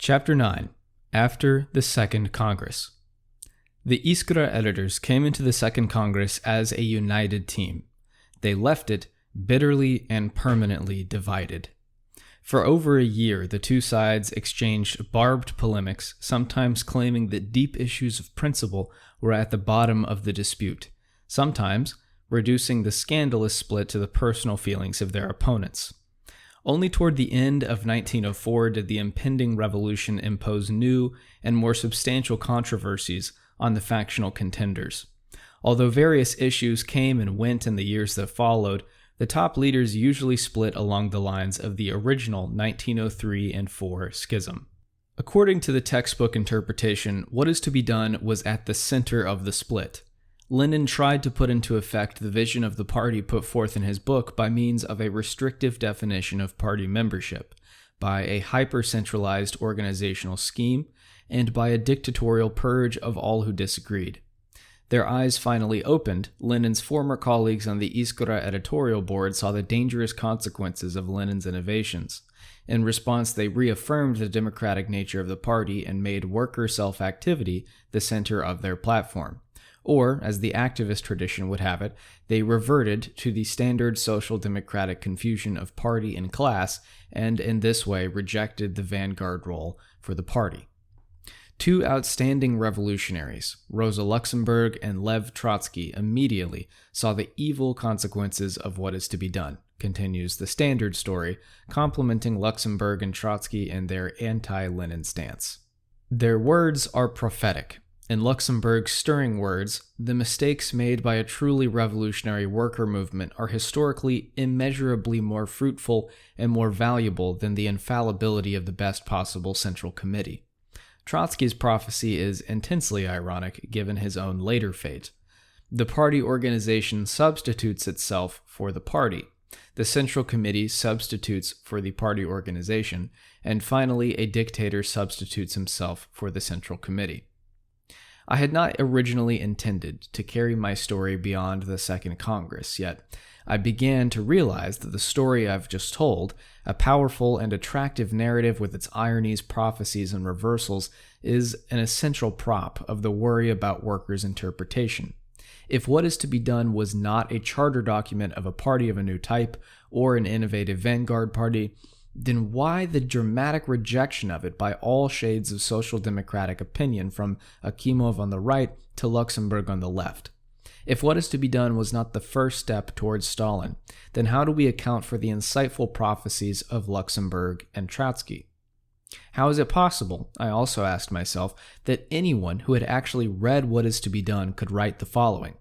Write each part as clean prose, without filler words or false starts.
Chapter 9. After the Second Congress. The Iskra editors came into the Second Congress as a united team. They left it bitterly and permanently divided. For over a year, the two sides exchanged barbed polemics, sometimes claiming that deep issues of principle were at the bottom of the dispute, sometimes reducing the scandalous split to the personal feelings of their opponents. Only toward the end of 1904 did the impending revolution impose new and more substantial controversies on the factional contenders. Although various issues came and went in the years that followed, the top leaders usually split along the lines of the original 1903 and 4 schism. According to the textbook interpretation, what is to be done was at the center of the split. Lenin tried to put into effect the vision of the party put forth in his book by means of a restrictive definition of party membership, by a hyper-centralized organizational scheme, and by a dictatorial purge of all who disagreed. Their eyes finally opened. Lenin's former colleagues on the Iskra editorial board saw the dangerous consequences of Lenin's innovations. In response, they reaffirmed the democratic nature of the party and made worker self-activity the center of their platform. Or, as the activist tradition would have it, they reverted to the standard social democratic confusion of party and class, and in this way rejected the vanguard role for the party. Two outstanding revolutionaries, Rosa Luxemburg and Lev Trotsky, immediately saw the evil consequences of what is to be done, continues the standard story, complimenting Luxemburg and Trotsky in their anti-Lenin stance. Their words are prophetic. In Luxemburg's stirring words, the mistakes made by a truly revolutionary worker movement are historically immeasurably more fruitful and more valuable than the infallibility of the best possible central committee. Trotsky's prophecy is intensely ironic given his own later fate. The party organization substitutes itself for the party. The central committee substitutes for the party organization, and finally a dictator substitutes himself for the central committee. I had not originally intended to carry my story beyond the Second Congress, yet I began to realize that the story I've just told, a powerful and attractive narrative with its ironies, prophecies, and reversals, is an essential prop of the worry about workers' interpretation. If what is to be done was not a charter document of a party of a new type or an innovative vanguard party, then why the dramatic rejection of it by all shades of social democratic opinion, from Akimov on the right to Luxemburg on the left? If what is to be done was not the first step towards Stalin, then how do we account for the insightful prophecies of Luxemburg and Trotsky? How is it possible, I also asked myself, that anyone who had actually read What is to be Done could write the following?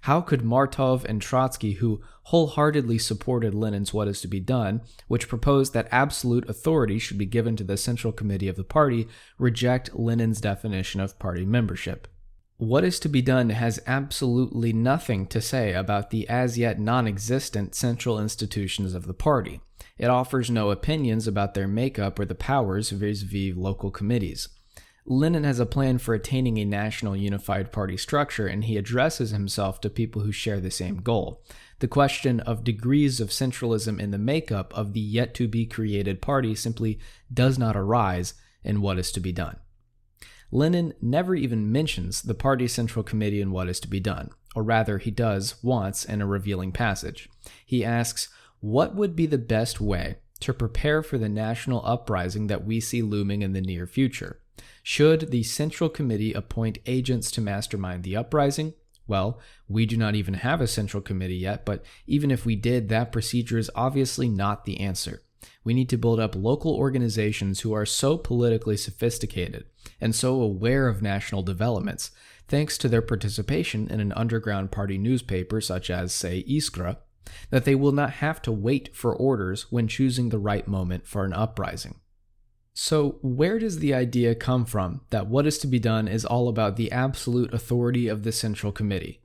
How could Martov and Trotsky, who wholeheartedly supported Lenin's What is to be Done, which proposed that absolute authority should be given to the Central Committee of the party, reject Lenin's definition of party membership? What is to be Done has absolutely nothing to say about the as-yet non-existent central institutions of the party. It offers no opinions about their makeup or the powers vis-a-vis local committees. Lenin has a plan for attaining a national unified party structure, and he addresses himself to people who share the same goal. The question of degrees of centralism in the makeup of the yet-to-be-created party simply does not arise in What is to be Done. Lenin never even mentions the party central committee in What is to be Done, or rather he does once in a revealing passage. He asks, what would be the best way to prepare for the national uprising that we see looming in the near future? Should the Central Committee appoint agents to mastermind the uprising? Well, we do not even have a Central Committee yet, but even if we did, that procedure is obviously not the answer. We need to build up local organizations who are so politically sophisticated and so aware of national developments, thanks to their participation in an underground party newspaper such as, say, Iskra, that they will not have to wait for orders when choosing the right moment for an uprising. So, where does the idea come from that What is to be Done is all about the absolute authority of the Central Committee?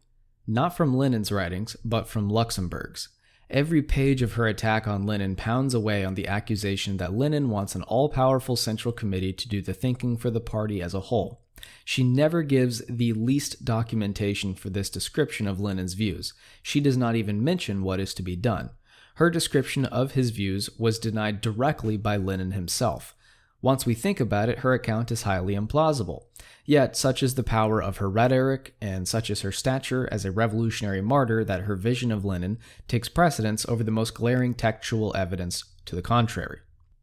Not from Lenin's writings, but from Luxemburg's. Every page of her attack on Lenin pounds away on the accusation that Lenin wants an all-powerful Central Committee to do the thinking for the party as a whole. She never gives the least documentation for this description of Lenin's views. She does not even mention what is to be done. Her description of his views was denied directly by Lenin himself. Once we think about it, her account is highly implausible. Yet, such is the power of her rhetoric, and such is her stature as a revolutionary martyr, that her vision of Lenin takes precedence over the most glaring textual evidence to the contrary.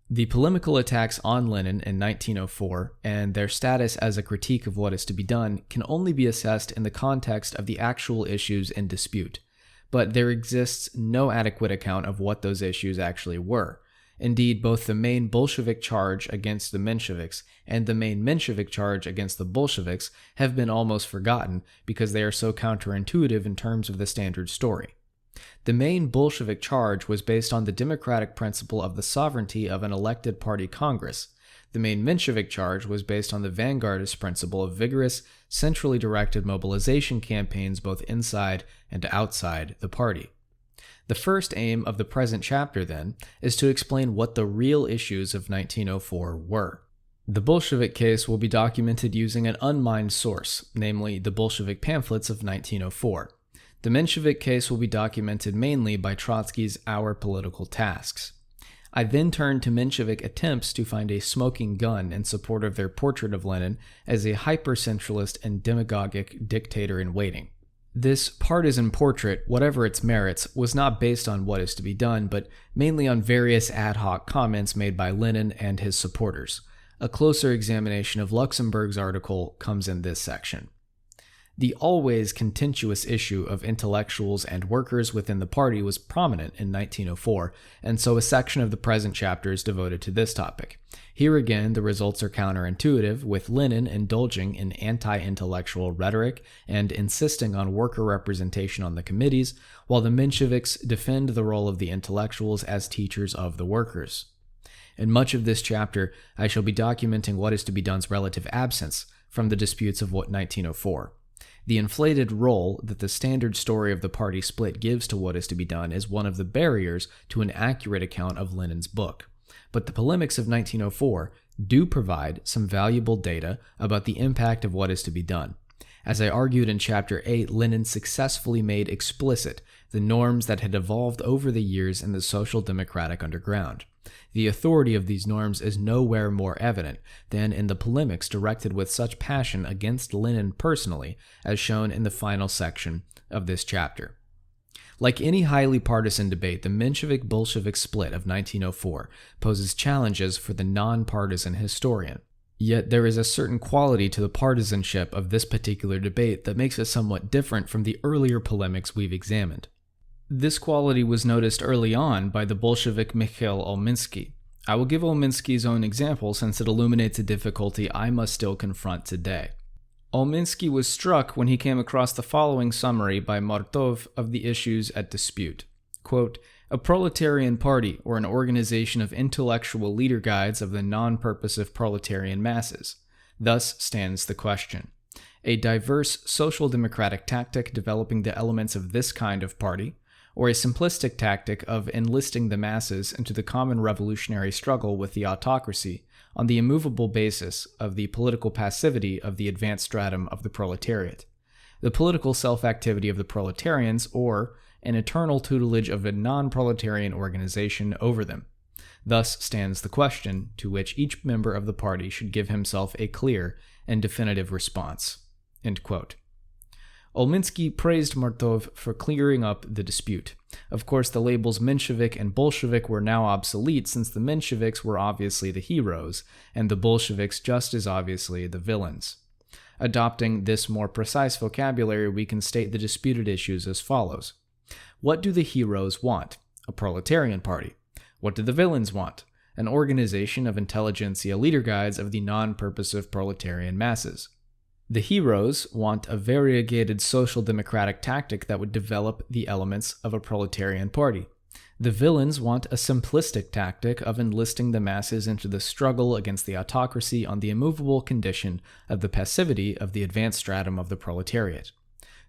The polemical attacks on Lenin in 1904 and their status as a critique of what is to be done can only be assessed in the context of the actual issues in dispute, but there exists no adequate account of what those issues actually were. Indeed, both the main Bolshevik charge against the Mensheviks and the main Menshevik charge against the Bolsheviks have been almost forgotten because they are so counterintuitive in terms of the standard story. The main Bolshevik charge was based on the democratic principle of the sovereignty of an elected party Congress. The main Menshevik charge was based on the vanguardist principle of vigorous, centrally directed mobilization campaigns both inside and outside the party. The first aim of the present chapter, then, is to explain what the real issues of 1904 were. The Bolshevik case will be documented using an unmined source, namely the Bolshevik pamphlets of 1904. The Menshevik case will be documented mainly by Trotsky's Our Political Tasks. I then turned to Menshevik attempts to find a smoking gun in support of their portrait of Lenin as a hyper-centralist and demagogic dictator-in-waiting. This partisan portrait, whatever its merits, was not based on what is to be done, but mainly on various ad hoc comments made by Lenin and his supporters. A closer examination of Luxemburg's article comes in this section. The always contentious issue of intellectuals and workers within the party was prominent in 1904, and so a section of the present chapter is devoted to this topic. Here again, the results are counterintuitive, with Lenin indulging in anti-intellectual rhetoric and insisting on worker representation on the committees, while the Mensheviks defend the role of the intellectuals as teachers of the workers. In much of this chapter, I shall be documenting what is to be done's relative absence from the disputes of 1904. The inflated role that the standard story of the party split gives to what is to be done is one of the barriers to an accurate account of Lenin's book. But the polemics of 1904 do provide some valuable data about the impact of what is to be done. As I argued in Chapter 8, Lenin successfully made explicit the norms that had evolved over the years in the social democratic underground. The authority of these norms is nowhere more evident than in the polemics directed with such passion against Lenin personally, as shown in the final section of this chapter. Like any highly partisan debate, the Menshevik-Bolshevik split of 1904 poses challenges for the non-partisan historian. Yet there is a certain quality to the partisanship of this particular debate that makes it somewhat different from the earlier polemics we've examined. This quality was noticed early on by the Bolshevik Mikhail Olminsky. I will give Olminsky's own example since it illuminates a difficulty I must still confront today. Olminsky was struck when he came across the following summary by Martov of the issues at dispute. Quote, "A proletarian party, or an organization of intellectual leader guides of the non-purposive proletarian masses. Thus stands the question. A diverse social democratic tactic developing the elements of this kind of party, or a simplistic tactic of enlisting the masses into the common revolutionary struggle with the autocracy on the immovable basis of the political passivity of the advanced stratum of the proletariat, the political self-activity of the proletarians, or an eternal tutelage of a non-proletarian organization over them. Thus stands the question, to which each member of the party should give himself a clear and definitive response." End quote. Olminsky praised Martov for clearing up the dispute. Of course, the labels Menshevik and Bolshevik were now obsolete since the Mensheviks were obviously the heroes, and the Bolsheviks just as obviously the villains. Adopting this more precise vocabulary, we can state the disputed issues as follows. What do the heroes want? A proletarian party. What do the villains want? An organization of intelligentsia leader guides of the non-purposive proletarian masses. The heroes want a variegated social democratic tactic that would develop the elements of a proletarian party. The villains want a simplistic tactic of enlisting the masses into the struggle against the autocracy on the immovable condition of the passivity of the advanced stratum of the proletariat.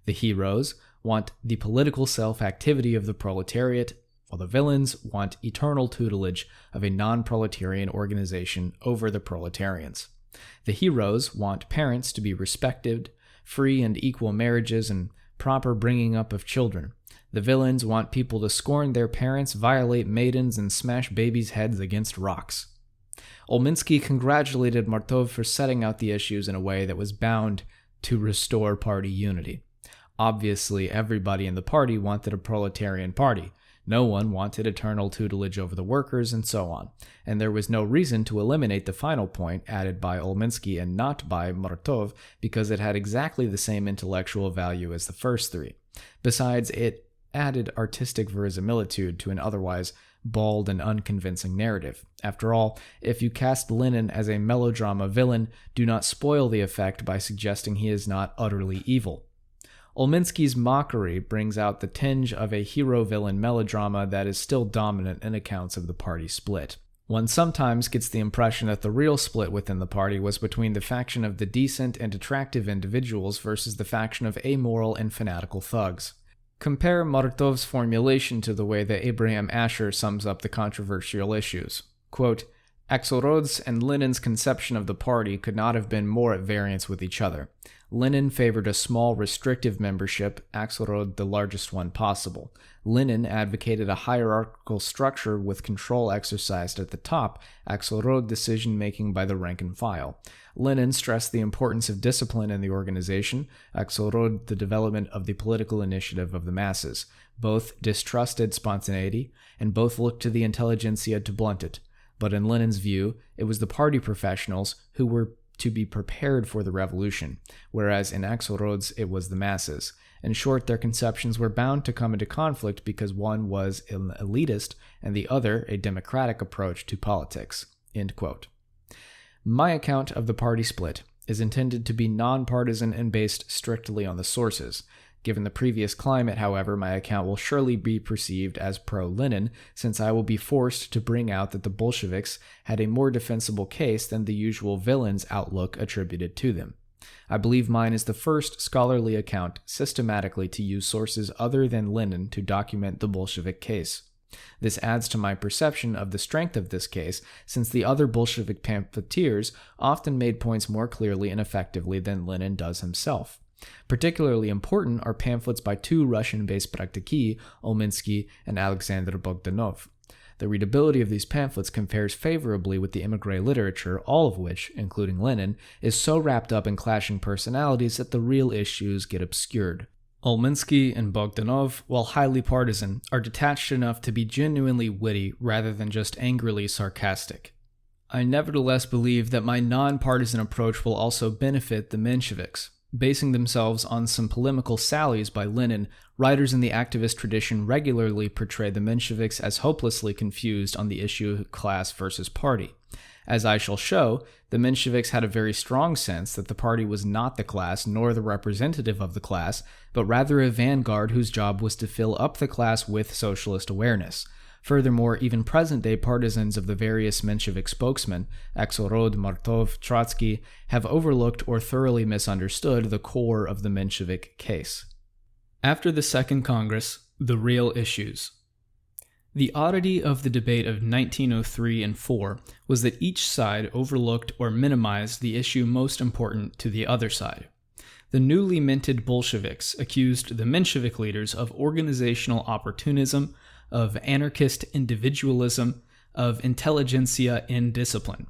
The heroes want the political self-activity of the proletariat, while the villains want eternal tutelage of a non-proletarian organization over the proletarians. The heroes want parents to be respected, free and equal marriages, and proper bringing up of children. The villains want people to scorn their parents, violate maidens, and smash babies' heads against rocks. Olminsky congratulated Martov for setting out the issues in a way that was bound to restore party unity. Obviously, everybody in the party wanted a proletarian party. No one wanted eternal tutelage over the workers, and so on. And there was no reason to eliminate the final point added by Olminsky and not by Martov because it had exactly the same intellectual value as the first three. Besides, it added artistic verisimilitude to an otherwise bald and unconvincing narrative. After all, if you cast Lenin as a melodrama villain, do not spoil the effect by suggesting he is not utterly evil. Olminsky's mockery brings out the tinge of a hero-villain melodrama that is still dominant in accounts of the party split. One sometimes gets the impression that the real split within the party was between the faction of the decent and attractive individuals versus the faction of amoral and fanatical thugs. Compare Martov's formulation to the way that Abraham Asher sums up the controversial issues. Quote, Axelrod's and Lenin's conception of the party could not have been more at variance with each other. Lenin favored a small, restrictive membership, Axelrod the largest one possible. Lenin advocated a hierarchical structure with control exercised at the top, Axelrod decision-making by the rank and file. Lenin stressed the importance of discipline in the organization, Axelrod the development of the political initiative of the masses. Both distrusted spontaneity, and both looked to the intelligentsia to blunt it. But in Lenin's view, it was the party professionals who were to be prepared for the revolution, whereas in Axelrod's it was the masses. In short, their conceptions were bound to come into conflict because one was an elitist and the other a democratic approach to politics. End quote. My account of the party split is intended to be non-partisan and based strictly on the sources. Given the previous climate, however, my account will surely be perceived as pro-Lenin, since I will be forced to bring out that the Bolsheviks had a more defensible case than the usual villain's outlook attributed to them. I believe mine is the first scholarly account systematically to use sources other than Lenin to document the Bolshevik case. This adds to my perception of the strength of this case, since the other Bolshevik pamphleteers often made points more clearly and effectively than Lenin does himself. Particularly important are pamphlets by two Russian-based praktiki, Olminsky and Alexander Bogdanov. The readability of these pamphlets compares favorably with the émigré literature, all of which, including Lenin, is so wrapped up in clashing personalities that the real issues get obscured. Olminsky and Bogdanov, while highly partisan, are detached enough to be genuinely witty rather than just angrily sarcastic. I nevertheless believe that my non-partisan approach will also benefit the Mensheviks. Basing themselves on some polemical sallies by Lenin, writers in the activist tradition regularly portray the Mensheviks as hopelessly confused on the issue of class versus party. As I shall show, the Mensheviks had a very strong sense that the party was not the class nor the representative of the class, but rather a vanguard whose job was to fill up the class with socialist awareness. Furthermore, even present-day partisans of the various Menshevik spokesmen, Axelrod, Martov, Trotsky, have overlooked or thoroughly misunderstood the core of the Menshevik case. After the Second Congress, the real issues. The oddity of the debate of 1903 and 4 was that each side overlooked or minimized the issue most important to the other side. The newly minted Bolsheviks accused the Menshevik leaders of organizational opportunism, of anarchist individualism, of intelligentsia indiscipline.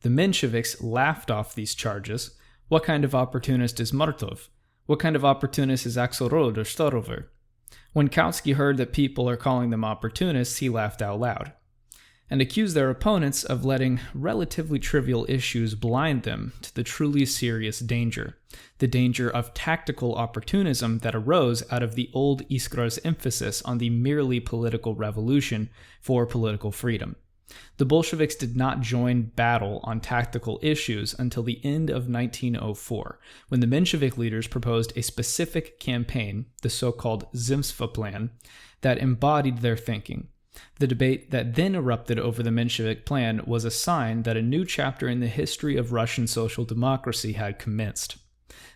The Mensheviks laughed off these charges. What kind of opportunist is Martov? What kind of opportunist is Axelrod or Storover? When Kautsky heard that people are calling them opportunists, he laughed out loud, and accused their opponents of letting relatively trivial issues blind them to the truly serious danger, the danger of tactical opportunism that arose out of the old Iskra's emphasis on the merely political revolution for political freedom. The Bolsheviks did not join battle on tactical issues until the end of 1904, when the Menshevik leaders proposed a specific campaign, the so-called Zemstva plan, that embodied their thinking. The debate that then erupted over the Menshevik plan was a sign that a new chapter in the history of Russian social democracy had commenced.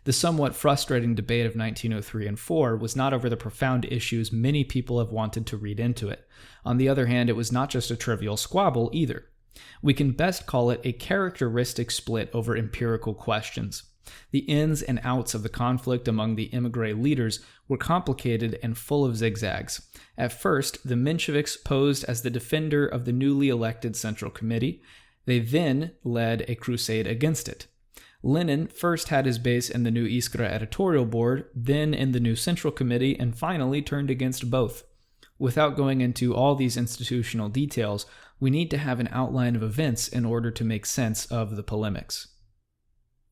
The somewhat frustrating debate of 1903 and 4 was not over the profound issues many people have wanted to read into it. On the other hand, it was not just a trivial squabble either. We can best call it a characteristic split over empirical questions. The ins and outs of the conflict among the émigré leaders were complicated and full of zigzags. At first, the Mensheviks posed as the defender of the newly elected Central Committee. They then led a crusade against it. Lenin first had his base in the new Iskra editorial board, then in the new Central Committee, and finally turned against both. Without going into all these institutional details, we need to have an outline of events in order to make sense of the polemics.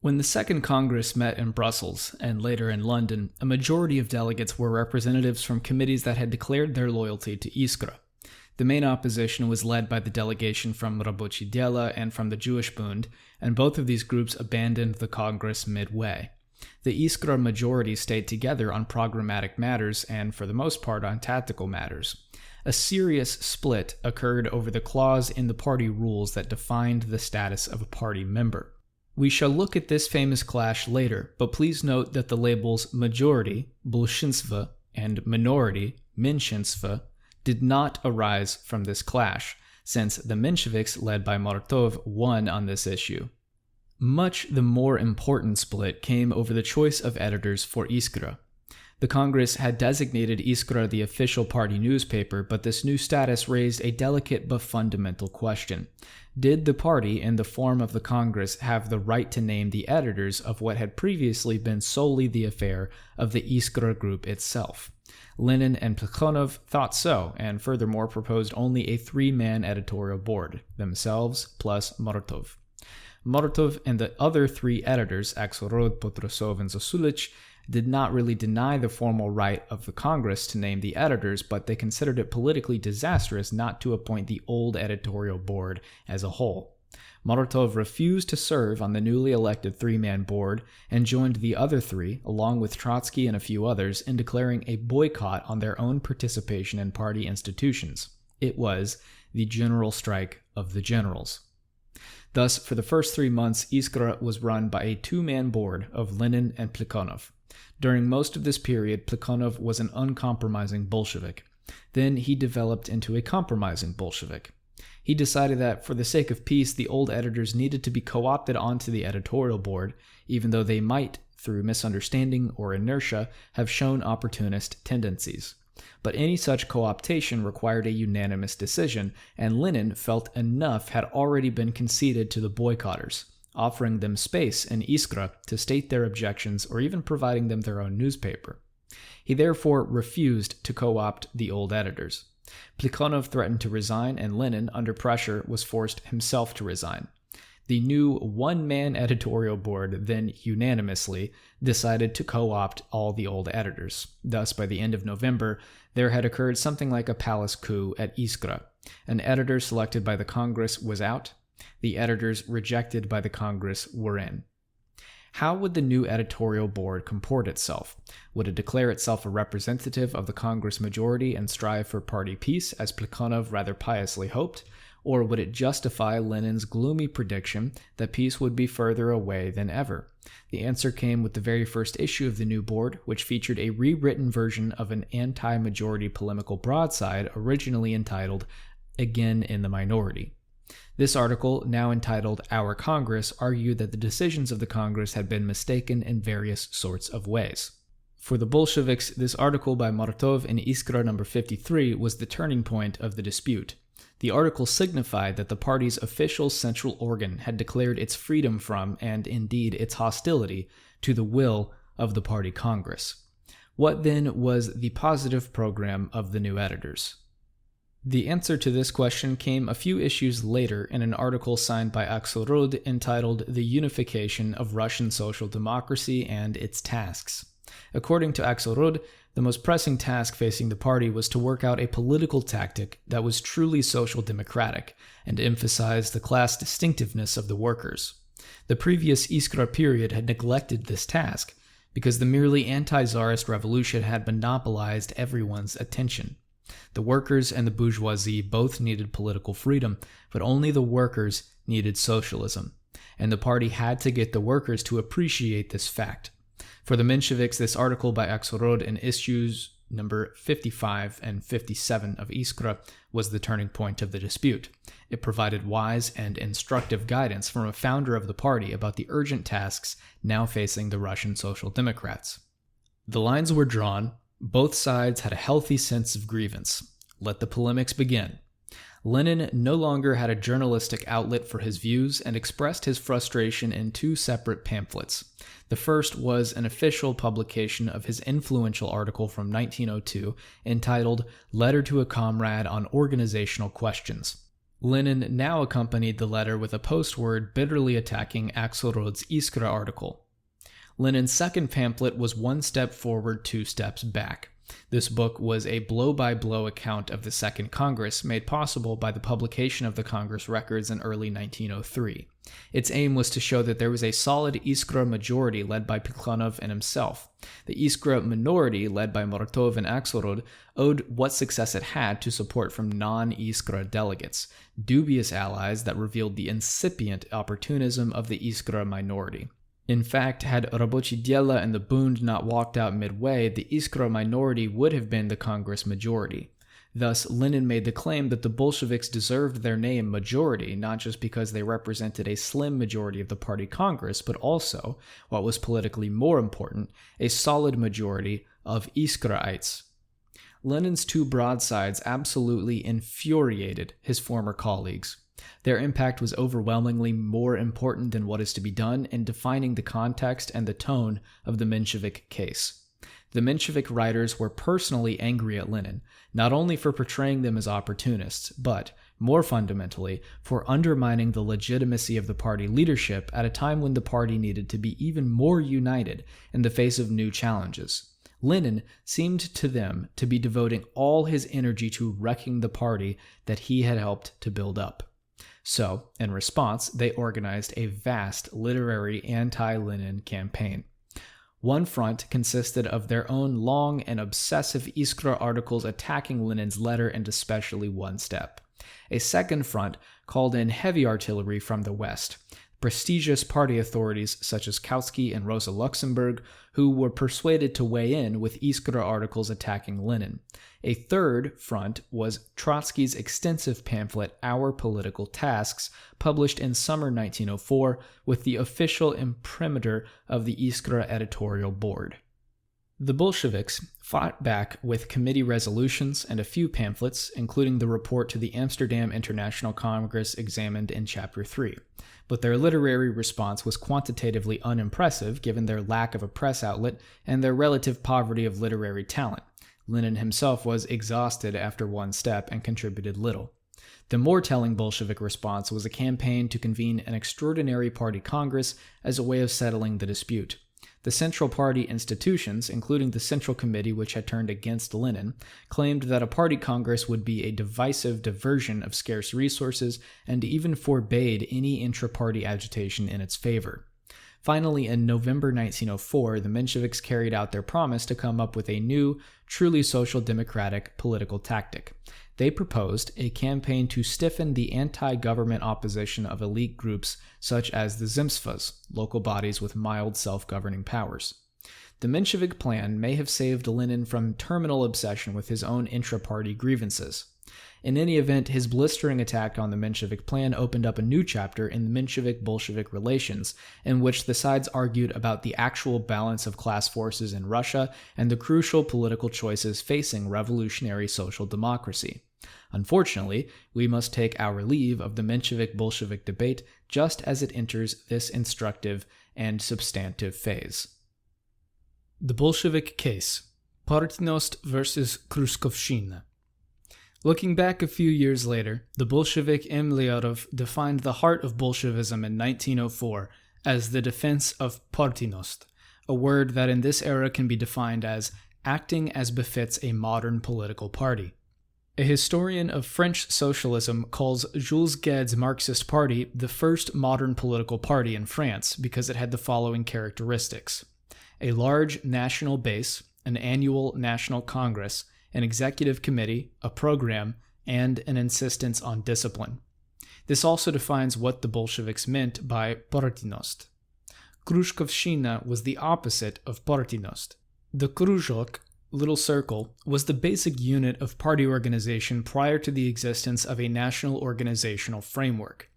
When the Second Congress met in Brussels, and later in London, a majority of delegates were representatives from committees that had declared their loyalty to Iskra. The main opposition was led by the delegation from Рабочее дело and from the Jewish Bund, and both of these groups abandoned the Congress midway. The Iskra majority stayed together on programmatic matters and, for the most part, on tactical matters. A serious split occurred over the clause in the party rules that defined the status of a party member. We shall look at this famous clash later, but please note that the labels majority, bolshinstvo, and minority, menshinstvo, did not arise from this clash, since the Mensheviks, led by Martov, won on this issue. Much the more important split came over the choice of editors for Iskra. The Congress had designated Iskra the official party newspaper, but this new status raised a delicate but fundamental question. Did the party, in the form of the Congress, have the right to name the editors of what had previously been solely the affair of the Iskra group itself? Lenin and Plekhanov thought so, and furthermore proposed only a three-man editorial board, themselves plus Martov. Martov and the other three editors, Axelrod, Potrasov, and Zasulich, did not really deny the formal right of the Congress to name the editors, but they considered it politically disastrous not to appoint the old editorial board as a whole. Martov refused to serve on the newly elected three-man board and joined the other three, along with Trotsky and a few others, in declaring a boycott on their own participation in party institutions. It was the General Strike of the Generals. Thus, for the first 3 months, Iskra was run by a two-man board of Lenin and Plekhanov. During most of this period, Plekhanov was an uncompromising Bolshevik. Then he developed into a compromising Bolshevik. He decided that, for the sake of peace, the old editors needed to be co-opted onto the editorial board, even though they might, through misunderstanding or inertia, have shown opportunist tendencies. But any such co-optation required a unanimous decision, and Lenin felt enough had already been conceded to the boycotters, offering them space in Iskra to state their objections or even providing them their own newspaper. He therefore refused to co-opt the old editors. Plekhanov threatened to resign, and Lenin, under pressure, was forced himself to resign. The new one-man editorial board then unanimously decided to co-opt all the old editors. Thus, by the end of November, there had occurred something like a palace coup at Iskra. An editor selected by the Congress was out. The editors rejected by the Congress were in. How would the new editorial board comport itself? Would it declare itself a representative of the Congress majority and strive for party peace, as Plekhanov rather piously hoped? Or would it justify Lenin's gloomy prediction that peace would be further away than ever? The answer came with the very first issue of the new board, which featured a rewritten version of an anti-majority polemical broadside originally entitled Again in the Minority. This article, now entitled Our Congress, argued that the decisions of the Congress had been mistaken in various sorts of ways. For the Bolsheviks, this article by Martov in Iskra number 53 was the turning point of the dispute. The article signified that the party's official central organ had declared its freedom from, and indeed its hostility, to the will of the party Congress. What then was the positive program of the new editors? The answer to this question came a few issues later in an article signed by Axelrod entitled The Unification of Russian Social Democracy and Its Tasks. According to Axelrod, the most pressing task facing the party was to work out a political tactic that was truly social democratic and emphasized the class distinctiveness of the workers. The previous Iskra period had neglected this task because the merely anti-Tsarist revolution had monopolized everyone's attention. The workers and the bourgeoisie both needed political freedom, but only the workers needed socialism, and the party had to get the workers to appreciate this fact. For the Mensheviks, this article by Axelrod in issues number 55 and 57 of Iskra was the turning point of the dispute. It provided wise and instructive guidance from a founder of the party about the urgent tasks now facing the Russian Social Democrats. The lines were drawn. Both sides had a healthy sense of grievance. Let the polemics begin. Lenin no longer had a journalistic outlet for his views and expressed his frustration in two separate pamphlets. The first was an official publication of his influential article from 1902 entitled Letter to a Comrade on Organizational Questions. Lenin now accompanied the letter with a postword bitterly attacking Axelrod's Iskra article. Lenin's second pamphlet was one step forward, two steps back. This book was a blow-by-blow account of the Second Congress made possible by the publication of the Congress records in early 1903. Its aim was to show that there was a solid Iskra majority led by Plekhanov and himself. The Iskra minority, led by Martov and Axelrod, owed what success it had to support from non-Iskra delegates, dubious allies that revealed the incipient opportunism of the Iskra minority. In fact, had Rabochi Diela and the Bund not walked out midway, the Iskra minority would have been the Congress majority. Thus, Lenin made the claim that the Bolsheviks deserved their name majority, not just because they represented a slim majority of the party Congress, but also, what was politically more important, a solid majority of Iskraites. Lenin's two broadsides absolutely infuriated his former colleagues. Their impact was overwhelmingly more important than what is to be done in defining the context and the tone of the Menshevik case. The Menshevik writers were personally angry at Lenin, not only for portraying them as opportunists, but, more fundamentally, for undermining the legitimacy of the party leadership at a time when the party needed to be even more united in the face of new challenges. Lenin seemed to them to be devoting all his energy to wrecking the party that he had helped to build up. So, in response, they organized a vast literary anti-Lenin campaign. One front consisted of their own long and obsessive Iskra articles attacking Lenin's letter and especially one step. A second front called in heavy artillery from the West, prestigious party authorities such as Kautsky and Rosa Luxemburg, who were persuaded to weigh in with Iskra articles attacking Lenin. A third front was Trotsky's extensive pamphlet Our Political Tasks, published in summer 1904 with the official imprimatur of the Iskra editorial board. The Bolsheviks fought back with committee resolutions and a few pamphlets, including the report to the Amsterdam International Congress examined in Chapter 3. But their literary response was quantitatively unimpressive given their lack of a press outlet and their relative poverty of literary talent. Lenin himself was exhausted after one step and contributed little. The more telling Bolshevik response was a campaign to convene an extraordinary party congress as a way of settling the dispute. The Central Party institutions, including the Central Committee which had turned against Lenin, claimed that a party congress would be a divisive diversion of scarce resources and even forbade any intra-party agitation in its favor. Finally, in November 1904, the Mensheviks carried out their promise to come up with a new, truly social democratic political tactic. They proposed a campaign to stiffen the anti-government opposition of elite groups such as the Zemstvas, local bodies with mild self-governing powers. The Menshevik plan may have saved Lenin from terminal obsession with his own intra-party grievances. In any event, his blistering attack on the Menshevik plan opened up a new chapter in the Menshevik-Bolshevik relations, in which the sides argued about the actual balance of class forces in Russia and the crucial political choices facing revolutionary social democracy. Unfortunately, we must take our leave of the Menshevik-Bolshevik debate just as it enters this instructive and substantive phase. The Bolshevik Case: Partinost versus Khrushchevshchina. Looking back a few years later, the Bolshevik M. Lyarov defined the heart of Bolshevism in 1904 as the defense of partinost, a word that in this era can be defined as acting as befits a modern political party. A historian of French socialism calls Jules Guesde's Marxist Party the first modern political party in France because it had the following characteristics: a large national base, an annual national congress, an executive committee, a program, and an insistence on discipline. This also defines what the Bolsheviks meant by partinost. Khrushchevshchina was the opposite of partinost. The kruzhok, little circle, was the basic unit of party organization prior to the existence of a national organizational framework.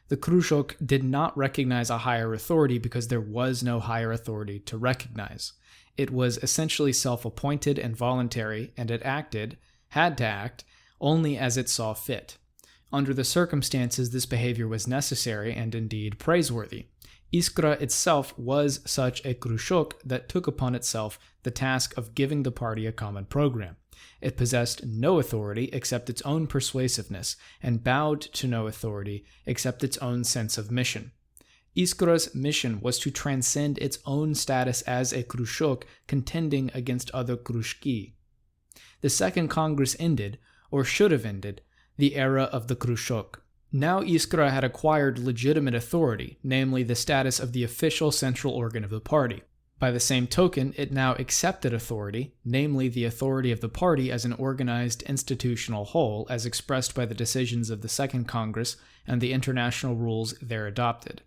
The kruzhok did not recognize a higher authority because there was no higher authority to recognize. It was essentially self-appointed and voluntary, and it had to act, only as it saw fit. Under the circumstances, this behavior was necessary and indeed praiseworthy. Iskra itself was such a Khrushchev that took upon itself the task of giving the party a common program. It possessed no authority except its own persuasiveness, and bowed to no authority except its own sense of mission. Iskra's mission was to transcend its own status as a Khrushchev contending against other Khrushki. The Second Congress ended, or should have ended, the era of the Khrushchev. Now Iskra had acquired legitimate authority, namely the status of the official central organ of the party. By the same token, it now accepted authority, namely the authority of the party as an organized institutional whole as expressed by the decisions of the Second Congress and the international rules there adopted.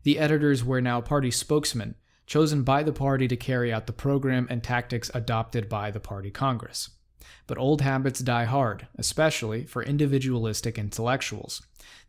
The editors were now party spokesmen, chosen by the party to carry out the program and tactics adopted by the party Congress. But old habits die hard, especially for individualistic intellectuals.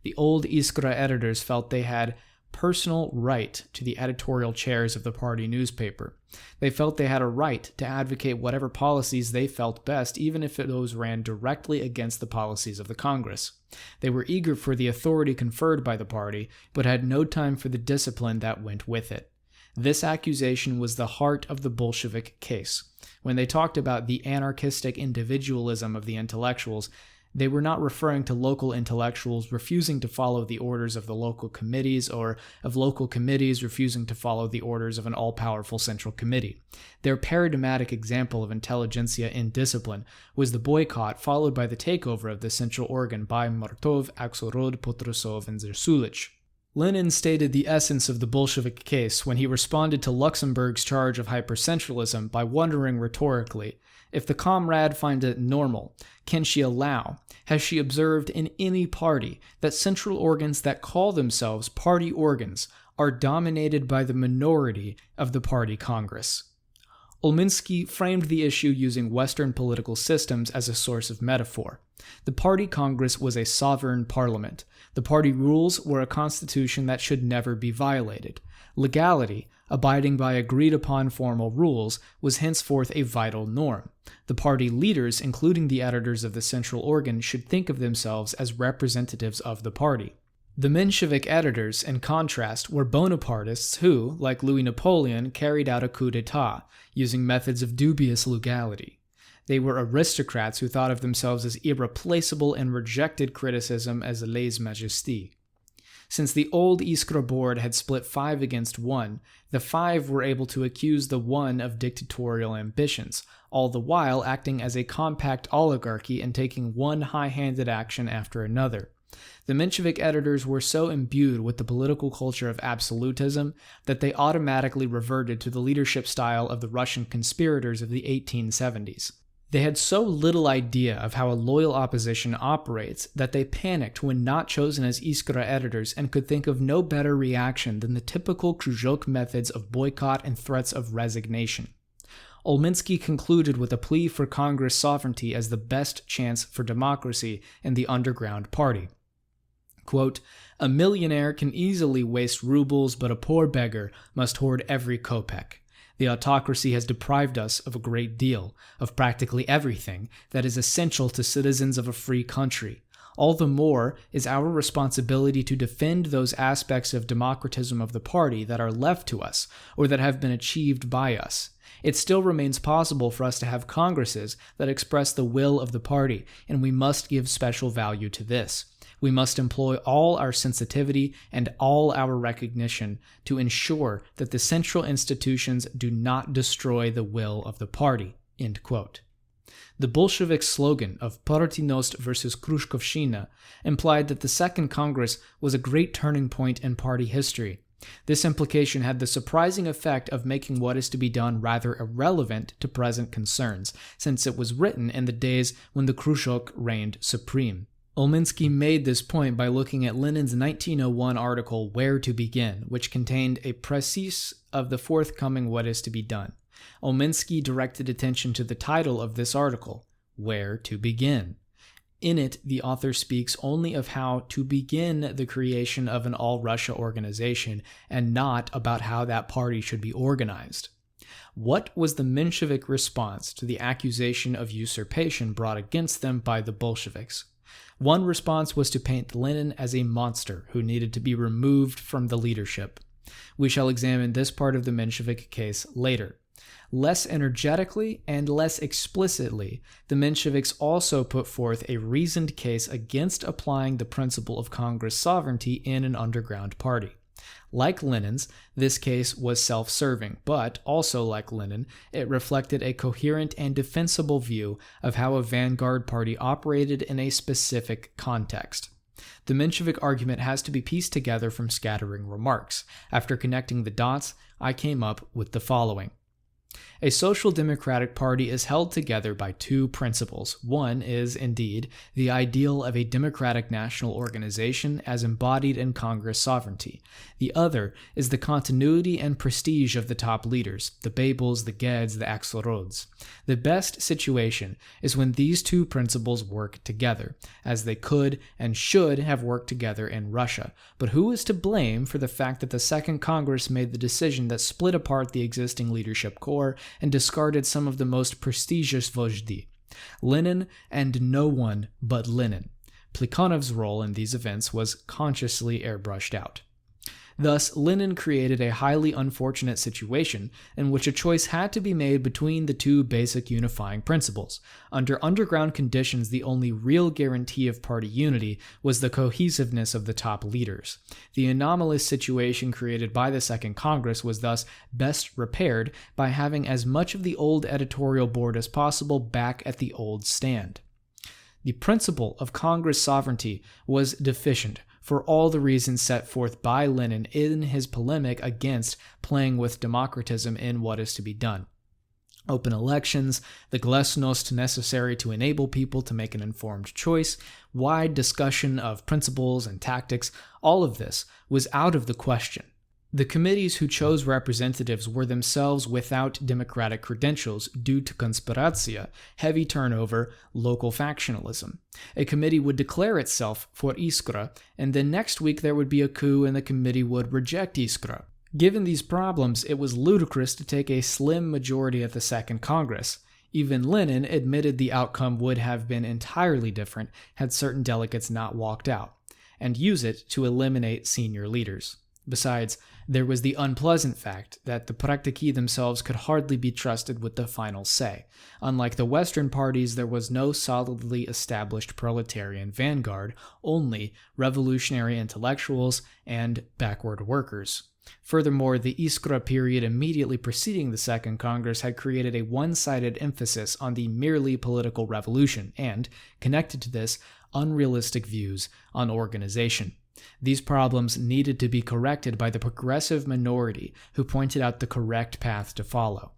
The old Iskra editors felt they had personal right to the editorial chairs of the party newspaper. They felt they had a right to advocate whatever policies they felt best, even if those ran directly against the policies of the Congress. They were eager for the authority conferred by the party, but had no time for the discipline that went with it. This accusation was the heart of the Bolshevik case. When they talked about the anarchistic individualism of the intellectuals, they were not referring to local intellectuals refusing to follow the orders of the local committees or of local committees refusing to follow the orders of an all-powerful central committee. Their paradigmatic example of intelligentsia indiscipline was the boycott followed by the takeover of the central organ by Martov, Axelrod, Potrasov, and Zersulich. Lenin stated the essence of the Bolshevik case when he responded to Luxemburg's charge of hypercentralism by wondering rhetorically, if the comrade finds it normal, can she allow, has she observed in any party, that central organs that call themselves party organs are dominated by the minority of the party Congress? Olminsky framed the issue using Western political systems as a source of metaphor. The party Congress was a sovereign parliament. The party rules were a constitution that should never be violated. Legality, abiding by agreed-upon formal rules, was henceforth a vital norm. The party leaders, including the editors of the central organ, should think of themselves as representatives of the party. The Menshevik editors, in contrast, were Bonapartists who, like Louis Napoleon, carried out a coup d'etat, using methods of dubious legality. They were aristocrats who thought of themselves as irreplaceable and rejected criticism as lèse-majesté. Since the old Iskra board had split 5 against 1, the 5 were able to accuse the 1 of dictatorial ambitions, all the while acting as a compact oligarchy and taking one high-handed action after another. The Menshevik editors were so imbued with the political culture of absolutism that they automatically reverted to the leadership style of the Russian conspirators of the 1870s. They had so little idea of how a loyal opposition operates that they panicked when not chosen as Iskra editors and could think of no better reaction than the typical Khrushchev methods of boycott and threats of resignation. Olminsky concluded with a plea for Congress sovereignty as the best chance for democracy in the underground party. Quote, "A millionaire can easily waste rubles, but a poor beggar must hoard every kopeck. The autocracy has deprived us of a great deal, of practically everything that is essential to citizens of a free country. All the more is our responsibility to defend those aspects of democratism of the party that are left to us, or that have been achieved by us. It still remains possible for us to have congresses that express the will of the party, and we must give special value to this. We must employ all our sensitivity and all our recognition to ensure that the central institutions do not destroy the will of the party." End quote. The Bolshevik slogan of Partinost versus Khrushchevshchina implied that the Second Congress was a great turning point in party history. This implication had the surprising effect of making what is to be done rather irrelevant to present concerns, since it was written in the days when the Khrushchev reigned supreme. Olminsky made this point by looking at Lenin's 1901 article Where to Begin, which contained a précis of the forthcoming what is to be done. Olminsky directed attention to the title of this article, Where to Begin. In it, the author speaks only of how to begin the creation of an all-Russia organization, and not about how that party should be organized. What was the Menshevik response to the accusation of usurpation brought against them by the Bolsheviks? One response was to paint Lenin as a monster who needed to be removed from the leadership. We shall examine this part of the Menshevik case later. Less energetically and less explicitly, the Mensheviks also put forth a reasoned case against applying the principle of Congress sovereignty in an underground party. Like Lenin's, this case was self-serving, but also like Lenin, it reflected a coherent and defensible view of how a vanguard party operated in a specific context. The Menshevik argument has to be pieced together from scattering remarks. After connecting the dots, I came up with the following. A social democratic party is held together by two principles. One is, indeed, the ideal of a democratic national organization as embodied in Congress sovereignty. The other is the continuity and prestige of the top leaders, the Babels, the Geds, the Axelrods. The best situation is when these two principles work together, as they could and should have worked together in Russia. But who is to blame for the fact that the Second Congress made the decision that split apart the existing leadership corps and discarded some of the most prestigious vojdi? Lenin and no one but Lenin. Plekhanov's role in these events was consciously airbrushed out. Thus, Lenin created a highly unfortunate situation in which a choice had to be made between the two basic unifying principles. Under underground conditions, the only real guarantee of party unity was the cohesiveness of the top leaders. The anomalous situation created by the Second Congress was thus best repaired by having as much of the old editorial board as possible back at the old stand. The principle of Congress sovereignty was deficient for all the reasons set forth by Lenin in his polemic against playing with democratism in what is to be done. Open elections, the glasnost necessary to enable people to make an informed choice, wide discussion of principles and tactics, all of this was out of the question. The committees who chose representatives were themselves without democratic credentials due to conspiratia, heavy turnover, local factionalism. A committee would declare itself for Iskra, and then next week there would be a coup and the committee would reject Iskra. Given these problems, it was ludicrous to take a slim majority at the Second Congress. Even Lenin admitted the outcome would have been entirely different had certain delegates not walked out, and use it to eliminate senior leaders. Besides, there was the unpleasant fact that the praktiki themselves could hardly be trusted with the final say. Unlike the Western parties, there was no solidly established proletarian vanguard, only revolutionary intellectuals and backward workers. Furthermore, the Iskra period immediately preceding the Second Congress had created a one-sided emphasis on the merely political revolution and, connected to this, unrealistic views on organization. These problems needed to be corrected by the progressive minority who pointed out the correct path to follow.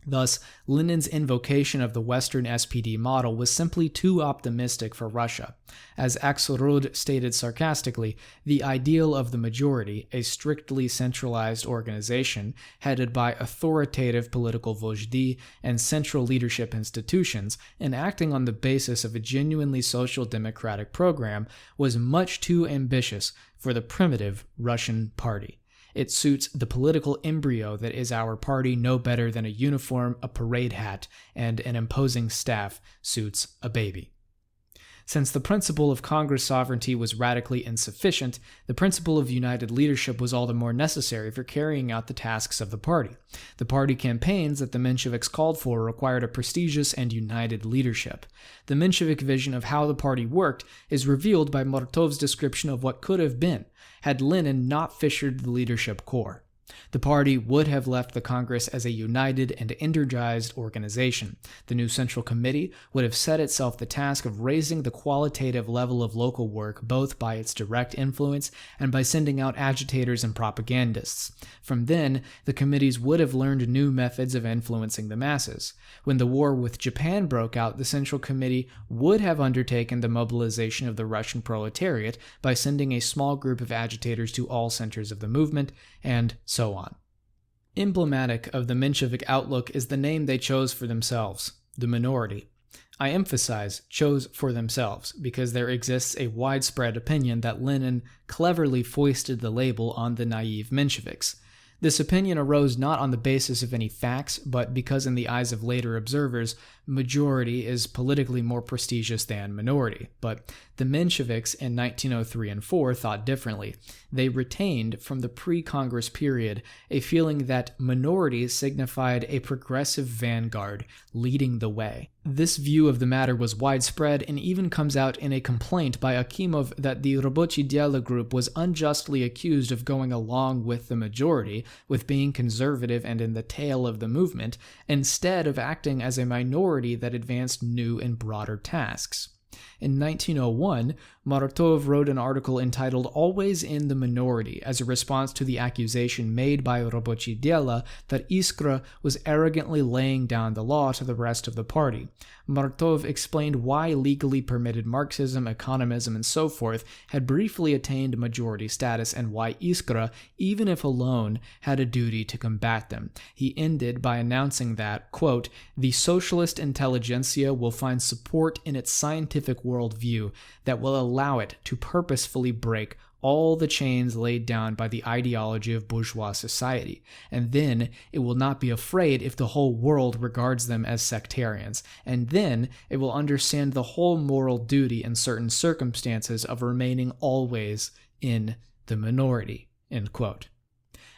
Thus, Lenin's invocation of the Western SPD model was simply too optimistic for Russia. As Axelrod stated sarcastically, the ideal of the majority, a strictly centralized organization headed by authoritative political vojdi and central leadership institutions, and acting on the basis of a genuinely social democratic program, was much too ambitious for the primitive Russian party. It suits the political embryo that is our party no better than a uniform, a parade hat, and an imposing staff suits a baby. Since the principle of Congress sovereignty was radically insufficient, the principle of united leadership was all the more necessary for carrying out the tasks of the party. The party campaigns that the Mensheviks called for required a prestigious and united leadership. The Menshevik vision of how the party worked is revealed by Martov's description of what could have been, had Lenin not fissured the leadership corps. The party would have left the Congress as a united and energized organization. The new Central Committee would have set itself the task of raising the qualitative level of local work both by its direct influence and by sending out agitators and propagandists. From then, the committees would have learned new methods of influencing the masses. When the war with Japan broke out, the Central Committee would have undertaken the mobilization of the Russian proletariat by sending a small group of agitators to all centers of the movement, and so on. Emblematic of the Menshevik outlook is the name they chose for themselves, the minority. I emphasize chose for themselves because there exists a widespread opinion that Lenin cleverly foisted the label on the naive Mensheviks. This opinion arose not on the basis of any facts, but because in the eyes of later observers, majority is politically more prestigious than minority, but the Mensheviks in 1903 and 4 thought differently. They retained from the pre-Congress period a feeling that minority signified a progressive vanguard leading the way. This view of the matter was widespread and even comes out in a complaint by Akimov that the Robochi Dielo group was unjustly accused of going along with the majority, with being conservative and in the tail of the movement, instead of acting as a minority that advanced new and broader tasks. In 1901, Martov wrote an article entitled Always in the Minority as a response to the accusation made by Robochi Dielo that Iskra was arrogantly laying down the law to the rest of the party. Martov explained why legally permitted Marxism, economism, and so forth had briefly attained majority status and why Iskra, even if alone, had a duty to combat them. He ended by announcing that, quote, the socialist intelligentsia will find support in its scientific worldview that will allow it to purposefully break all the chains laid down by the ideology of bourgeois society, and then it will not be afraid if the whole world regards them as sectarians, and then it will understand the whole moral duty in certain circumstances of remaining always in the minority, end quote.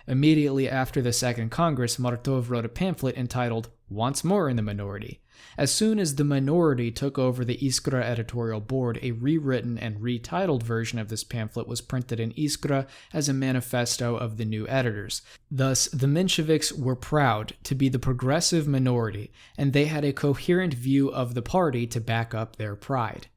Immediately after the Second Congress, Martov wrote a pamphlet entitled Once More in the Minority. As soon as the minority took over the Iskra editorial board, a rewritten and retitled version of this pamphlet was printed in Iskra as a manifesto of the new editors. Thus, the Mensheviks were proud to be the progressive minority, and they had a coherent view of the party to back up their pride.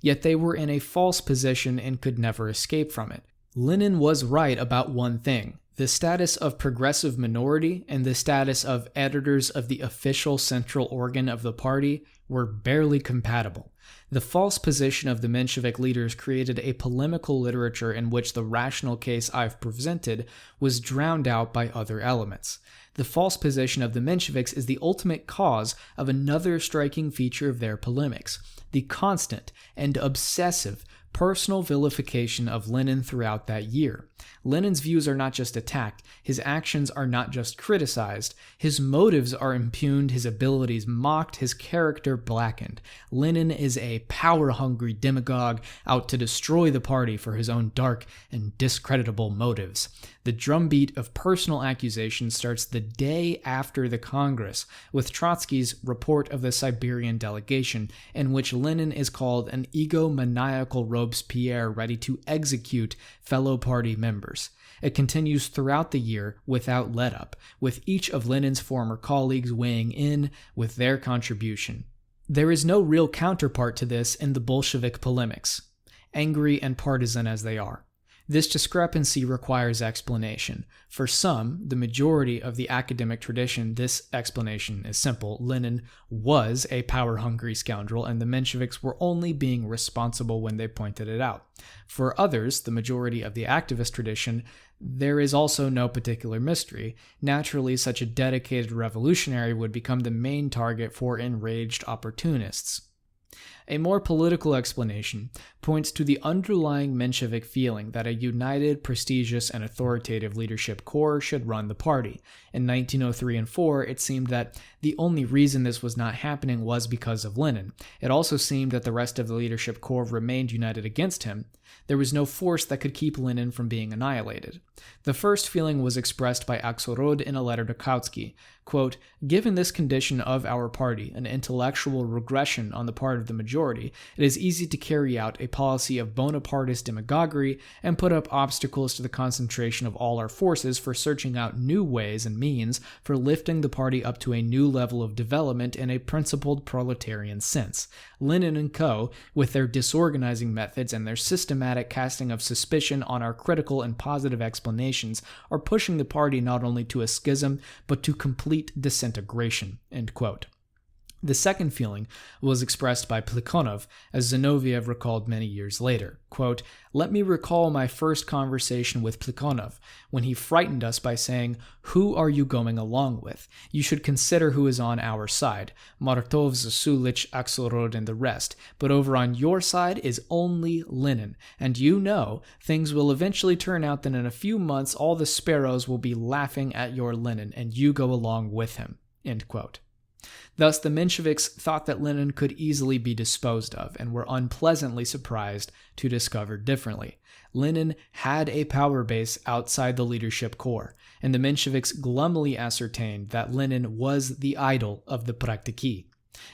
Yet they were in a false position and could never escape from it. Lenin was right about one thing. The status of progressive minority and the status of editors of the official central organ of the party were barely compatible. The false position of the Menshevik leaders created a polemical literature in which the rational case I've presented was drowned out by other elements. The false position of the Mensheviks is the ultimate cause of another striking feature of their polemics, the constant and obsessive personal vilification of Lenin throughout that year. Lenin's views are not just attacked, his actions are not just criticized, his motives are impugned, his abilities mocked, his character blackened. Lenin is a power-hungry demagogue out to destroy the party for his own dark and discreditable motives. The drumbeat of personal accusation starts the day after the Congress, with Trotsky's report of the Siberian delegation, in which Lenin is called an egomaniacal Robespierre ready to execute fellow party members. It continues throughout the year without let-up, with each of Lenin's former colleagues weighing in with their contribution. There is no real counterpart to this in the Bolshevik polemics, angry and partisan as they are. This discrepancy requires explanation. For some, the majority of the academic tradition, this explanation is simple. Lenin was a power-hungry scoundrel, and the Mensheviks were only being responsible when they pointed it out. For others, the majority of the activist tradition, there is also no particular mystery. Naturally, such a dedicated revolutionary would become the main target for enraged opportunists. A more political explanation points to the underlying Menshevik feeling that a united, prestigious, and authoritative leadership corps should run the party. In 1903 and 4, it seemed that the only reason this was not happening was because of Lenin. It also seemed that the rest of the leadership corps remained united against him. There was no force that could keep Lenin from being annihilated. The first feeling was expressed by Axelrod in a letter to Kautsky. Quote, given this condition of our party, an intellectual regression on the part of the majority, it is easy to carry out a policy of Bonapartist demagoguery and put up obstacles to the concentration of all our forces for searching out new ways and means for lifting the party up to a new level of development in a principled proletarian sense. Lenin and co., with their disorganizing methods and their systematic casting of suspicion on our critical and positive explanations, are pushing the party not only to a schism, but to complete disintegration. End quote. The second feeling was expressed by Plekhanov, as Zinoviev recalled many years later. Quote, let me recall my first conversation with Plekhanov, when he frightened us by saying, who are you going along with? You should consider who is on our side. Martov, Zasulich, Axelrod, and the rest. But over on your side is only Lenin. And you know, things will eventually turn out that in a few months all the sparrows will be laughing at your Lenin, and you go along with him. End quote. Thus, the Mensheviks thought that Lenin could easily be disposed of and were unpleasantly surprised to discover differently. Lenin had a power base outside the leadership corps, and the Mensheviks glumly ascertained that Lenin was the idol of the praktiki.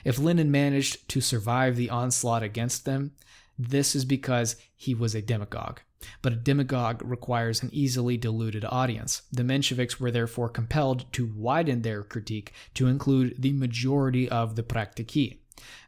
If Lenin managed to survive the onslaught against them, this is because he was a demagogue. But a demagogue requires an easily deluded audience. The Mensheviks were therefore compelled to widen their critique to include the majority of the praktiki.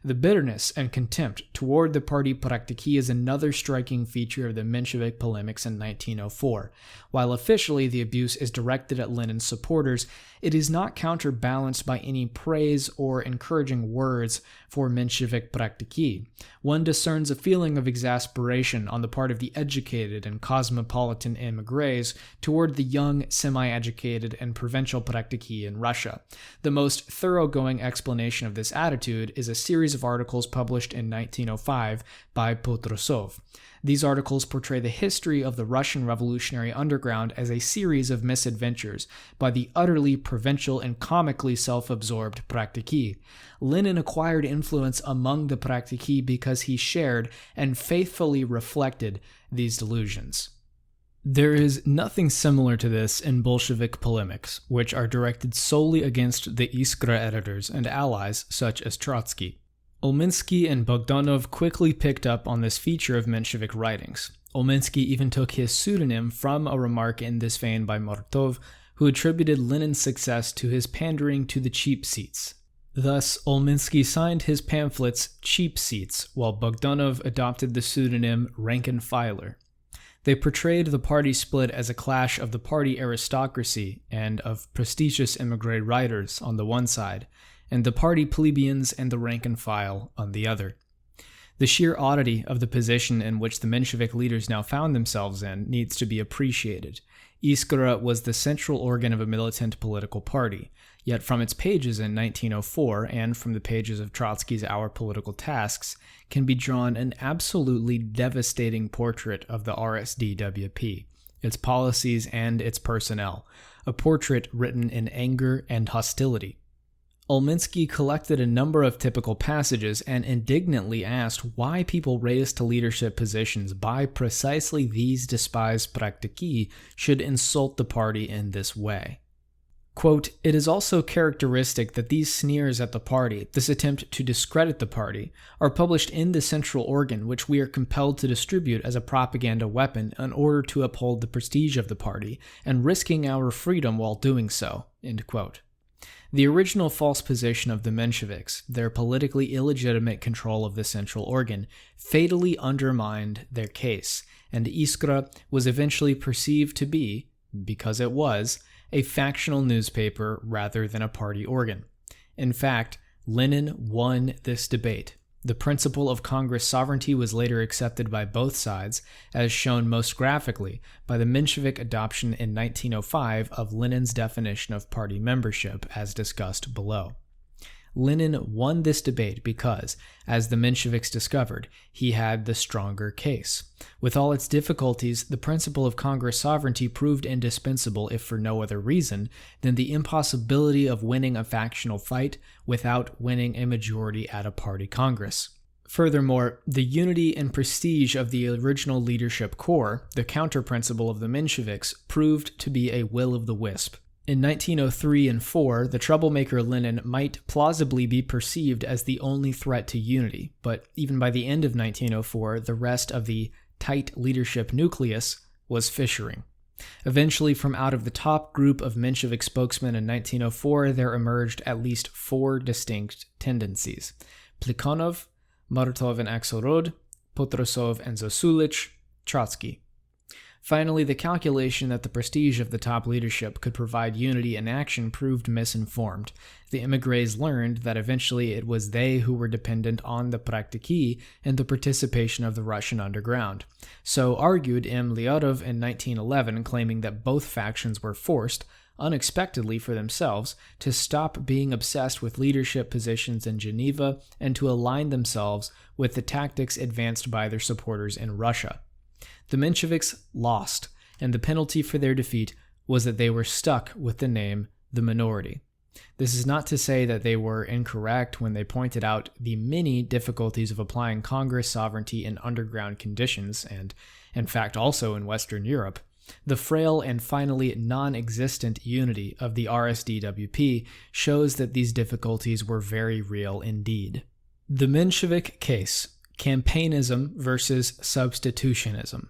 The bitterness and contempt toward the party praktiki is another striking feature of the Menshevik polemics in 1904. While officially the abuse is directed at Lenin's supporters, it is not counterbalanced by any praise or encouraging words for Menshevik praktiki. One discerns a feeling of exasperation on the part of the educated and cosmopolitan émigrés toward the young, semi-educated, and provincial praktiki in Russia. The most thoroughgoing explanation of this attitude is a series of articles published in 1905 by Potrosov. These articles portray the history of the Russian revolutionary underground as a series of misadventures by the utterly provincial and comically self-absorbed praktiki. Lenin acquired influence among the praktiki because he shared and faithfully reflected these delusions. There is nothing similar to this in Bolshevik polemics, which are directed solely against the Iskra editors and allies such as Trotsky. Olminsky and Bogdanov quickly picked up on this feature of Menshevik writings. Olminsky even took his pseudonym from a remark in this vein by Martov, who attributed Lenin's success to his pandering to the cheap seats. Thus, Olminsky signed his pamphlets Cheap Seats, while Bogdanov adopted the pseudonym Rank-and-Filer. They portrayed the party split as a clash of the party aristocracy and of prestigious émigré writers on the one side, and the party plebeians and the rank and file on the other. The sheer oddity of the position in which the Menshevik leaders now found themselves in needs to be appreciated. Iskra was the central organ of a militant political party, yet from its pages in 1904 and from the pages of Trotsky's Our Political Tasks can be drawn an absolutely devastating portrait of the RSDWP, its policies and its personnel, a portrait written in anger and hostility. Olminsky collected a number of typical passages and indignantly asked why people raised to leadership positions by precisely these despised praktiki should insult the party in this way. Quote, "It is also characteristic that these sneers at the party, this attempt to discredit the party, are published in the central organ which we are compelled to distribute as a propaganda weapon in order to uphold the prestige of the party, and risking our freedom while doing so." End quote. The original false position of the Mensheviks, their politically illegitimate control of the central organ, fatally undermined their case, and Iskra was eventually perceived to be, because it was, a factional newspaper rather than a party organ. In fact, Lenin won this debate. The principle of Congress sovereignty was later accepted by both sides, as shown most graphically by the Menshevik adoption in 1905 of Lenin's definition of party membership, as discussed below. Lenin won this debate because, as the Mensheviks discovered, he had the stronger case. With all its difficulties, the principle of Congress sovereignty proved indispensable if for no other reason than the impossibility of winning a factional fight without winning a majority at a party Congress. Furthermore, the unity and prestige of the original leadership corps, the counter-principle of the Mensheviks, proved to be a will-o'-the-wisp. In 1903 and 4, the troublemaker Lenin might plausibly be perceived as the only threat to unity, but even by the end of 1904, the rest of the tight leadership nucleus was fissuring. Eventually, from out of the top group of Menshevik spokesmen in 1904, there emerged at least 4 distinct tendencies: Plekhanov, Martov and Axelrod, Potrosov and Zosulich, Trotsky. Finally, the calculation that the prestige of the top leadership could provide unity in action proved misinformed. The émigrés learned that eventually it was they who were dependent on the praktiki and the participation of the Russian underground. So argued M. Lyotov in 1911, claiming that both factions were forced, unexpectedly for themselves, to stop being obsessed with leadership positions in Geneva and to align themselves with the tactics advanced by their supporters in Russia. The Mensheviks lost, and the penalty for their defeat was that they were stuck with the name the minority. This is not to say that they were incorrect when they pointed out the many difficulties of applying Congress sovereignty in underground conditions, and, in fact, also in Western Europe. The frail and finally non-existent unity of the RSDWP shows that these difficulties were very real indeed. The Menshevik case: Campaignism versus substitutionism.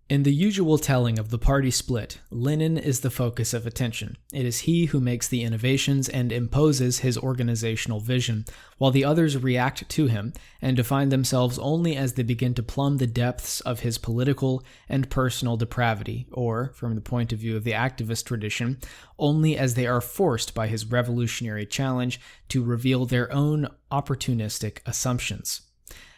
In the usual telling of the party split, Lenin is the focus of attention. It is he who makes the innovations and imposes his organizational vision, while the others react to him and define themselves only as they begin to plumb the depths of his political and personal depravity, or, from the point of view of the activist tradition, only as they are forced by his revolutionary challenge to reveal their own opportunistic assumptions.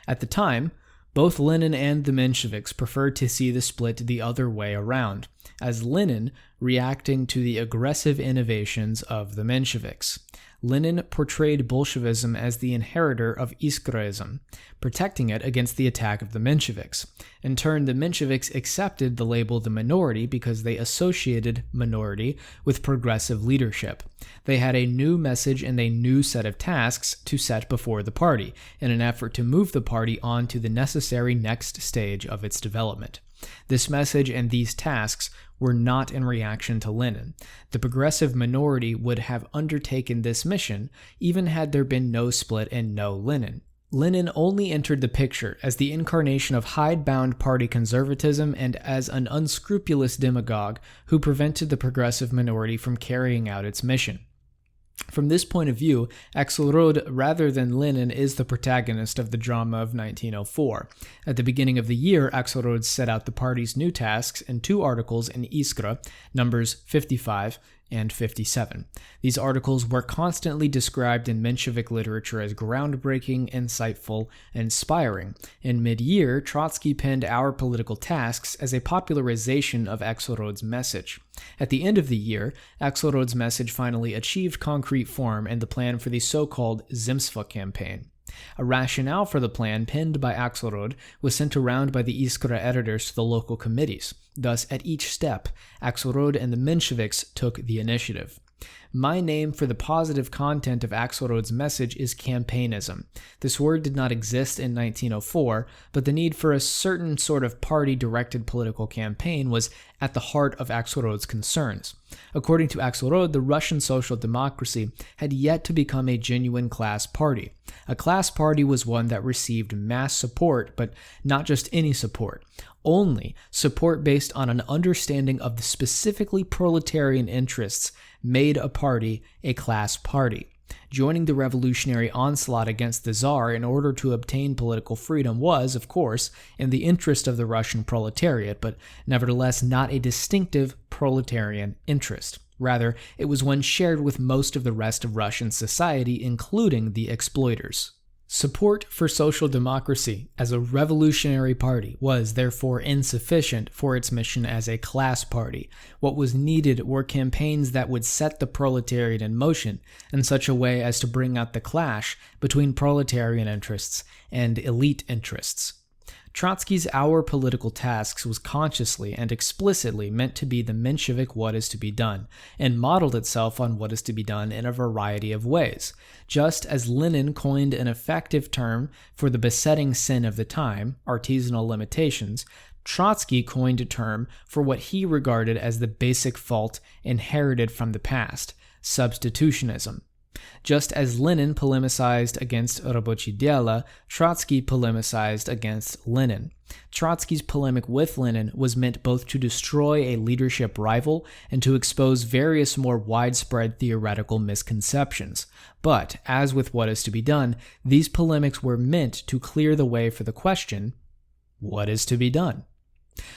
At the time, both Lenin and the Mensheviks preferred to see the split the other way around, as Lenin reacting to the aggressive innovations of the Mensheviks. Lenin portrayed Bolshevism as the inheritor of Iskraism, protecting it against the attack of the Mensheviks. In turn, the Mensheviks accepted the label the minority because they associated minority with progressive leadership. They had a new message and a new set of tasks to set before the party, in an effort to move the party on to the necessary next stage of its development. This message and these tasks were not in reaction to Lenin. The progressive minority would have undertaken this mission even had there been no split and no Lenin. Lenin only entered the picture as the incarnation of hidebound party conservatism and as an unscrupulous demagogue who prevented the progressive minority from carrying out its mission. From this point of view, Axelrod, rather than Lenin, is the protagonist of the drama of 1904. At the beginning of the year, Axelrod set out the party's new tasks in 2 articles in Iskra, numbers 55 and 57. These articles were constantly described in Menshevik literature as groundbreaking, insightful, and inspiring. In mid-year, Trotsky penned Our Political Tasks as a popularization of Axelrod's message. At the end of the year, Axelrod's message finally achieved concrete form in the plan for the so-called Zemstva campaign. A rationale for the plan penned by Axelrod was sent around by the Iskra editors to the local committees. Thus, at each step, Axelrod and the Mensheviks took the initiative. My name for the positive content of Axelrod's message is Campaignism. This word did not exist in 1904, but the need for a certain sort of party-directed political campaign was at the heart of Axelrod's concerns. According to Axelrod, the Russian social democracy had yet to become a genuine class party. A class party was one that received mass support, but not just any support. Only support based on an understanding of the specifically proletarian interests made a party a class party. Joining the revolutionary onslaught against the Tsar in order to obtain political freedom was, of course, in the interest of the Russian proletariat, but nevertheless not a distinctive proletarian interest. Rather, it was one shared with most of the rest of Russian society, including the exploiters. Support for social democracy as a revolutionary party was therefore insufficient for its mission as a class party. What was needed were campaigns that would set the proletariat in motion in such a way as to bring out the clash between proletarian interests and elite interests. Trotsky's Our Political Tasks was consciously and explicitly meant to be the Menshevik what is to be done, and modeled itself on what is to be done in a variety of ways. Just as Lenin coined an effective term for the besetting sin of the time, artisanal limitations, Trotsky coined a term for what he regarded as the basic fault inherited from the past, substitutionism. Just as Lenin polemicized against Рабочее дело, Trotsky polemicized against Lenin. Trotsky's polemic with Lenin was meant both to destroy a leadership rival and to expose various more widespread theoretical misconceptions. But, as with what is to be done, these polemics were meant to clear the way for the question, what is to be done?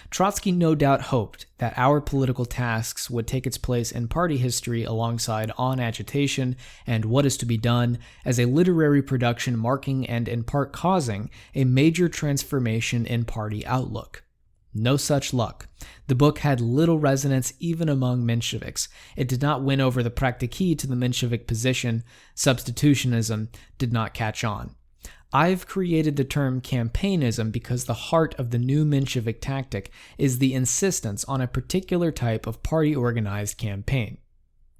Trotsky no doubt hoped that Our Political Tasks would take its place in party history alongside On Agitation and What is to be Done as a literary production marking and in part causing a major transformation in party outlook. No such luck. The book had little resonance even among Mensheviks. It did not win over the praktiki to the Menshevik position. Substitutionism did not catch on. I've created the term Campaignism because the heart of the new Menshevik tactic is the insistence on a particular type of party-organized campaign.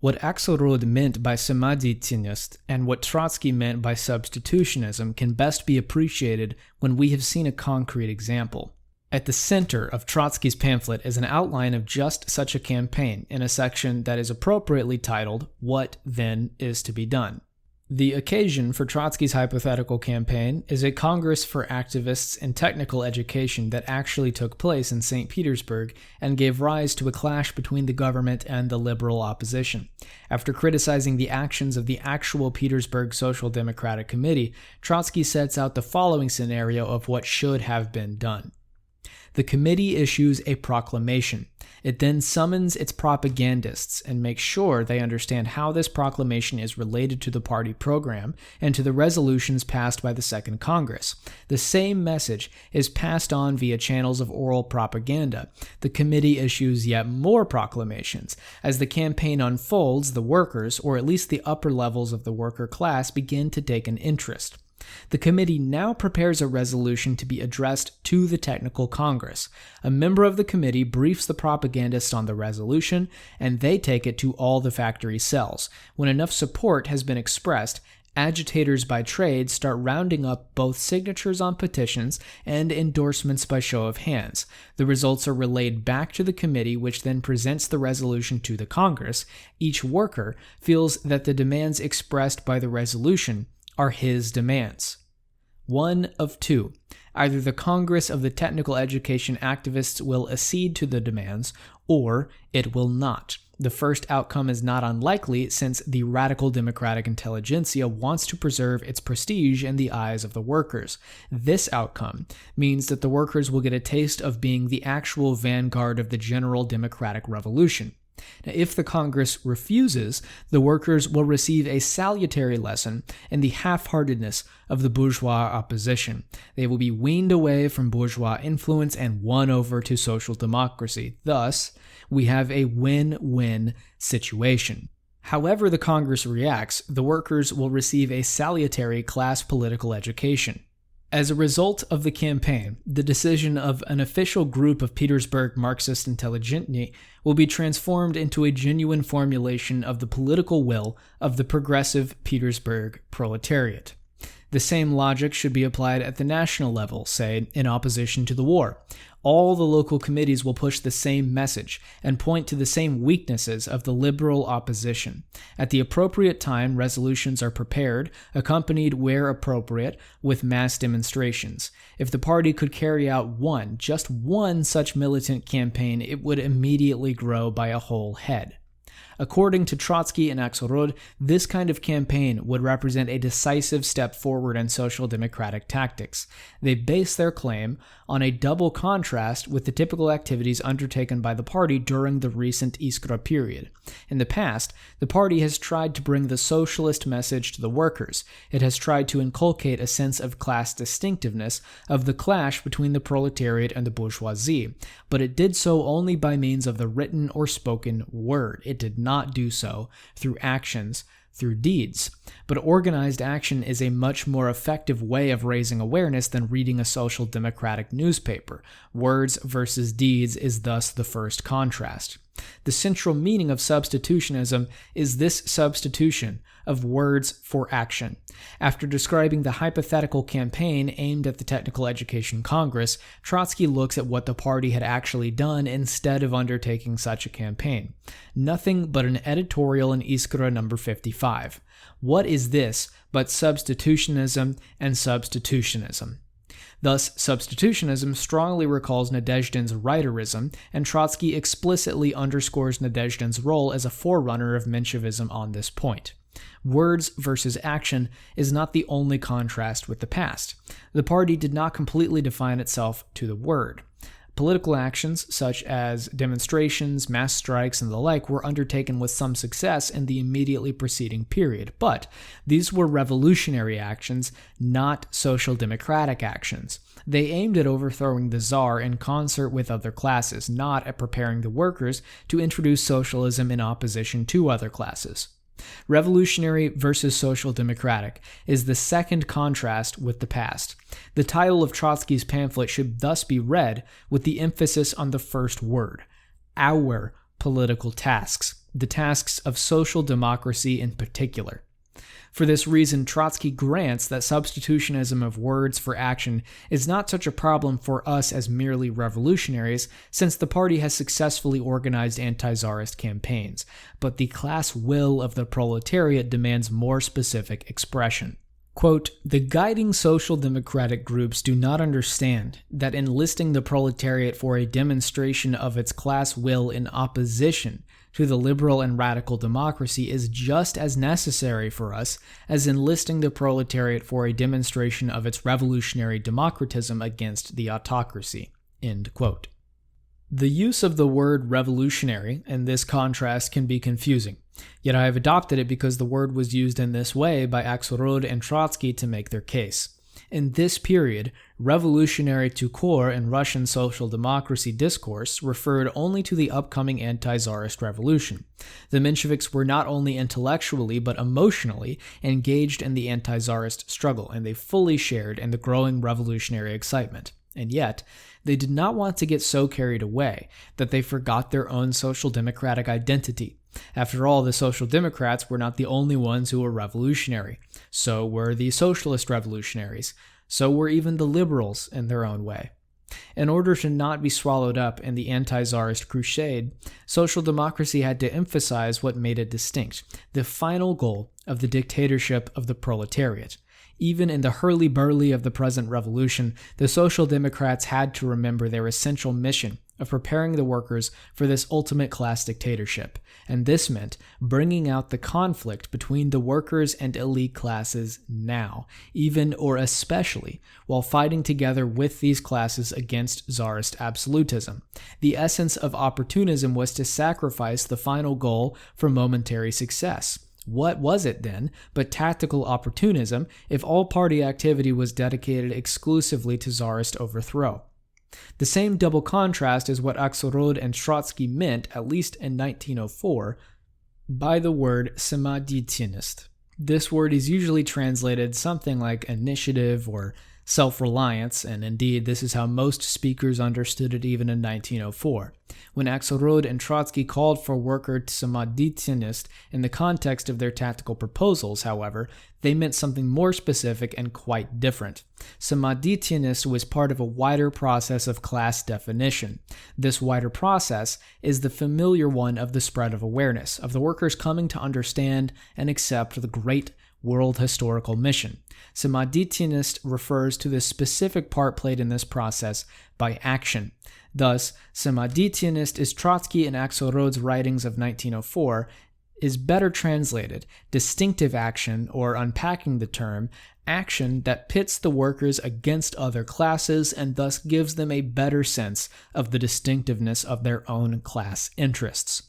What Axelrod meant by samadhitenist and what Trotsky meant by substitutionism can best be appreciated when we have seen a concrete example. At the center of Trotsky's pamphlet is an outline of just such a campaign in a section that is appropriately titled, "What, then, is to be done?" The occasion for Trotsky's hypothetical campaign is a Congress for Activists in Technical Education that actually took place in St. Petersburg and gave rise to a clash between the government and the liberal opposition. After criticizing the actions of the actual Petersburg Social Democratic Committee, Trotsky sets out the following scenario of what should have been done. The committee issues a proclamation. It then summons its propagandists and makes sure they understand how this proclamation is related to the party program and to the resolutions passed by the Second Congress. The same message is passed on via channels of oral propaganda. The committee issues yet more proclamations. As the campaign unfolds, the workers, or at least the upper levels of the worker class, begin to take an interest. The committee now prepares a resolution to be addressed to the Technical Congress. A member of the committee briefs the propagandists on the resolution, and they take it to all the factory cells. When enough support has been expressed, agitators by trade start rounding up both signatures on petitions and endorsements by show of hands. The results are relayed back to the committee, which then presents the resolution to the Congress. Each worker feels that the demands expressed by the resolution are his demands. One of two. Either the Congress of the Technical Education Activists will accede to the demands, or it will not. The first outcome is not unlikely, since the radical democratic intelligentsia wants to preserve its prestige in the eyes of the workers. This outcome means that the workers will get a taste of being the actual vanguard of the general democratic revolution. Now, if the Congress refuses, the workers will receive a salutary lesson in the half-heartedness of the bourgeois opposition. They will be weaned away from bourgeois influence and won over to social democracy. Thus, we have a win-win situation. However the Congress reacts, the workers will receive a salutary class political education. As a result of the campaign, the decision of an official group of Petersburg Marxist intelligentsia will be transformed into a genuine formulation of the political will of the progressive Petersburg proletariat. The same logic should be applied at the national level, say, in opposition to the war. All the local committees will push the same message and point to the same weaknesses of the liberal opposition. At the appropriate time, resolutions are prepared, accompanied where appropriate, with mass demonstrations. If the party could carry out just one such militant campaign, it would immediately grow by a whole head. According to Trotsky and Axelrod, this kind of campaign would represent a decisive step forward in social democratic tactics. They base their claim on a double contrast with the typical activities undertaken by the party during the recent Iskra period. In the past, the party has tried to bring the socialist message to the workers. It has tried to inculcate a sense of class distinctiveness, of the clash between the proletariat and the bourgeoisie, but it did so only by means of the written or spoken word. It did not do so through actions, through deeds. But organized action is a much more effective way of raising awareness than reading a social democratic newspaper. Words versus deeds is thus the first contrast. The central meaning of substitutionism is this substitution of words for action. After describing the hypothetical campaign aimed at the Technical Education Congress, Trotsky looks at what the party had actually done instead of undertaking such a campaign. Nothing but an editorial in Iskra number 55. What is this but substitutionism and substitutionism? Thus, substitutionism strongly recalls Nadezhdin's writerism, and Trotsky explicitly underscores Nadezhdin's role as a forerunner of Menshevism on this point. Words versus action is not the only contrast with the past. The party did not completely define itself to the word. Political actions, such as demonstrations, mass strikes, and the like, were undertaken with some success in the immediately preceding period, but these were revolutionary actions, not social democratic actions. They aimed at overthrowing the Tsar in concert with other classes, not at preparing the workers to introduce socialism in opposition to other classes. Revolutionary versus social democratic is the second contrast with the past. The title of Trotsky's pamphlet should thus be read with the emphasis on the first word, our political tasks. the tasks of social democracy in particular. For this reason, Trotsky grants that substitutionism of words for action is not such a problem for us as merely revolutionaries, since the party has successfully organized anti-Tsarist campaigns, but the class will of the proletariat demands more specific expression. Quote, "The guiding social democratic groups do not understand that enlisting the proletariat for a demonstration of its class will in opposition to the liberal and radical democracy is just as necessary for us as enlisting the proletariat for a demonstration of its revolutionary democratism against the autocracy." End quote. The use of the word revolutionary in this contrast can be confusing, yet I have adopted it because the word was used in this way by Axelrod and Trotsky to make their case. In this period, revolutionary tout court in Russian social democracy discourse referred only to the upcoming anti-Tsarist revolution. The Mensheviks were not only intellectually but emotionally engaged in the anti-Tsarist struggle, and they fully shared in the growing revolutionary excitement. And yet, they did not want to get so carried away that they forgot their own social democratic identity. After all, the Social Democrats were not the only ones who were revolutionary. So were the Socialist revolutionaries. So were even the liberals in their own way. In order to not be swallowed up in the anti-Tsarist crusade, social democracy had to emphasize what made it distinct, the final goal of the dictatorship of the proletariat. Even in the hurly-burly of the present revolution, the Social Democrats had to remember their essential mission of preparing the workers for this ultimate class dictatorship, and this meant bringing out the conflict between the workers and elite classes now, even or especially, while fighting together with these classes against Tsarist absolutism. The essence of opportunism was to sacrifice the final goal for momentary success. What was it then but tactical opportunism if all party activity was dedicated exclusively to Tsarist overthrow? The same double contrast is what Axelrod and Trotsky meant, at least in 1904, by the word samadityanist. This word is usually translated something like initiative or self-reliance, and indeed this is how most speakers understood it even in 1904. When Axelrod and Trotsky called for worker samadityanist in the context of their tactical proposals, however, they meant something more specific and quite different. Samadityanist was part of a wider process of class definition. This wider process is the familiar one of the spread of awareness, of the workers coming to understand and accept the great world historical mission. Samadityanist refers to the specific part played in this process by action. Thus, Samadityanist is Trotsky and Axelrod's writings of 1904, is better translated distinctive action, or unpacking the term, action that pits the workers against other classes and thus gives them a better sense of the distinctiveness of their own class interests.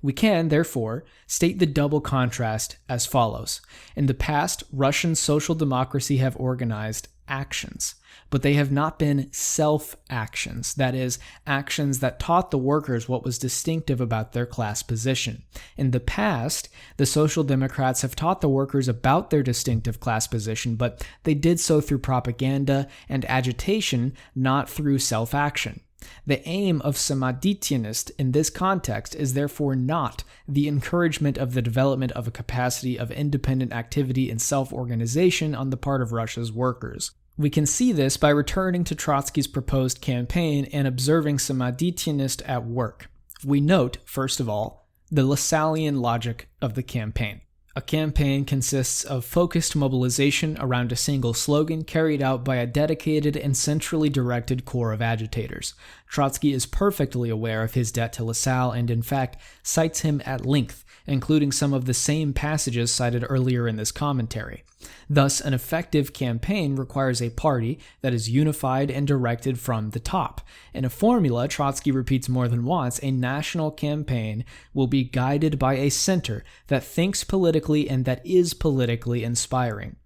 We can, therefore, state the double contrast as follows. In the past, Russian social democracy have organized actions, but they have not been self-actions, that is, actions that taught the workers what was distinctive about their class position. In the past, the Social Democrats have taught the workers about their distinctive class position, but they did so through propaganda and agitation, not through self-action. The aim of Samadityanist in this context is therefore not the encouragement of the development of a capacity of independent activity and self-organization on the part of Russia's workers. We can see this by returning to Trotsky's proposed campaign and observing Samadityanist at work. We note, first of all, the Lassallean logic of the campaign. A campaign consists of focused mobilization around a single slogan carried out by a dedicated and centrally directed corps of agitators. Trotsky is perfectly aware of his debt to Lassalle and, in fact, cites him at length, including some of the same passages cited earlier in this commentary. Thus, an effective campaign requires a party that is unified and directed from the top. In a formula Trotsky repeats more than once, a national campaign will be guided by a center that thinks politically and that is politically inspiring.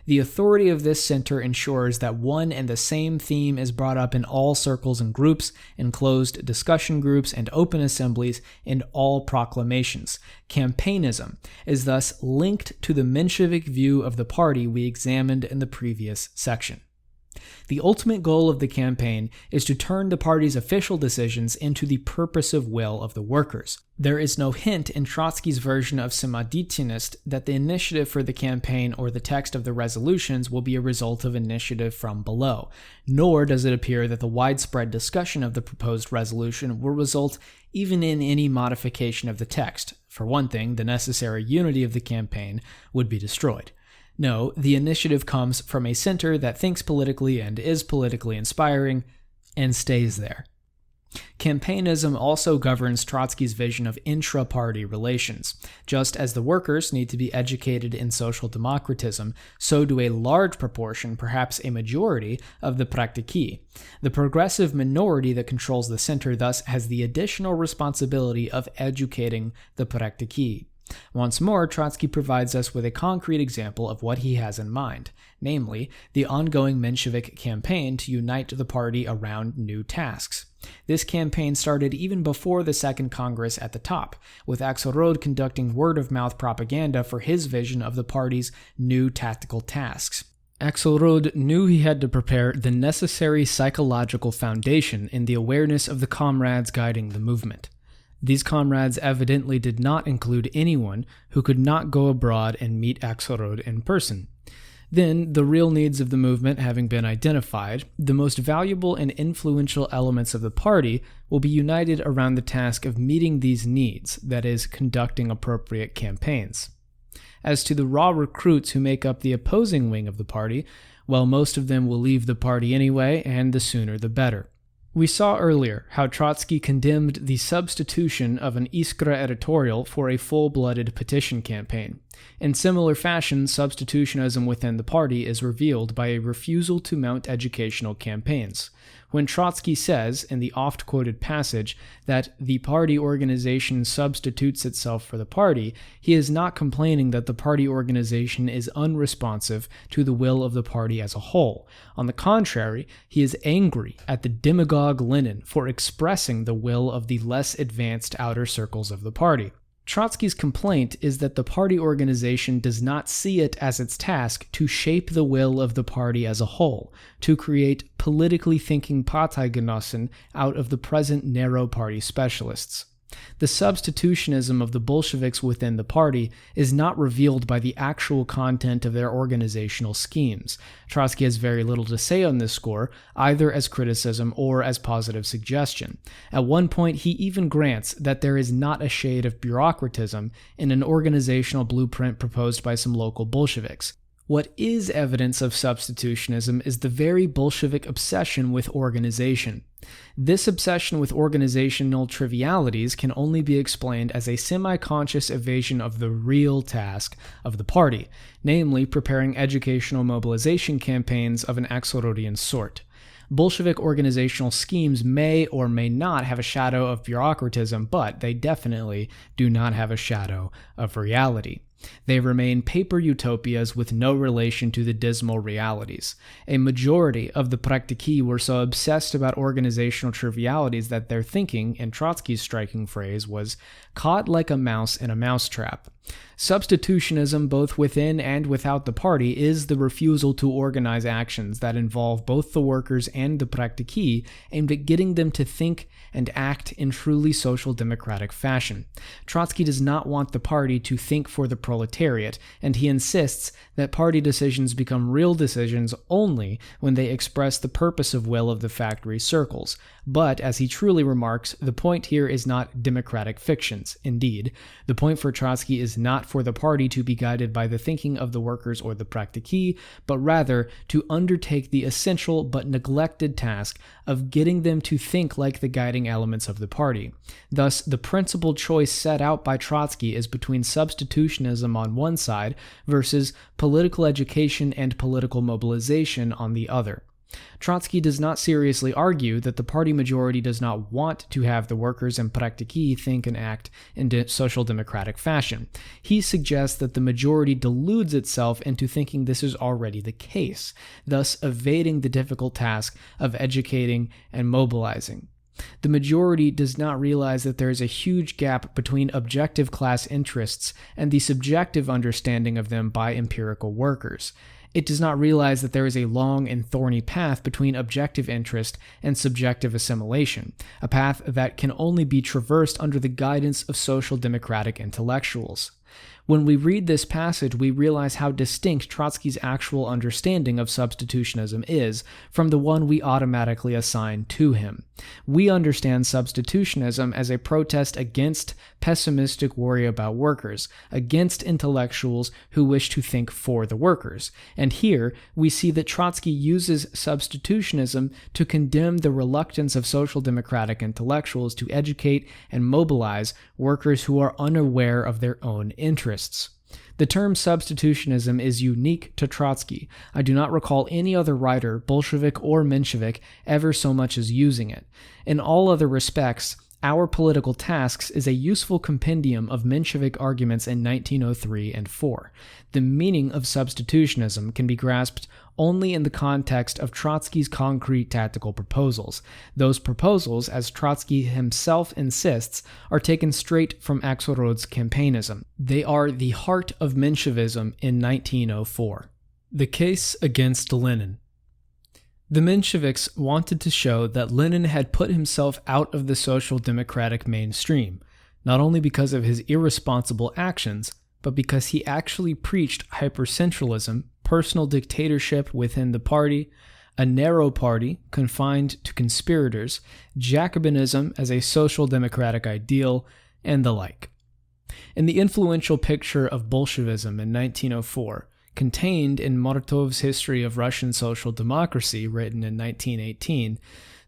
The authority of this center ensures that one and the same theme is brought up in all circles and groups, in closed discussion groups and open assemblies, in all proclamations. Campaignism is thus linked to the Menshevik view of the party we examined in the previous section. The ultimate goal of the campaign is to turn the party's official decisions into the purposive will of the workers. There is no hint in Trotsky's version of Samadityanist that the initiative for the campaign or the text of the resolutions will be a result of initiative from below, nor does it appear that the widespread discussion of the proposed resolution will result even in any modification of the text. For one thing, the necessary unity of the campaign would be destroyed. No, the initiative comes from a center that thinks politically and is politically inspiring, and stays there. Campaignism also governs Trotsky's vision of intra-party relations. Just as the workers need to be educated in social democratism, so do a large proportion, perhaps a majority, of the praktiki. The progressive minority that controls the center thus has the additional responsibility of educating the praktiki. Once more, Trotsky provides us with a concrete example of what he has in mind, namely, the ongoing Menshevik campaign to unite the party around new tasks. This campaign started even before the Second Congress at the top, with Axelrod conducting word-of-mouth propaganda for his vision of the party's new tactical tasks. Axelrod knew he had to prepare the necessary psychological foundation in the awareness of the comrades guiding the movement. These comrades evidently did not include anyone who could not go abroad and meet Axelrod in person. Then, the real needs of the movement having been identified, the most valuable and influential elements of the party will be united around the task of meeting these needs, that is, conducting appropriate campaigns. As to the raw recruits who make up the opposing wing of the party, well, most of them will leave the party anyway, and the sooner the better. We saw earlier how Trotsky condemned the substitution of an Iskra editorial for a full-blooded petition campaign. In similar fashion, substitutionism within the party is revealed by a refusal to mount educational campaigns. When Trotsky says, in the oft-quoted passage, that the party organization substitutes itself for the party, he is not complaining that the party organization is unresponsive to the will of the party as a whole. On the contrary, he is angry at the demagogue Lenin for expressing the will of the less advanced outer circles of the party. Trotsky's complaint is that the party organization does not see it as its task to shape the will of the party as a whole, to create politically thinking Parteigenossen out of the present narrow party specialists. The substitutionism of the Bolsheviks within the party is not revealed by the actual content of their organizational schemes. Trotsky has very little to say on this score, either as criticism or as positive suggestion. At one point, he even grants that there is not a shade of bureaucratism in an organizational blueprint proposed by some local Bolsheviks. What is evidence of substitutionism is the very Bolshevik obsession with organization. This obsession with organizational trivialities can only be explained as a semi-conscious evasion of the real task of the party, namely preparing educational mobilization campaigns of an Axelrodian sort. Bolshevik organizational schemes may or may not have a shadow of bureaucratism, but they definitely do not have a shadow of reality. They remain paper utopias with no relation to the dismal realities. A majority of the praktiki were so obsessed about organizational trivialities that their thinking, in Trotsky's striking phrase, was caught like a mouse in a mousetrap. Substitutionism, both within and without the party, is the refusal to organize actions that involve both the workers and the praktiki, aimed at getting them to think and act in truly social democratic fashion. Trotsky does not want the party to think for the proletariat, and he insists that party decisions become real decisions only when they express the purposive will of the factory circles. But, as he truly remarks, the point here is not democratic fictions. Indeed, the point for Trotsky is not for the party to be guided by the thinking of the workers or the praktiki, but rather to undertake the essential but neglected task of getting them to think like the guiding elements of the party. Thus, the principal choice set out by Trotsky is between substitutionism on one side versus political education and political mobilization on the other. Trotsky does not seriously argue that the party majority does not want to have the workers and praktiki think and act in social democratic fashion. He suggests that the majority deludes itself into thinking this is already the case, thus evading the difficult task of educating and mobilizing. The majority does not realize that there is a huge gap between objective class interests and the subjective understanding of them by empirical workers. It does not realize that there is a long and thorny path between objective interest and subjective assimilation, a path that can only be traversed under the guidance of social democratic intellectuals. When we read this passage, we realize how distinct Trotsky's actual understanding of substitutionism is from the one we automatically assign to him. We understand substitutionism as a protest against pessimistic worry about workers, against intellectuals who wish to think for the workers. And here, we see that Trotsky uses substitutionism to condemn the reluctance of social democratic intellectuals to educate and mobilize workers who are unaware of their own interests. The term substitutionism is unique to Trotsky. I do not recall any other writer, Bolshevik or Menshevik, ever so much as using it. In all other respects, Our Political Tasks is a useful compendium of Menshevik arguments in 1903 and 4. The meaning of substitutionism can be grasped only in the context of Trotsky's concrete tactical proposals. Those proposals, as Trotsky himself insists, are taken straight from Axelrod's Campaignism. They are the heart of Menshevism in 1904. The case against Lenin. The Mensheviks wanted to show that Lenin had put himself out of the social democratic mainstream, not only because of his irresponsible actions, but because he actually preached hypercentralism, personal dictatorship within the party, a narrow party confined to conspirators, Jacobinism as a social democratic ideal, and the like. In the influential picture of Bolshevism in 1904, contained in Martov's History of Russian Social Democracy, written in 1918,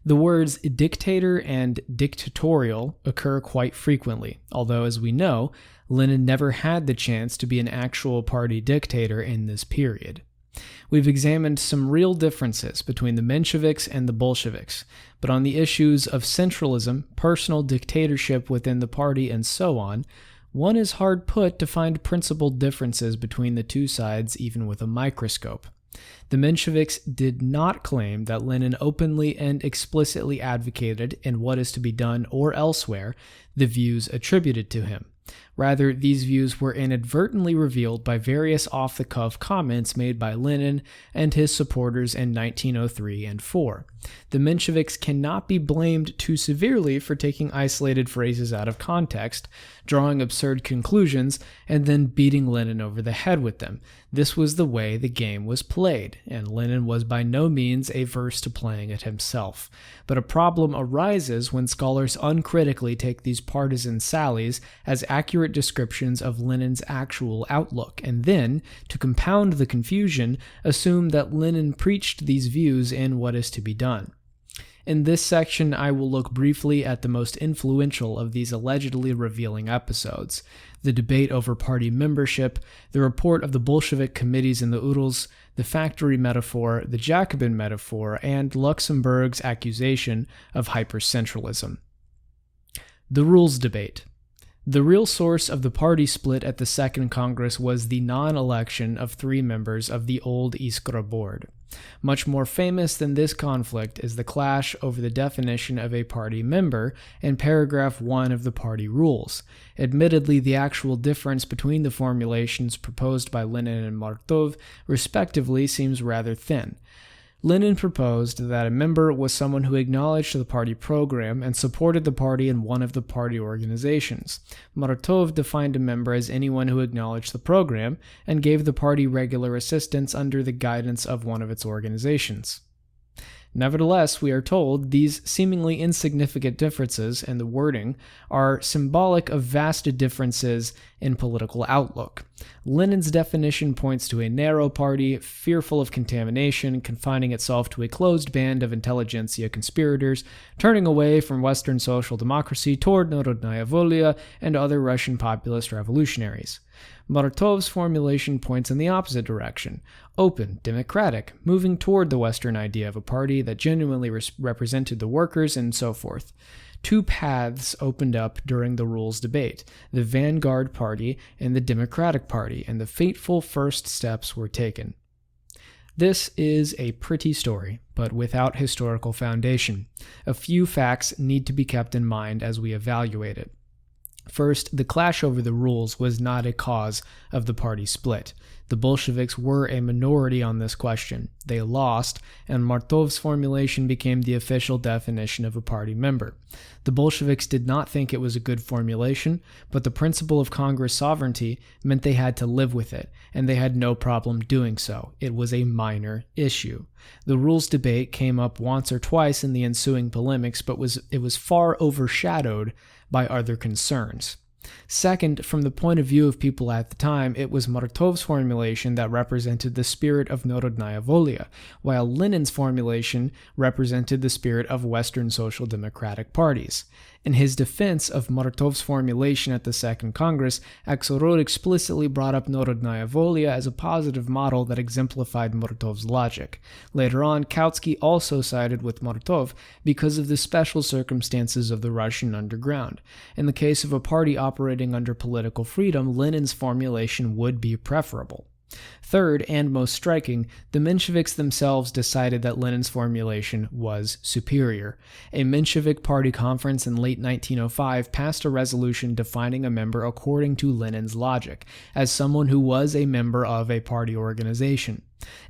the words dictator and dictatorial occur quite frequently, although, as we know, Lenin never had the chance to be an actual party dictator in this period. We've examined some real differences between the Mensheviks and the Bolsheviks, but on the issues of centralism, personal dictatorship within the party, and so on, one is hard put to find principal differences between the two sides even with a microscope. The Mensheviks did not claim that Lenin openly and explicitly advocated in What Is to Be Done or elsewhere the views attributed to him. Rather, these views were inadvertently revealed by various off-the-cuff comments made by Lenin and his supporters in 1903 and 4. The Mensheviks cannot be blamed too severely for taking isolated phrases out of context, drawing absurd conclusions, and then beating Lenin over the head with them. This was the way the game was played, and Lenin was by no means averse to playing it himself. But a problem arises when scholars uncritically take these partisan sallies as accurate descriptions of Lenin's actual outlook, and then, to compound the confusion, assume that Lenin preached these views in What Is to Be Done. In this section, I will look briefly at the most influential of these allegedly revealing episodes: the debate over party membership, the report of the Bolshevik committees in the Urals, the factory metaphor, the Jacobin metaphor, and Luxemburg's accusation of hypercentralism. The rules debate. The real source of the party split at the Second Congress was the non-election of 3 members of the old Iskra board. Much more famous than this conflict is the clash over the definition of a party member in paragraph 1 of the party rules. Admittedly, the actual difference between the formulations proposed by Lenin and Martov, respectively, seems rather thin. Lenin proposed that a member was someone who acknowledged the party program and supported the party in one of the party organizations. Martov defined a member as anyone who acknowledged the program and gave the party regular assistance under the guidance of one of its organizations. Nevertheless, we are told these seemingly insignificant differences in the wording are symbolic of vast differences in political outlook. Lenin's definition points to a narrow party, fearful of contamination, confining itself to a closed band of intelligentsia conspirators, turning away from Western social democracy toward Narodnaya Volia and other Russian populist revolutionaries. Martov's formulation points in the opposite direction: open, democratic, moving toward the Western idea of a party that genuinely represented the workers, and so forth. 2 paths opened up during the rules debate: the Vanguard Party and the Democratic Party, and the fateful first steps were taken. This is a pretty story, but without historical foundation. A few facts need to be kept in mind as we evaluate it. First, the clash over the rules was not a cause of the party split. The Bolsheviks were a minority on this question. They lost, and Martov's formulation became the official definition of a party member. The Bolsheviks did not think it was a good formulation, but the principle of Congress sovereignty meant they had to live with it, and they had no problem doing so. It was a minor issue. The rules debate came up once or twice in the ensuing polemics, but it was far overshadowed by other concerns. Second, from the point of view of people at the time, it was Martov's formulation that represented the spirit of Narodnaya Volia, while Lenin's formulation represented the spirit of Western social democratic parties. In his defense of Martov's formulation at the Second Congress, Axelrod explicitly brought up Narodnaya Volia as a positive model that exemplified Martov's logic. Later on, Kautsky also sided with Martov because of the special circumstances of the Russian underground. In the case of a party operating under political freedom, Lenin's formulation would be preferable. Third, and most striking, the Mensheviks themselves decided that Lenin's formulation was superior. A Menshevik party conference in late 1905 passed a resolution defining a member according to Lenin's logic, as someone who was a member of a party organization.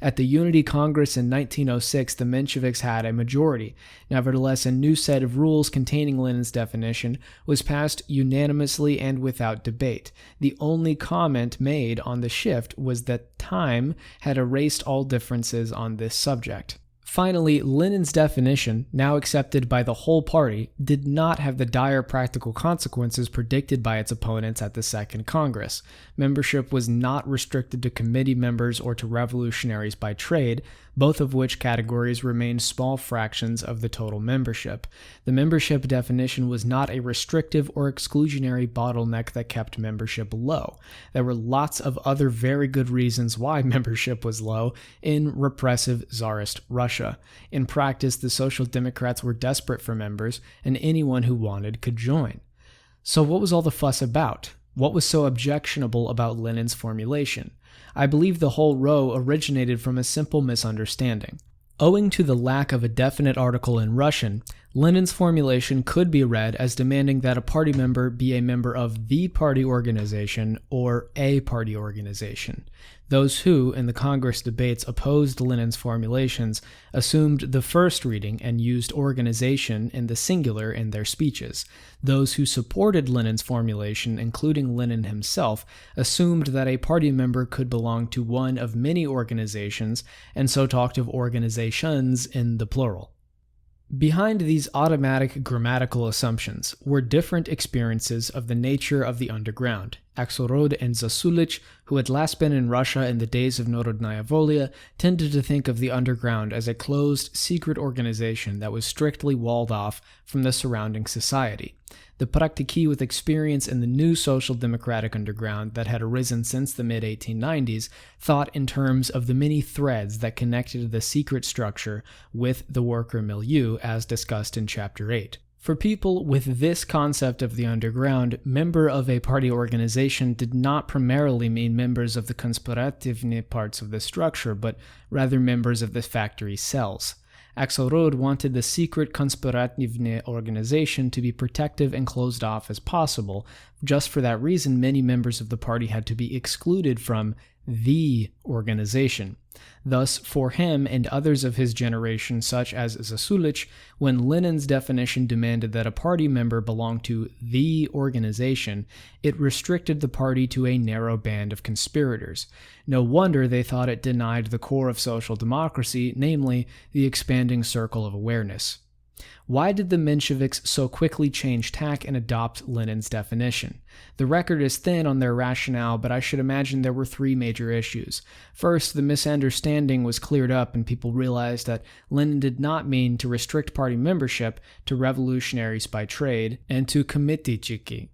At the Unity Congress in 1906, the Mensheviks had a majority. Nevertheless, a new set of rules containing Lenin's definition was passed unanimously and without debate. The only comment made on the shift was that time had erased all differences on this subject. Finally, Lenin's definition, now accepted by the whole party, did not have the dire practical consequences predicted by its opponents at the Second Congress. Membership was not restricted to committee members or to revolutionaries by trade, both of which categories remained small fractions of the total membership. The membership definition was not a restrictive or exclusionary bottleneck that kept membership low. There were lots of other very good reasons why membership was low in repressive Tsarist Russia. In practice, the Social Democrats were desperate for members, and anyone who wanted could join. So what was all the fuss about? What was so objectionable about Lenin's formulation? I believe the whole row originated from a simple misunderstanding. Owing to the lack of a definite article in Russian, Lenin's formulation could be read as demanding that a party member be a member of the party organization or a party organization. Those who, in the Congress debates, opposed Lenin's formulations assumed the first reading and used organization in the singular in their speeches. Those who supported Lenin's formulation, including Lenin himself, assumed that a party member could belong to one of many organizations and so talked of organizations in the plural. Behind these automatic grammatical assumptions were different experiences of the nature of the underground. Axelrod and Zasulich, who had last been in Russia in the days of Narodnaya Volia, tended to think of the underground as a closed, secret organization that was strictly walled off from the surrounding society. The praktiki with experience in the new social democratic underground that had arisen since the mid-1890s thought in terms of the many threads that connected the secret structure with the worker milieu, as discussed in Chapter 8. For people with this concept of the underground, member of a party organization did not primarily mean members of the konspirativne parts of the structure, but rather members of the factory cells. Axelrod wanted the secret konspirativne organization to be protective and closed off as possible. Just for that reason, many members of the party had to be excluded from the organization. Thus, for him and others of his generation, such as Zasulich, when Lenin's definition demanded that a party member belong to the organization, it restricted the party to a narrow band of conspirators. No wonder they thought it denied the core of social democracy, namely, the expanding circle of awareness. Why did the Mensheviks so quickly change tack and adopt Lenin's definition? The record is thin on their rationale, but I should imagine there were three major issues. First, the misunderstanding was cleared up and people realized that Lenin did not mean to restrict party membership to revolutionaries by trade and to komiteychiki.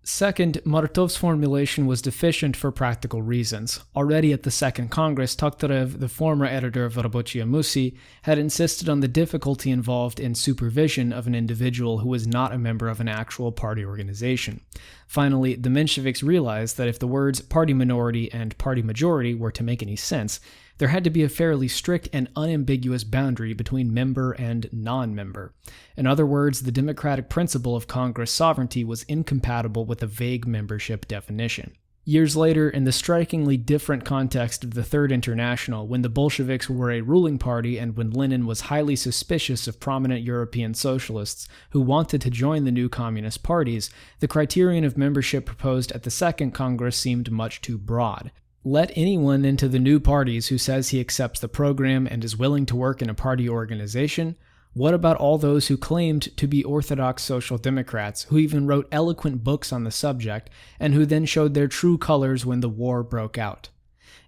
Second, Martov's formulation was deficient for practical reasons. Already at the Second Congress, Tokhtarev, the former editor of Rabochye Musi, had insisted on the difficulty involved in supervision of an individual who was not a member of an actual party organization. Finally, the Mensheviks realized that if the words party minority and party majority were to make any sense, There had to be a fairly strict and unambiguous boundary between member and non-member. In other words, the democratic principle of Congress sovereignty was incompatible with a vague membership definition. Years later, in the strikingly different context of the Third International, when the Bolsheviks were a ruling party and when Lenin was highly suspicious of prominent European socialists who wanted to join the new communist parties, the criterion of membership proposed at the Second Congress seemed much too broad. Let anyone into the new parties who says he accepts the program and is willing to work in a party organization. What about all those who claimed to be orthodox social democrats, who even wrote eloquent books on the subject, and who then showed their true colors when the war broke out?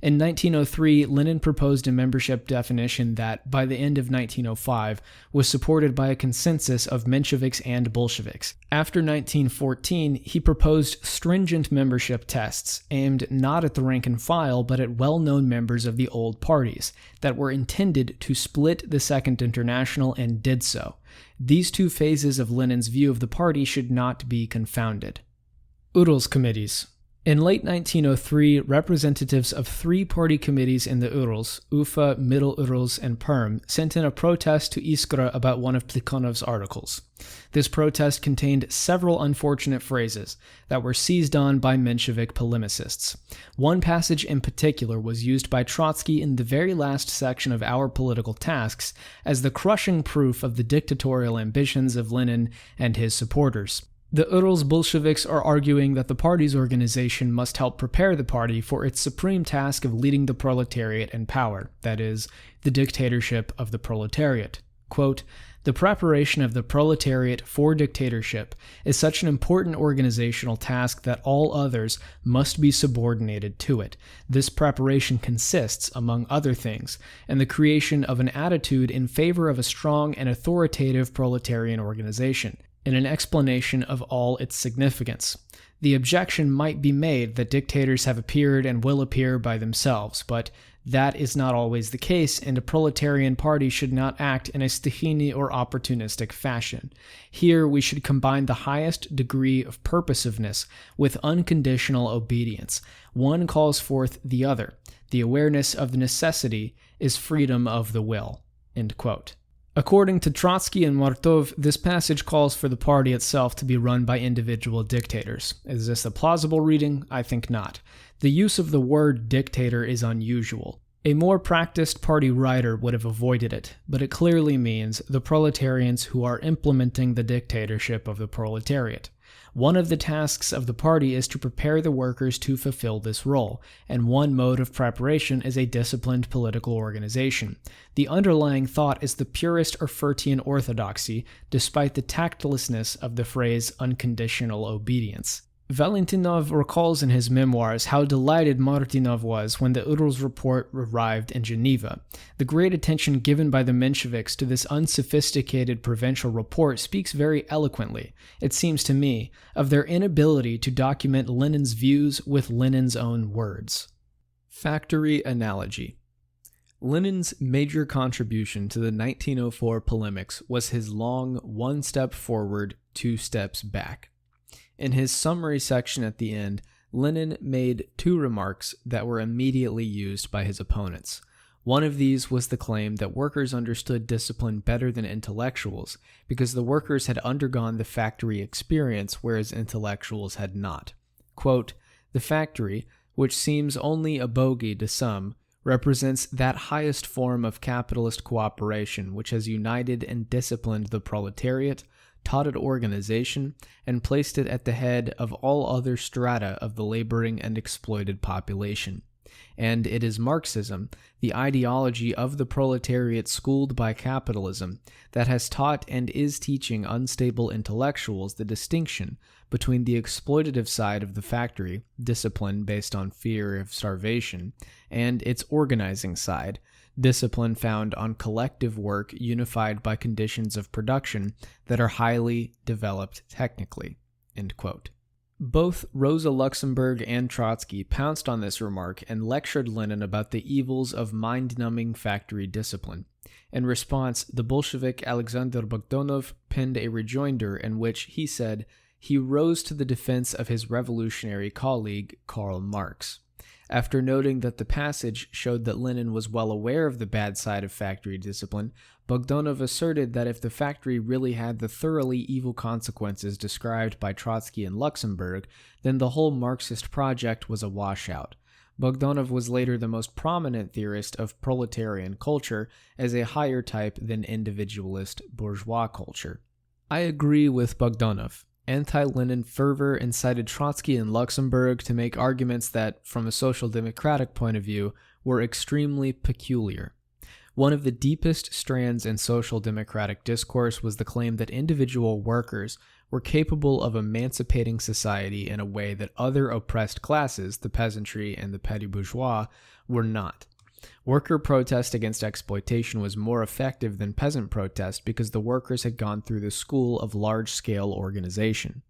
In 1903, Lenin proposed a membership definition that, by the end of 1905, was supported by a consensus of Mensheviks and Bolsheviks. After 1914, he proposed stringent membership tests, aimed not at the rank and file but at well-known members of the old parties, that were intended to split the Second International and did so. These two phases of Lenin's view of the party should not be confounded. Urals committees. In late 1903, representatives of three party committees in the Urals, Ufa, Middle Urals, and Perm, sent in a protest to Iskra about one of Plekhanov's articles. This protest contained several unfortunate phrases that were seized on by Menshevik polemicists. One passage in particular was used by Trotsky in the very last section of Our Political Tasks as the crushing proof of the dictatorial ambitions of Lenin and his supporters. The Urals Bolsheviks are arguing that the party's organization must help prepare the party for its supreme task of leading the proletariat in power, that is, the dictatorship of the proletariat. Quote, "The preparation of the proletariat for dictatorship is such an important organizational task that all others must be subordinated to it. This preparation consists, among other things, in the creation of an attitude in favor of a strong and authoritative proletarian organization, in an explanation of all its significance. The objection might be made that dictators have appeared and will appear by themselves, but that is not always the case, and a proletarian party should not act in a stihini or opportunistic fashion. Here we should combine the highest degree of purposiveness with unconditional obedience. One calls forth the other. The awareness of the necessity is freedom of the will." End quote. According to Trotsky and Martov, this passage calls for the party itself to be run by individual dictators. Is this a plausible reading? I think not. The use of the word dictator is unusual. A more practiced party writer would have avoided it, but it clearly means the proletarians who are implementing the dictatorship of the proletariat. One of the tasks of the party is to prepare the workers to fulfill this role, and one mode of preparation is a disciplined political organization. The underlying thought is the purest Erfurtian orthodoxy, despite the tactlessness of the phrase unconditional obedience. Valentinov recalls in his memoirs how delighted Martynov was when the Urals report arrived in Geneva. The great attention given by the Mensheviks to this unsophisticated provincial report speaks very eloquently, it seems to me, of their inability to document Lenin's views with Lenin's own words. Factory analogy. Lenin's major contribution to the 1904 polemics was his long one step forward, two steps back. In his summary section at the end, Lenin made two remarks that were immediately used by his opponents. One of these was the claim that workers understood discipline better than intellectuals because the workers had undergone the factory experience whereas intellectuals had not. Quote, "The factory, which seems only a bogey to some, represents that highest form of capitalist cooperation which has united and disciplined the proletariat, taught it organization, and placed it at the head of all other strata of the laboring and exploited population. And it is Marxism, the ideology of the proletariat schooled by capitalism, that has taught and is teaching unstable intellectuals the distinction between the exploitative side of the factory, discipline based on fear of starvation, and its organizing side, discipline found on collective work unified by conditions of production that are highly developed technically." End quote. Both Rosa Luxemburg and Trotsky pounced on this remark and lectured Lenin about the evils of mind-numbing factory discipline. In response, the Bolshevik Alexander Bogdanov penned a rejoinder in which he said he rose to the defense of his revolutionary colleague Karl Marx. After noting that the passage showed that Lenin was well aware of the bad side of factory discipline, Bogdanov asserted that if the factory really had the thoroughly evil consequences described by Trotsky and Luxemburg, then the whole Marxist project was a washout. Bogdanov was later the most prominent theorist of proletarian culture as a higher type than individualist bourgeois culture. I agree with Bogdanov. Anti-Lenin fervor incited Trotsky and Luxemburg to make arguments that, from a social democratic point of view, were extremely peculiar. One of the deepest strands in social democratic discourse was the claim that individual workers were capable of emancipating society in a way that other oppressed classes, the peasantry and the petty bourgeois, were not. Worker protest against exploitation was more effective than peasant protest because the workers had gone through the school of large-scale organization.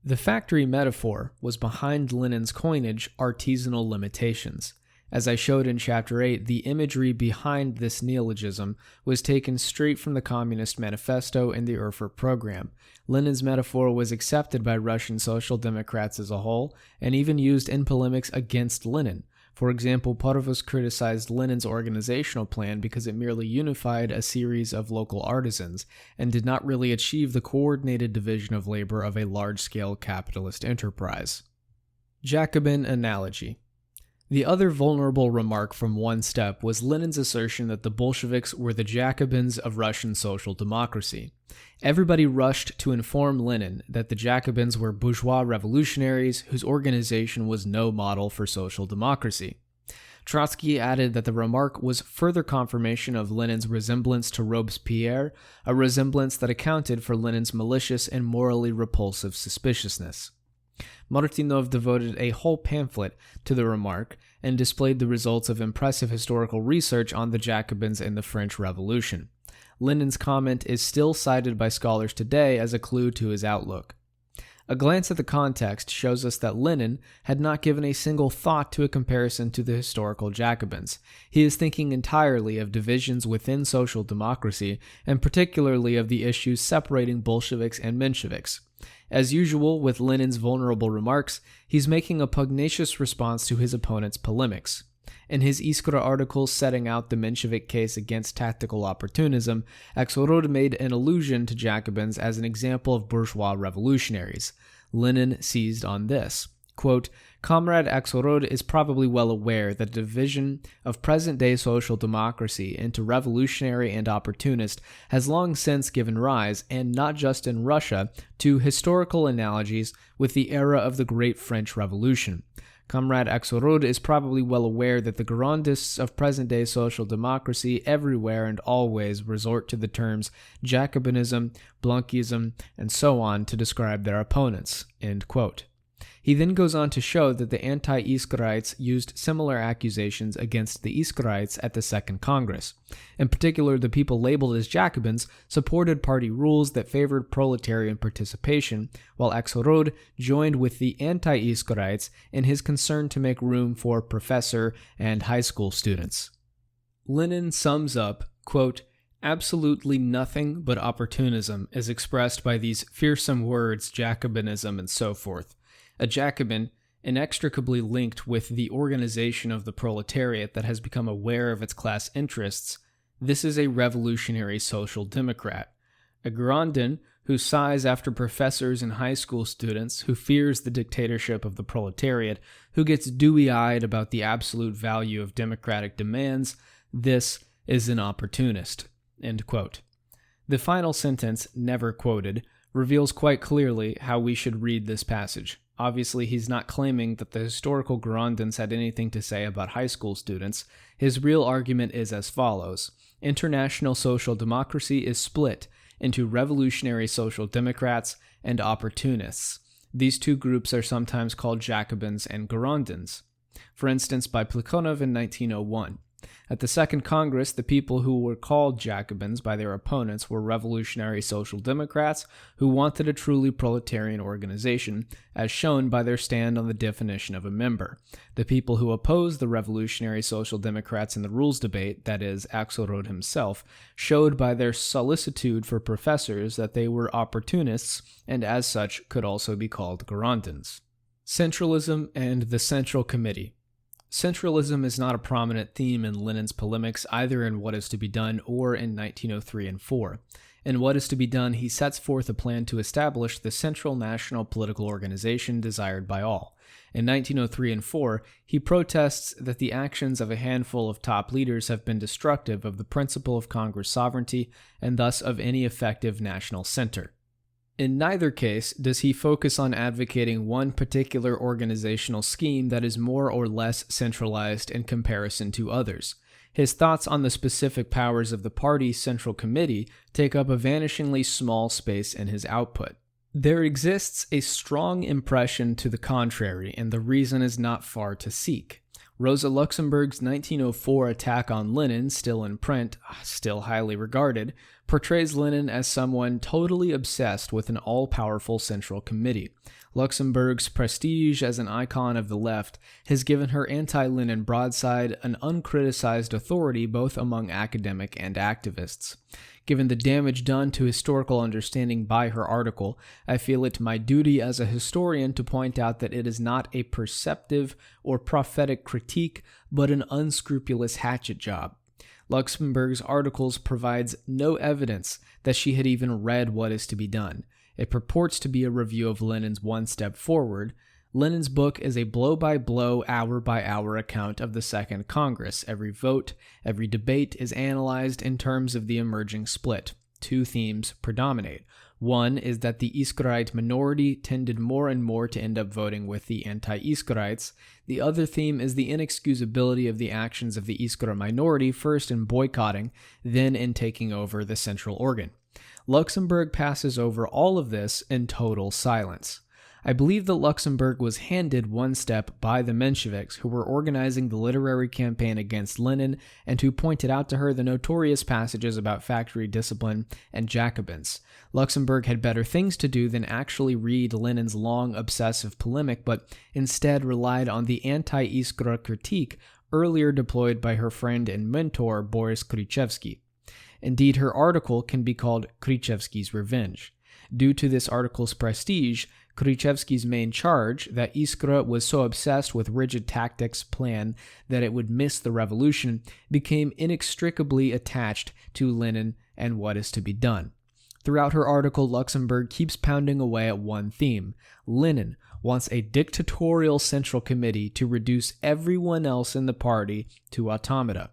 The factory metaphor was behind Lenin's coinage artisanal limitations. As I showed in Chapter 8, the imagery behind this neologism was taken straight from the Communist Manifesto and the Erfurt program. Lenin's metaphor was accepted by Russian social democrats as a whole, and even used in polemics against Lenin. For example, Parvus criticized Lenin's organizational plan because it merely unified a series of local artisans and did not really achieve the coordinated division of labor of a large-scale capitalist enterprise. Jacobin analogy. The other vulnerable remark from One Step was Lenin's assertion that the Bolsheviks were the Jacobins of Russian social democracy. Everybody rushed to inform Lenin that the Jacobins were bourgeois revolutionaries whose organization was no model for social democracy. Trotsky added that the remark was further confirmation of Lenin's resemblance to Robespierre, a resemblance that accounted for Lenin's malicious and morally repulsive suspiciousness. Martinov devoted a whole pamphlet to the remark and displayed the results of impressive historical research on the Jacobins in the French Revolution. Lenin's comment is still cited by scholars today as a clue to his outlook. A glance at the context shows us that Lenin had not given a single thought to a comparison to the historical Jacobins. He is thinking entirely of divisions within social democracy, and particularly of the issues separating Bolsheviks and Mensheviks. As usual with Lenin's vulnerable remarks, he's making a pugnacious response to his opponent's polemics. In his Iskra article setting out the Menshevik case against tactical opportunism, Axelrod made an allusion to Jacobins as an example of bourgeois revolutionaries. Lenin seized on this. Quote, Comrade Axelrod is probably well aware that the division of present-day social democracy into revolutionary and opportunist has long since given rise, and not just in Russia, to historical analogies with the era of the Great French Revolution. Comrade Axelrod is probably well aware that the Girondists of present-day social democracy everywhere and always resort to the terms Jacobinism, Blanchism, and so on to describe their opponents. End quote. He then goes on to show that the anti-Iskraites used similar accusations against the Iskraites at the Second Congress. In particular, the people labeled as Jacobins supported party rules that favored proletarian participation, while Axelrod joined with the anti-Iskraites in his concern to make room for professor and high school students. Lenin sums up, quote, absolutely nothing but opportunism is expressed by these fearsome words Jacobinism and so forth. A Jacobin, inextricably linked with the organization of the proletariat that has become aware of its class interests, this is a revolutionary social democrat. A Girondin, who sighs after professors and high school students, who fears the dictatorship of the proletariat, who gets dewy-eyed about the absolute value of democratic demands, this is an opportunist. End quote. The final sentence, never quoted, reveals quite clearly how we should read this passage. Obviously, he's not claiming that the historical Girondins had anything to say about high school students. His real argument is as follows. International social democracy is split into revolutionary social democrats and opportunists. These two groups are sometimes called Jacobins and Girondins. For instance, by Plekhanov in 1901. At the Second Congress, the people who were called Jacobins by their opponents were revolutionary social democrats who wanted a truly proletarian organization, as shown by their stand on the definition of a member. The people who opposed the revolutionary social democrats in the rules debate, that is, Axelrod himself, showed by their solicitude for professors that they were opportunists and as such could also be called Girondins. Centralism and the Central Committee. Centralism is not a prominent theme in Lenin's polemics either in What Is to Be Done or in 1903 and 4. In What Is to Be Done, he sets forth a plan to establish the central national political organization desired by all. In 1903 and 4, he protests that the actions of a handful of top leaders have been destructive of the principle of Congress sovereignty and thus of any effective national center. In neither case does he focus on advocating one particular organizational scheme that is more or less centralized in comparison to others. His thoughts on the specific powers of the party's central committee take up a vanishingly small space in his output. There exists a strong impression to the contrary, and the reason is not far to seek. Rosa Luxemburg's 1904 attack on Lenin, still in print, still highly regarded, portrays Lenin as someone totally obsessed with an all-powerful central committee. Luxemburg's prestige as an icon of the left has given her anti-Lenin broadside an uncriticized authority both among academic and activists. Given the damage done to historical understanding by her article, I feel it my duty as a historian to point out that it is not a perceptive or prophetic critique, but an unscrupulous hatchet job. Luxemburg's articles provides no evidence that she had even read What Is to Be Done. It purports to be a review of Lenin's One Step Forward. Lenin's book is a blow-by-blow, hour-by-hour account of the Second Congress. Every vote, every debate is analyzed in terms of the emerging split. Two themes predominate. One is that the Iskarite minority tended more and more to end up voting with the anti-Iskarites. The other theme is the inexcusability of the actions of the Iskara minority, first in boycotting, then in taking over the central organ. Luxemburg passes over all of this in total silence. I believe that Luxemburg was handed one step by the Mensheviks, who were organizing the literary campaign against Lenin and who pointed out to her the notorious passages about factory discipline and Jacobins. Luxemburg had better things to do than actually read Lenin's long, obsessive polemic, but instead relied on the anti-Iskra critique earlier deployed by her friend and mentor Boris Khrushchevsky. Indeed, her article can be called Khrushchevsky's Revenge. Due to this article's prestige, Khrushchevsky's main charge, that Iskra was so obsessed with rigid tactics plan that it would miss the revolution, became inextricably attached to Lenin and What Is to Be Done. Throughout her article, Luxemburg keeps pounding away at one theme. Lenin wants a dictatorial central committee to reduce everyone else in the party to automata.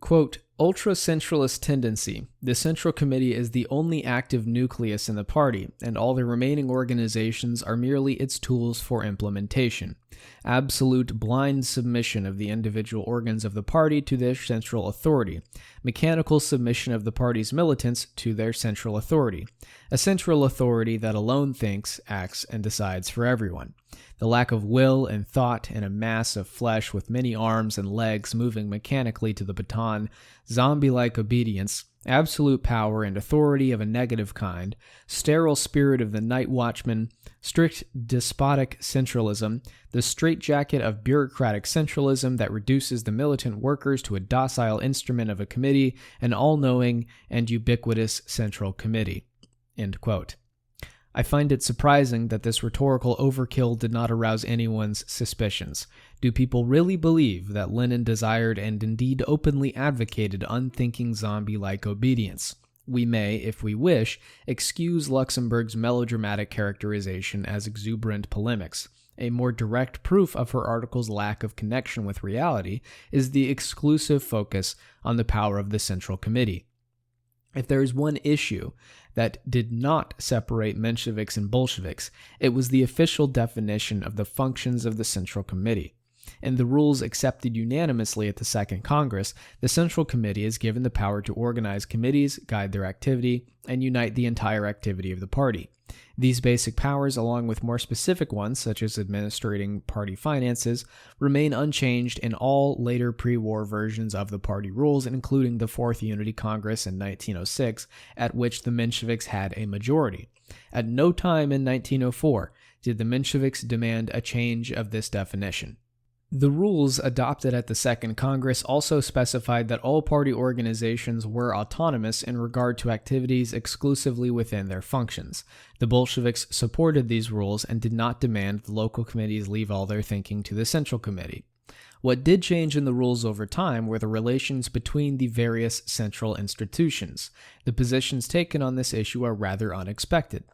Quote, ultra-centralist tendency. The Central Committee is the only active nucleus in the party, and all the remaining organizations are merely its tools for implementation. Absolute blind submission of the individual organs of the party to their central authority. Mechanical submission of the party's militants to their central authority. A central authority that alone thinks, acts, and decides for everyone. The lack of will and thought in a mass of flesh with many arms and legs moving mechanically to the baton, zombie-like obedience, absolute power and authority of a negative kind, sterile spirit of the night watchman, strict despotic centralism, the straitjacket of bureaucratic centralism that reduces the militant workers to a docile instrument of a committee, an all-knowing and ubiquitous central committee. End quote. I find it surprising that this rhetorical overkill did not arouse anyone's suspicions. Do people really believe that Lenin desired and indeed openly advocated unthinking zombie-like obedience? We may, if we wish, excuse Luxemburg's melodramatic characterization as exuberant polemics. A more direct proof of her article's lack of connection with reality is the exclusive focus on the power of the Central Committee. If there is one issue that did not separate Mensheviks and Bolsheviks, it was the official definition of the functions of the Central Committee. In the rules accepted unanimously at the Second Congress, the Central Committee is given the power to organize committees, guide their activity, and unite the entire activity of the party. These basic powers, along with more specific ones, such as administrating party finances, remain unchanged in all later pre-war versions of the party rules, including the Fourth Unity Congress in 1906, at which the Mensheviks had a majority. At no time in 1904 did the Mensheviks demand a change of this definition. The rules adopted at the Second Congress also specified that all party organizations were autonomous in regard to activities exclusively within their functions. The Bolsheviks supported these rules and did not demand the local committees leave all their thinking to the Central Committee. What did change in the rules over time were the relations between the various central institutions. The positions taken on this issue are rather unexpected.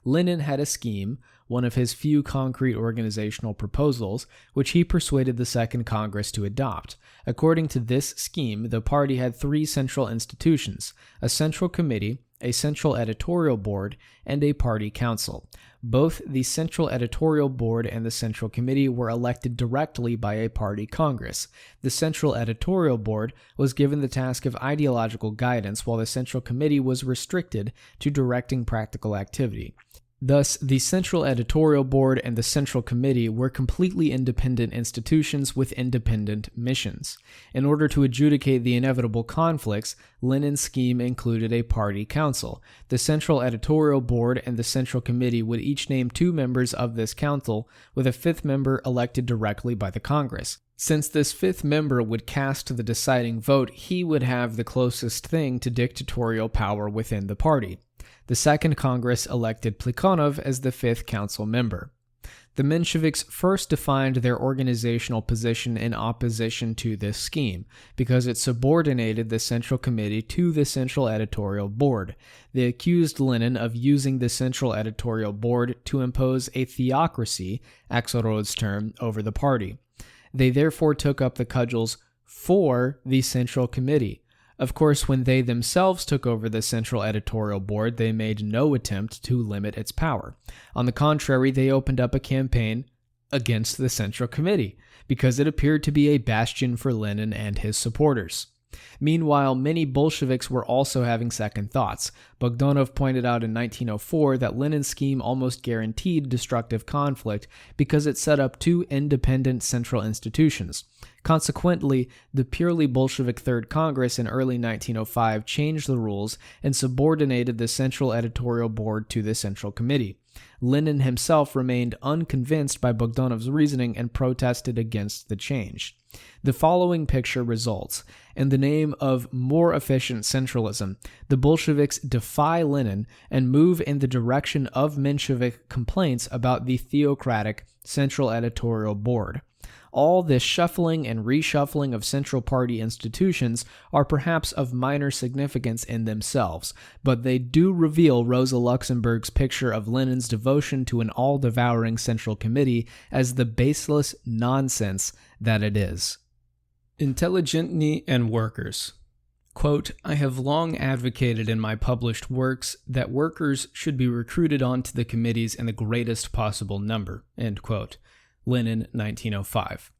Lenin had a scheme, one of his few concrete organizational proposals, which he persuaded the Second Congress to adopt. According to this scheme, the party had three central institutions: a central committee, a central editorial board, and a party council. Both the Central Editorial Board and the Central Committee were elected directly by a party congress. The Central Editorial Board was given the task of ideological guidance, while the Central Committee was restricted to directing practical activity. Thus, the Central Editorial Board and the Central Committee were completely independent institutions with independent missions. In order to adjudicate the inevitable conflicts, Lenin's scheme included a party council. The Central Editorial Board and the Central Committee would each name two members of this council, with a fifth member elected directly by the Congress. Since this fifth member would cast the deciding vote, he would have the closest thing to dictatorial power within the party. The Second Congress elected Plekhanov as the fifth council member. The Mensheviks first defined their organizational position in opposition to this scheme, because it subordinated the Central Committee to the Central Editorial Board. They accused Lenin of using the Central Editorial Board to impose a theocracy, Axelrod's term, over the party. They therefore took up the cudgels for the Central Committee. Of course, when they themselves took over the Central Editorial Board, they made no attempt to limit its power. On the contrary, they opened up a campaign against the Central Committee, because it appeared to be a bastion for Lenin and his supporters. Meanwhile, many Bolsheviks were also having second thoughts. Bogdanov pointed out in 1904 that Lenin's scheme almost guaranteed destructive conflict because it set up two independent central institutions. Consequently, the purely Bolshevik Third Congress in early 1905 changed the rules and subordinated the Central Editorial Board to the Central Committee. Lenin himself remained unconvinced by Bogdanov's reasoning and protested against the change. The following picture results. In the name of more efficient centralism, the Bolsheviks defy Lenin and move in the direction of Menshevik complaints about the theocratic Central Editorial Board. All this shuffling and reshuffling of central party institutions are perhaps of minor significance in themselves, but they do reveal Rosa Luxemburg's picture of Lenin's devotion to an all-devouring central committee as the baseless nonsense that it is. Intelligentni and workers. Quote, I have long advocated in my published works that workers should be recruited onto the committees in the greatest possible number. End quote. Lenin, 1905.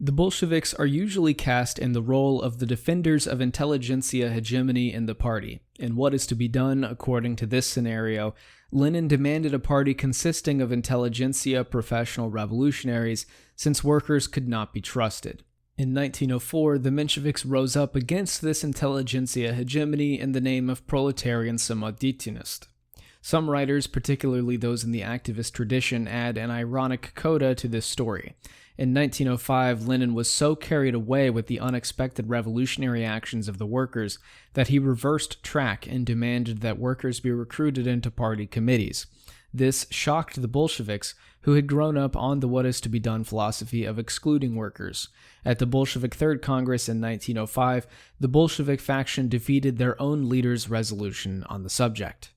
The Bolsheviks are usually cast in the role of the defenders of intelligentsia hegemony in the party. In what is to be done according to this scenario, Lenin demanded a party consisting of intelligentsia professional revolutionaries, since workers could not be trusted. In 1904, the Mensheviks rose up against this intelligentsia hegemony in the name of proletarian samodityanist. Some writers, particularly those in the activist tradition, add an ironic coda to this story. In 1905, Lenin was so carried away with the unexpected revolutionary actions of the workers that he reversed track and demanded that workers be recruited into party committees. This shocked the Bolsheviks, who had grown up on the what is to be done philosophy of excluding workers. At the Bolshevik Third Congress in 1905, the Bolshevik faction defeated their own leader's resolution on the subject.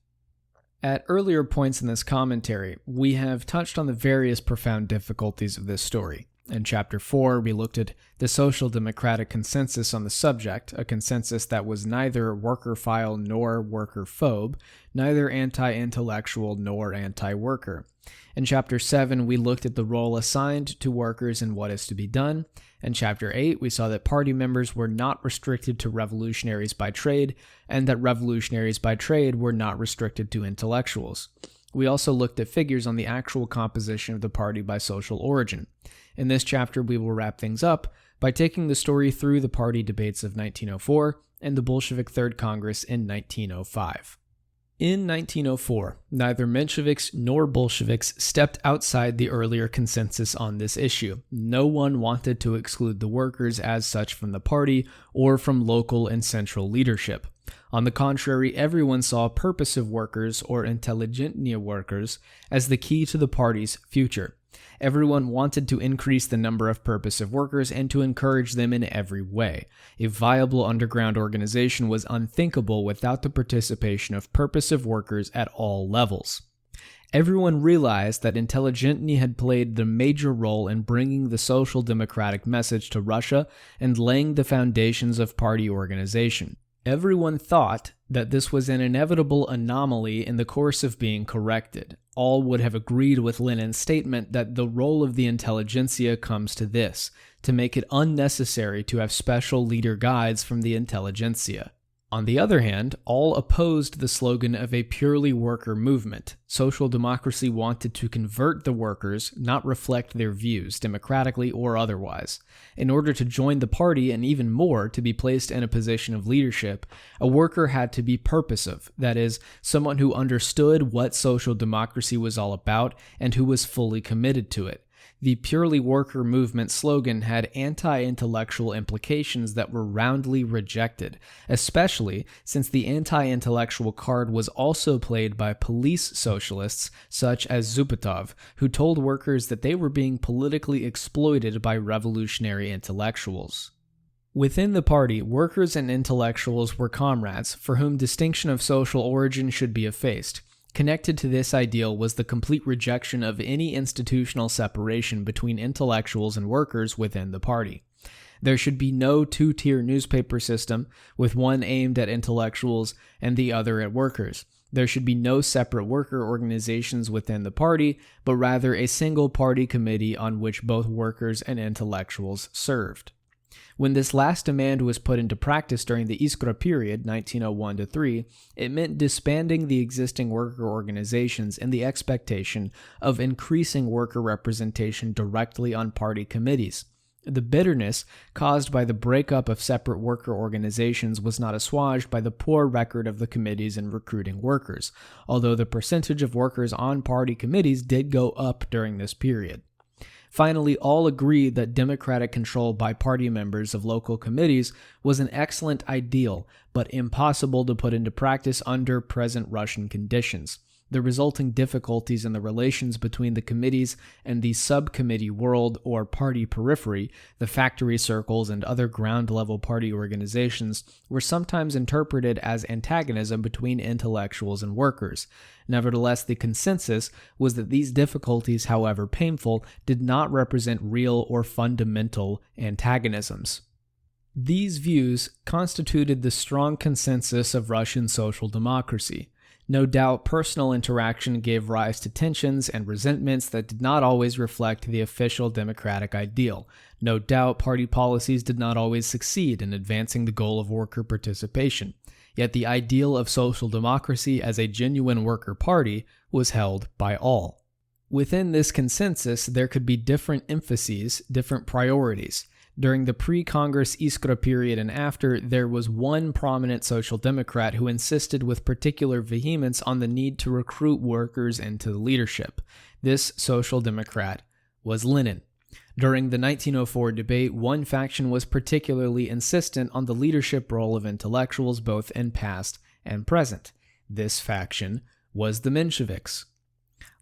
At earlier points in this commentary, we have touched on the various profound difficulties of this story. In Chapter 4, we looked at the social democratic consensus on the subject, a consensus that was neither worker-phile nor worker-phobe, neither anti-intellectual nor anti-worker. In Chapter 7, we looked at the role assigned to workers and what is to be done. In Chapter 8, we saw that party members were not restricted to revolutionaries by trade, and that revolutionaries by trade were not restricted to intellectuals. We also looked at figures on the actual composition of the party by social origin. In this chapter, we will wrap things up by taking the story through the party debates of 1904 and the Bolshevik Third Congress in 1905. In 1904, neither Mensheviks nor Bolsheviks stepped outside the earlier consensus on this issue. No one wanted to exclude the workers as such from the party or from local and central leadership. On the contrary, everyone saw purposive workers or intelligentsia workers as the key to the party's future. Everyone wanted to increase the number of purposive workers and to encourage them in every way. A viable underground organization was unthinkable without the participation of purposive workers at all levels. Everyone realized that Intelligentny had played the major role in bringing the social democratic message to Russia and laying the foundations of party organization. Everyone thought that this was an inevitable anomaly in the course of being corrected. All would have agreed with Lenin's statement that the role of the intelligentsia comes to this, to make it unnecessary to have special leader guides from the intelligentsia. On the other hand, all opposed the slogan of a purely worker movement. Social democracy wanted to convert the workers, not reflect their views, democratically or otherwise. In order to join the party, and even more, to be placed in a position of leadership, a worker had to be purposive, that is, someone who understood what social democracy was all about and who was fully committed to it. The purely worker movement slogan had anti-intellectual implications that were roundly rejected, especially since the anti-intellectual card was also played by police socialists such as Zupatov, who told workers that they were being politically exploited by revolutionary intellectuals. Within the party, workers and intellectuals were comrades, for whom distinction of social origin should be effaced. Connected to this ideal was the complete rejection of any institutional separation between intellectuals and workers within the party. There should be no two-tier newspaper system, with one aimed at intellectuals and the other at workers. There should be no separate worker organizations within the party, but rather a single party committee on which both workers and intellectuals served. When this last demand was put into practice during the Iskra period, 1901-3, it meant disbanding the existing worker organizations in the expectation of increasing worker representation directly on party committees. The bitterness caused by the breakup of separate worker organizations was not assuaged by the poor record of the committees in recruiting workers, although the percentage of workers on party committees did go up during this period. Finally, all agreed that democratic control by party members of local committees was an excellent ideal, but impossible to put into practice under present Russian conditions. The resulting difficulties in the relations between the committees and the subcommittee world or party periphery, the factory circles and other ground-level party organizations, were sometimes interpreted as antagonism between intellectuals and workers. Nevertheless, the consensus was that these difficulties, however painful, did not represent real or fundamental antagonisms. These views constituted the strong consensus of Russian social democracy. No doubt, personal interaction gave rise to tensions and resentments that did not always reflect the official democratic ideal. No doubt, party policies did not always succeed in advancing the goal of worker participation. Yet the ideal of social democracy as a genuine worker party was held by all. Within this consensus, there could be different emphases, different priorities. During the pre-Congress Iskra period and after, there was one prominent social democrat who insisted with particular vehemence on the need to recruit workers into leadership. This social democrat was Lenin. During the 1904 debate, one faction was particularly insistent on the leadership role of intellectuals both in past and present. This faction was the Mensheviks.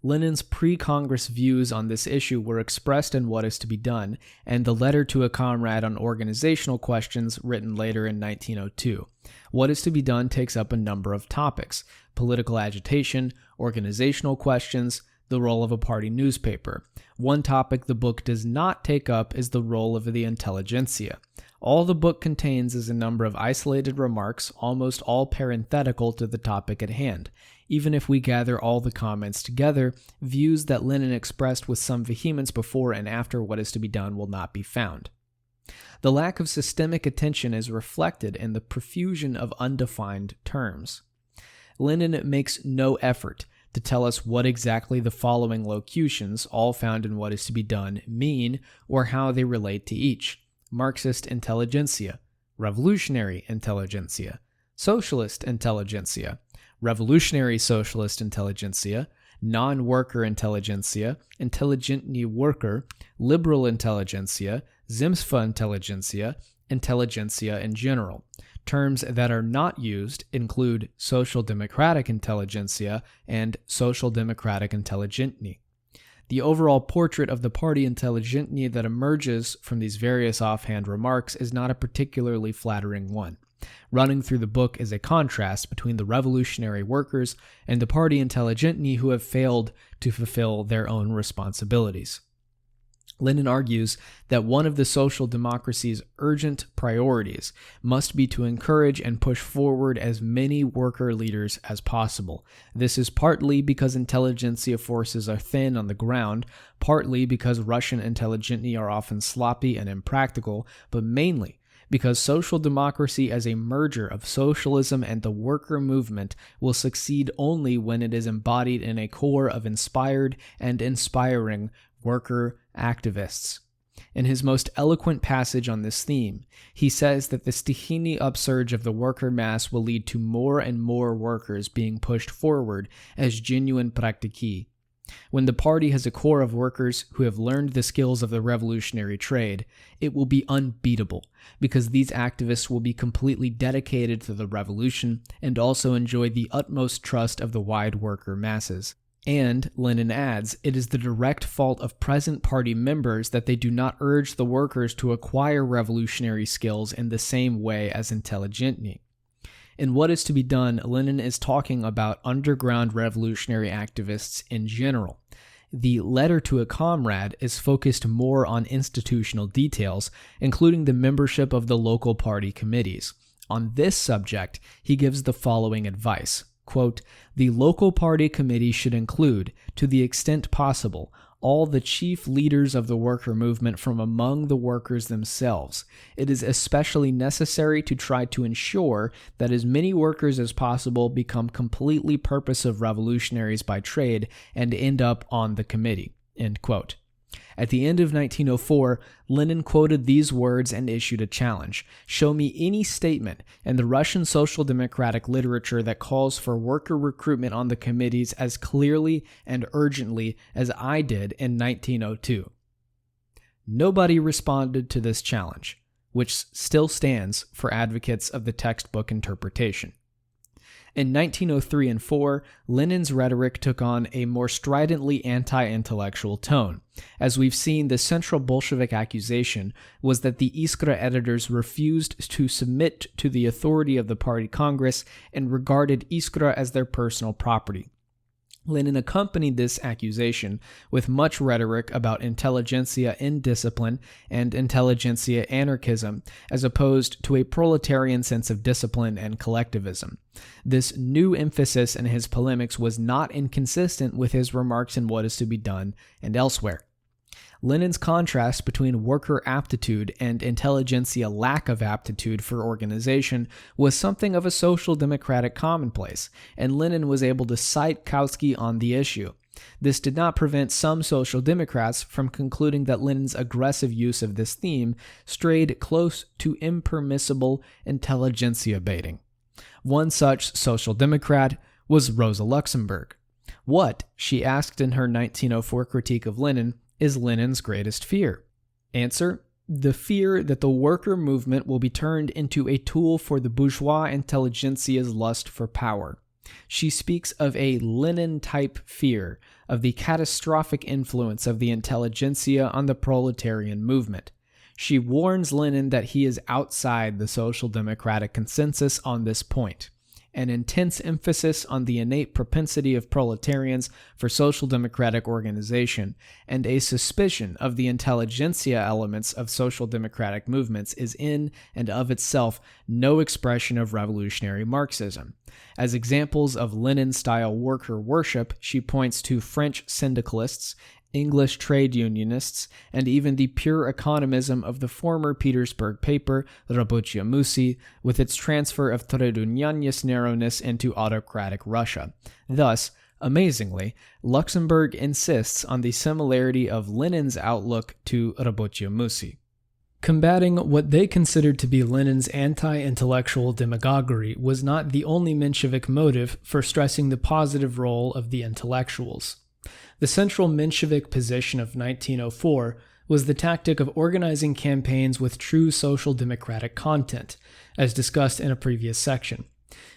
Lenin's pre-Congress views on this issue were expressed in What Is to Be Done and the Letter to a Comrade on Organizational Questions written later in 1902. What Is to Be Done takes up a number of topics: political agitation, organizational questions, the role of a party newspaper. One topic the book does not take up is the role of the intelligentsia. All the book contains is a number of isolated remarks, almost all parenthetical to the topic at hand. Even if we gather all the comments together, views that Lenin expressed with some vehemence before and after What Is to Be Done will not be found. The lack of systemic attention is reflected in the profusion of undefined terms. Lenin makes no effort to tell us what exactly the following locutions, all found in What Is to Be Done, mean or how they relate to each: Marxist intelligentsia, revolutionary intelligentsia, socialist intelligentsia, revolutionary socialist intelligentsia, non-worker intelligentsia, intelligentny worker, liberal intelligentsia, Zemstva intelligentsia, intelligentsia in general. Terms that are not used include social democratic intelligentsia and social democratic intelligentny. The overall portrait of the party intelligentsia that emerges from these various offhand remarks is not a particularly flattering one. Running through the book is a contrast between the revolutionary workers and the party intelligentsia who have failed to fulfill their own responsibilities. Lenin argues that one of the social democracy's urgent priorities must be to encourage and push forward as many worker leaders as possible. This is partly because intelligentsia forces are thin on the ground, partly because Russian intelligentsia are often sloppy and impractical, but mainly because social democracy as a merger of socialism and the worker movement will succeed only when it is embodied in a core of inspired and inspiring worker activists. In his most eloquent passage on this theme, he says that the stihийный upsurge of the worker mass will lead to more and more workers being pushed forward as genuine praktiki. When the party has a core of workers who have learned the skills of the revolutionary trade, it will be unbeatable, because these activists will be completely dedicated to the revolution and also enjoy the utmost trust of the wide worker masses. And, Lenin adds, it is the direct fault of present party members that they do not urge the workers to acquire revolutionary skills in the same way as intelligentsia. In What is to be Done, Lenin is talking about underground revolutionary activists in general. The Letter to a Comrade is focused more on institutional details, including the membership of the local party committees. On this subject, he gives the following advice. Quote, the local party committee should include, to the extent possible, all the chief leaders of the worker movement from among the workers themselves. It is especially necessary to try to ensure that as many workers as possible become completely purposive revolutionaries by trade and end up on the committee. End quote. At the end of 1904, Lenin quoted these words and issued a challenge. Show me any statement in the Russian social democratic literature that calls for worker recruitment on the committees as clearly and urgently as I did in 1902. Nobody responded to this challenge, which still stands for advocates of the textbook interpretation. In 1903 and 4, Lenin's rhetoric took on a more stridently anti-intellectual tone. As we've seen, the central Bolshevik accusation was that the Iskra editors refused to submit to the authority of the party congress and regarded Iskra as their personal property. Lenin accompanied this accusation with much rhetoric about intelligentsia indiscipline and intelligentsia anarchism, as opposed to a proletarian sense of discipline and collectivism. This new emphasis in his polemics was not inconsistent with his remarks in What is to be Done and elsewhere. Lenin's contrast between worker aptitude and intelligentsia lack of aptitude for organization was something of a social democratic commonplace, and Lenin was able to cite Kautsky on the issue. This did not prevent some social democrats from concluding that Lenin's aggressive use of this theme strayed close to impermissible intelligentsia baiting. One such social democrat was Rosa Luxemburg. What, she asked in her 1904 critique of Lenin, is Lenin's greatest fear? Answer: the fear that the worker movement will be turned into a tool for the bourgeois intelligentsia's lust for power. She speaks of a Lenin-type fear of the catastrophic influence of the intelligentsia on the proletarian movement. She warns Lenin that he is outside the social democratic consensus on this point. An intense emphasis on the innate propensity of proletarians for social democratic organization, and a suspicion of the intelligentsia elements of social democratic movements is in and of itself no expression of revolutionary Marxism. As examples of Lenin-style worker worship, she points to French syndicalists, English trade unionists, and even the pure economism of the former Petersburg paper, Рабочая мысль, with its transfer of Trudunyanist narrowness into autocratic Russia. Thus, amazingly, Luxemburg insists on the similarity of Lenin's outlook to Рабочая мысль. Combating what they considered to be Lenin's anti-intellectual demagoguery was not the only Menshevik motive for stressing the positive role of the intellectuals. The central Menshevik position of 1904 was the tactic of organizing campaigns with true social democratic content, as discussed in a previous section.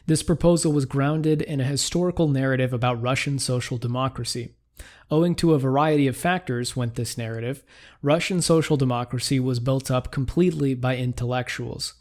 This proposal was grounded in a historical narrative about Russian social democracy. Owing to a variety of factors, went this narrative, Russian social democracy was built up completely by intellectuals.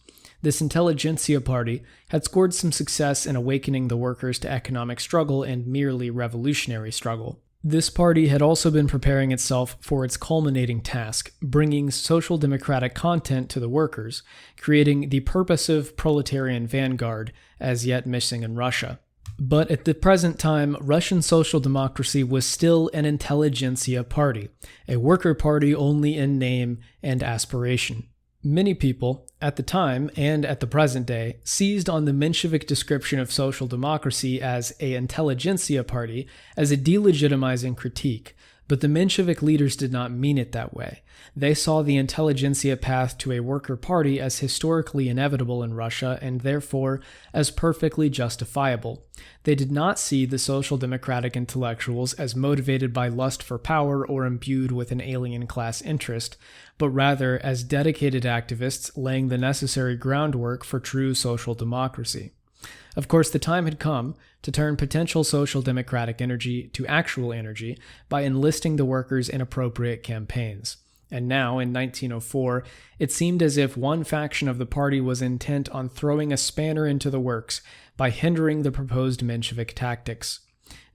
This intelligentsia party had scored some success in awakening the workers to economic struggle and merely revolutionary struggle. This party had also been preparing itself for its culminating task, bringing social democratic content to the workers, creating the purposive proletarian vanguard, as yet missing in Russia. But at the present time, Russian social democracy was still an intelligentsia party, a worker party only in name and aspiration. Many people, at the time and at the present day, seized on the Menshevik description of social democracy as a intelligentsia party as a delegitimizing critique, but the Menshevik leaders did not mean it that way. They saw the intelligentsia path to a worker party as historically inevitable in Russia and therefore as perfectly justifiable. They did not see the social democratic intellectuals as motivated by lust for power or imbued with an alien class interest, but rather as dedicated activists laying the necessary groundwork for true social democracy. Of course, the time had come to turn potential social democratic energy to actual energy by enlisting the workers in appropriate campaigns. And now, in 1904, it seemed as if one faction of the party was intent on throwing a spanner into the works by hindering the proposed Menshevik tactics.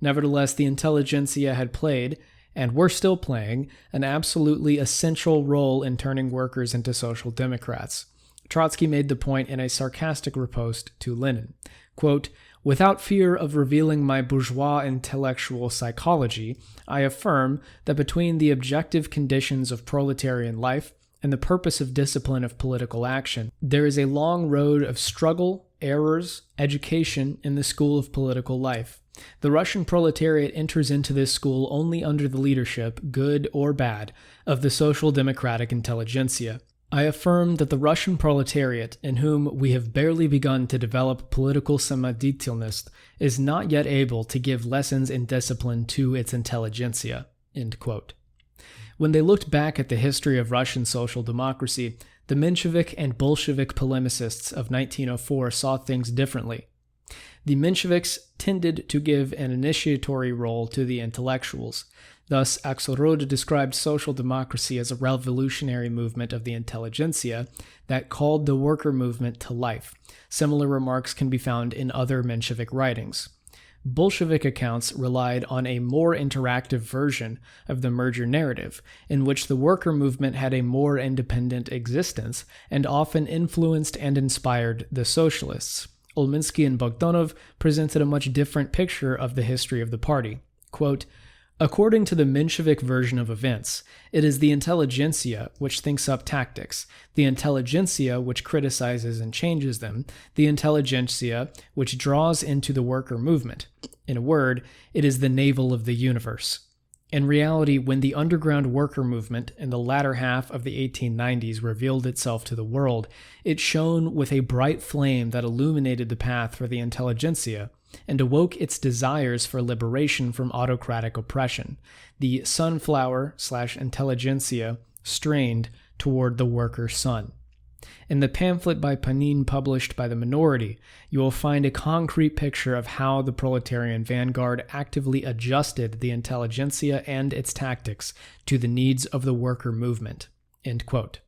Nevertheless, the intelligentsia had played, and were still playing, an absolutely essential role in turning workers into social democrats. Trotsky made the point in a sarcastic riposte to Lenin. Quote, "Without fear of revealing my bourgeois intellectual psychology, I affirm that between the objective conditions of proletarian life and the purpose of discipline of political action, there is a long road of struggle, errors, education in the school of political life. The Russian proletariat enters into this school only under the leadership, good or bad, of the social democratic intelligentsia. I affirm that the Russian proletariat, in whom we have barely begun to develop political samodetilnost, is not yet able to give lessons in discipline to its intelligentsia." End quote. When they looked back at the history of Russian social democracy, the Menshevik and Bolshevik polemicists of 1904 saw things differently. The Mensheviks tended to give an initiatory role to the intellectuals. Thus, Axelrod described social democracy as a revolutionary movement of the intelligentsia that called the worker movement to life. Similar remarks can be found in other Menshevik writings. Bolshevik accounts relied on a more interactive version of the merger narrative, in which the worker movement had a more independent existence and often influenced and inspired the socialists. Olminsky and Bogdanov presented a much different picture of the history of the party. Quote, "According to the Menshevik version of events, it is the intelligentsia which thinks up tactics, the intelligentsia which criticizes and changes them, the intelligentsia which draws into the worker movement. In a word, it is the navel of the universe." In reality, when the underground worker movement in the latter half of the 1890s revealed itself to the world, it shone with a bright flame that illuminated the path for the intelligentsia and awoke its desires for liberation from autocratic oppression. The sunflower/intelligentsia strained toward the worker sun. In the pamphlet by Panin published by the Minority, you will find a concrete picture of how the proletarian vanguard actively adjusted the intelligentsia and its tactics to the needs of the worker movement. End quote.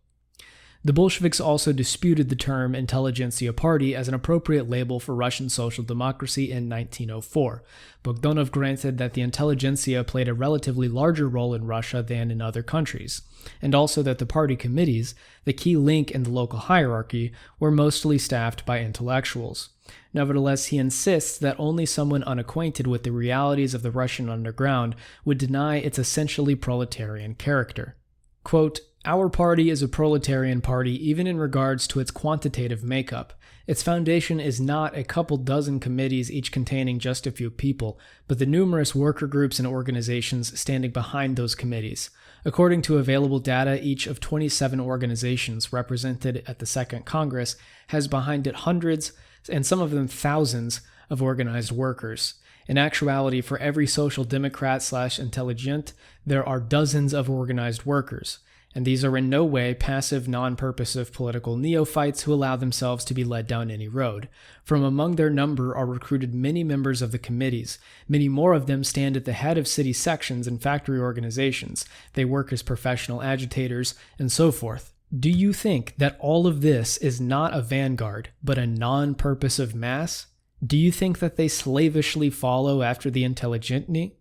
The Bolsheviks also disputed the term intelligentsia party as an appropriate label for Russian social democracy in 1904. Bogdanov granted that the intelligentsia played a relatively larger role in Russia than in other countries, and also that the party committees, the key link in the local hierarchy, were mostly staffed by intellectuals. Nevertheless, he insists that only someone unacquainted with the realities of the Russian underground would deny its essentially proletarian character. Quote, "Our party is a proletarian party even in regards to its quantitative makeup. Its foundation is not a couple dozen committees each containing just a few people, but the numerous worker groups and organizations standing behind those committees. According to available data, each of 27 organizations represented at the Second Congress has behind it hundreds, and some of them thousands, of organized workers. In actuality, for every social democrat/intelligent, there are dozens of organized workers. and these are in no way passive, non-purposive political neophytes who allow themselves to be led down any road. From among their number are recruited many members of the committees. Many more of them stand at the head of city sections and factory organizations. They work as professional agitators, and so forth. Do you think that all of this is not a vanguard, but a non-purposive mass? Do you think that they slavishly follow after the intelligentni?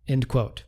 End quote.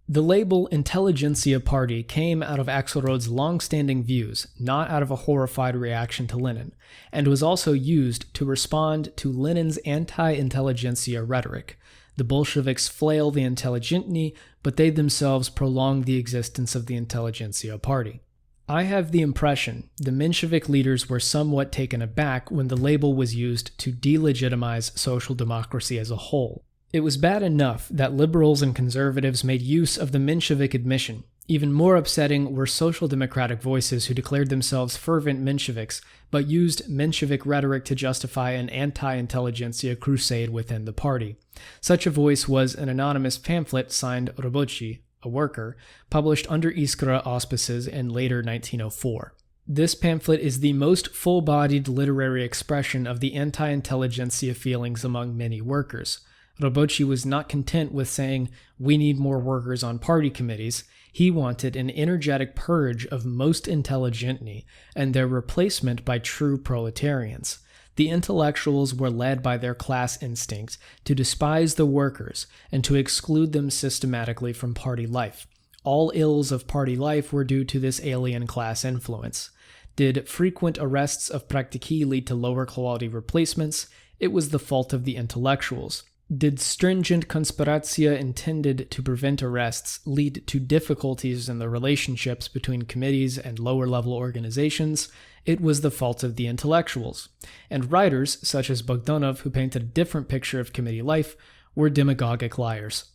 The label Intelligentsia Party came out of Axelrod's long-standing views, not out of a horrified reaction to Lenin, and was also used to respond to Lenin's anti-intelligentsia rhetoric. The Bolsheviks flail the intelligentni, but they themselves prolong the existence of the Intelligentsia Party. I have the impression the Menshevik leaders were somewhat taken aback when the label was used to delegitimize social democracy as a whole. It was bad enough that liberals and conservatives made use of the Menshevik admission. Even more upsetting were social democratic voices who declared themselves fervent Mensheviks, but used Menshevik rhetoric to justify an anti-intelligentsia crusade within the party. Such a voice was an anonymous pamphlet signed Robochi, a worker, published under Iskra auspices in later 1904. This pamphlet is the most full-bodied literary expression of the anti-intelligentsia feelings among many workers. Robochi was not content with saying, "We need more workers on party committees." He wanted an energetic purge of most intelligentni and their replacement by true proletarians. The intellectuals were led by their class instinct to despise the workers and to exclude them systematically from party life. All ills of party life were due to this alien class influence. Did frequent arrests of praktiki lead to lower quality replacements? It was the fault of the intellectuals. Did stringent conspiratia intended to prevent arrests lead to difficulties in the relationships between committees and lower-level organizations? It was the fault of the intellectuals. And writers, such as Bogdanov, who painted a different picture of committee life, were demagogic liars.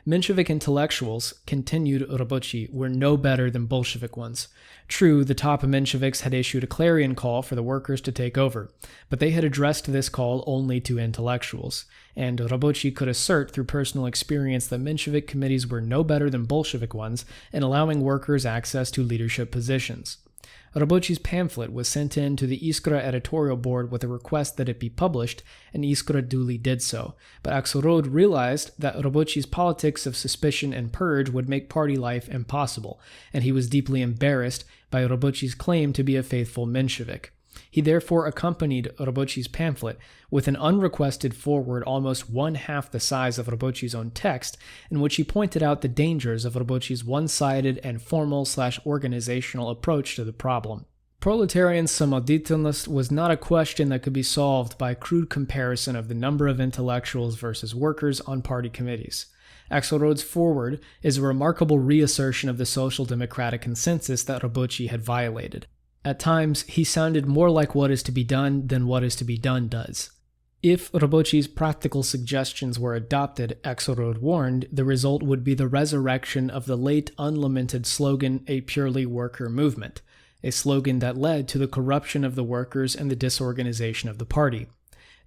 Menshevik intellectuals, continued Robochi, were no better than Bolshevik ones. True, the top Mensheviks had issued a clarion call for the workers to take over, but they had addressed this call only to intellectuals, and Robochi could assert through personal experience that Menshevik committees were no better than Bolshevik ones in allowing workers access to leadership positions. Robochi's pamphlet was sent in to the Iskra editorial board with a request that it be published, and Iskra duly did so. But Axelrod realized that Robochi's politics of suspicion and purge would make party life impossible, and he was deeply embarrassed by Robochi's claim to be a faithful Menshevik. He therefore accompanied Robochi's pamphlet with an unrequested foreword almost one-half the size of Robochi's own text, in which he pointed out the dangers of Robochi's one-sided and formal/organizational approach to the problem. Proletarian samoditelnost was not a question that could be solved by a crude comparison of the number of intellectuals versus workers on party committees. Axelrod's foreword is a remarkable reassertion of the social democratic consensus that Robochi had violated. At times, he sounded more like what is to be done than what is to be done does. If Robochi's practical suggestions were adopted, Axelrod warned, the result would be the resurrection of the late unlamented slogan, "A purely worker movement," a slogan that led to the corruption of the workers and the disorganization of the party.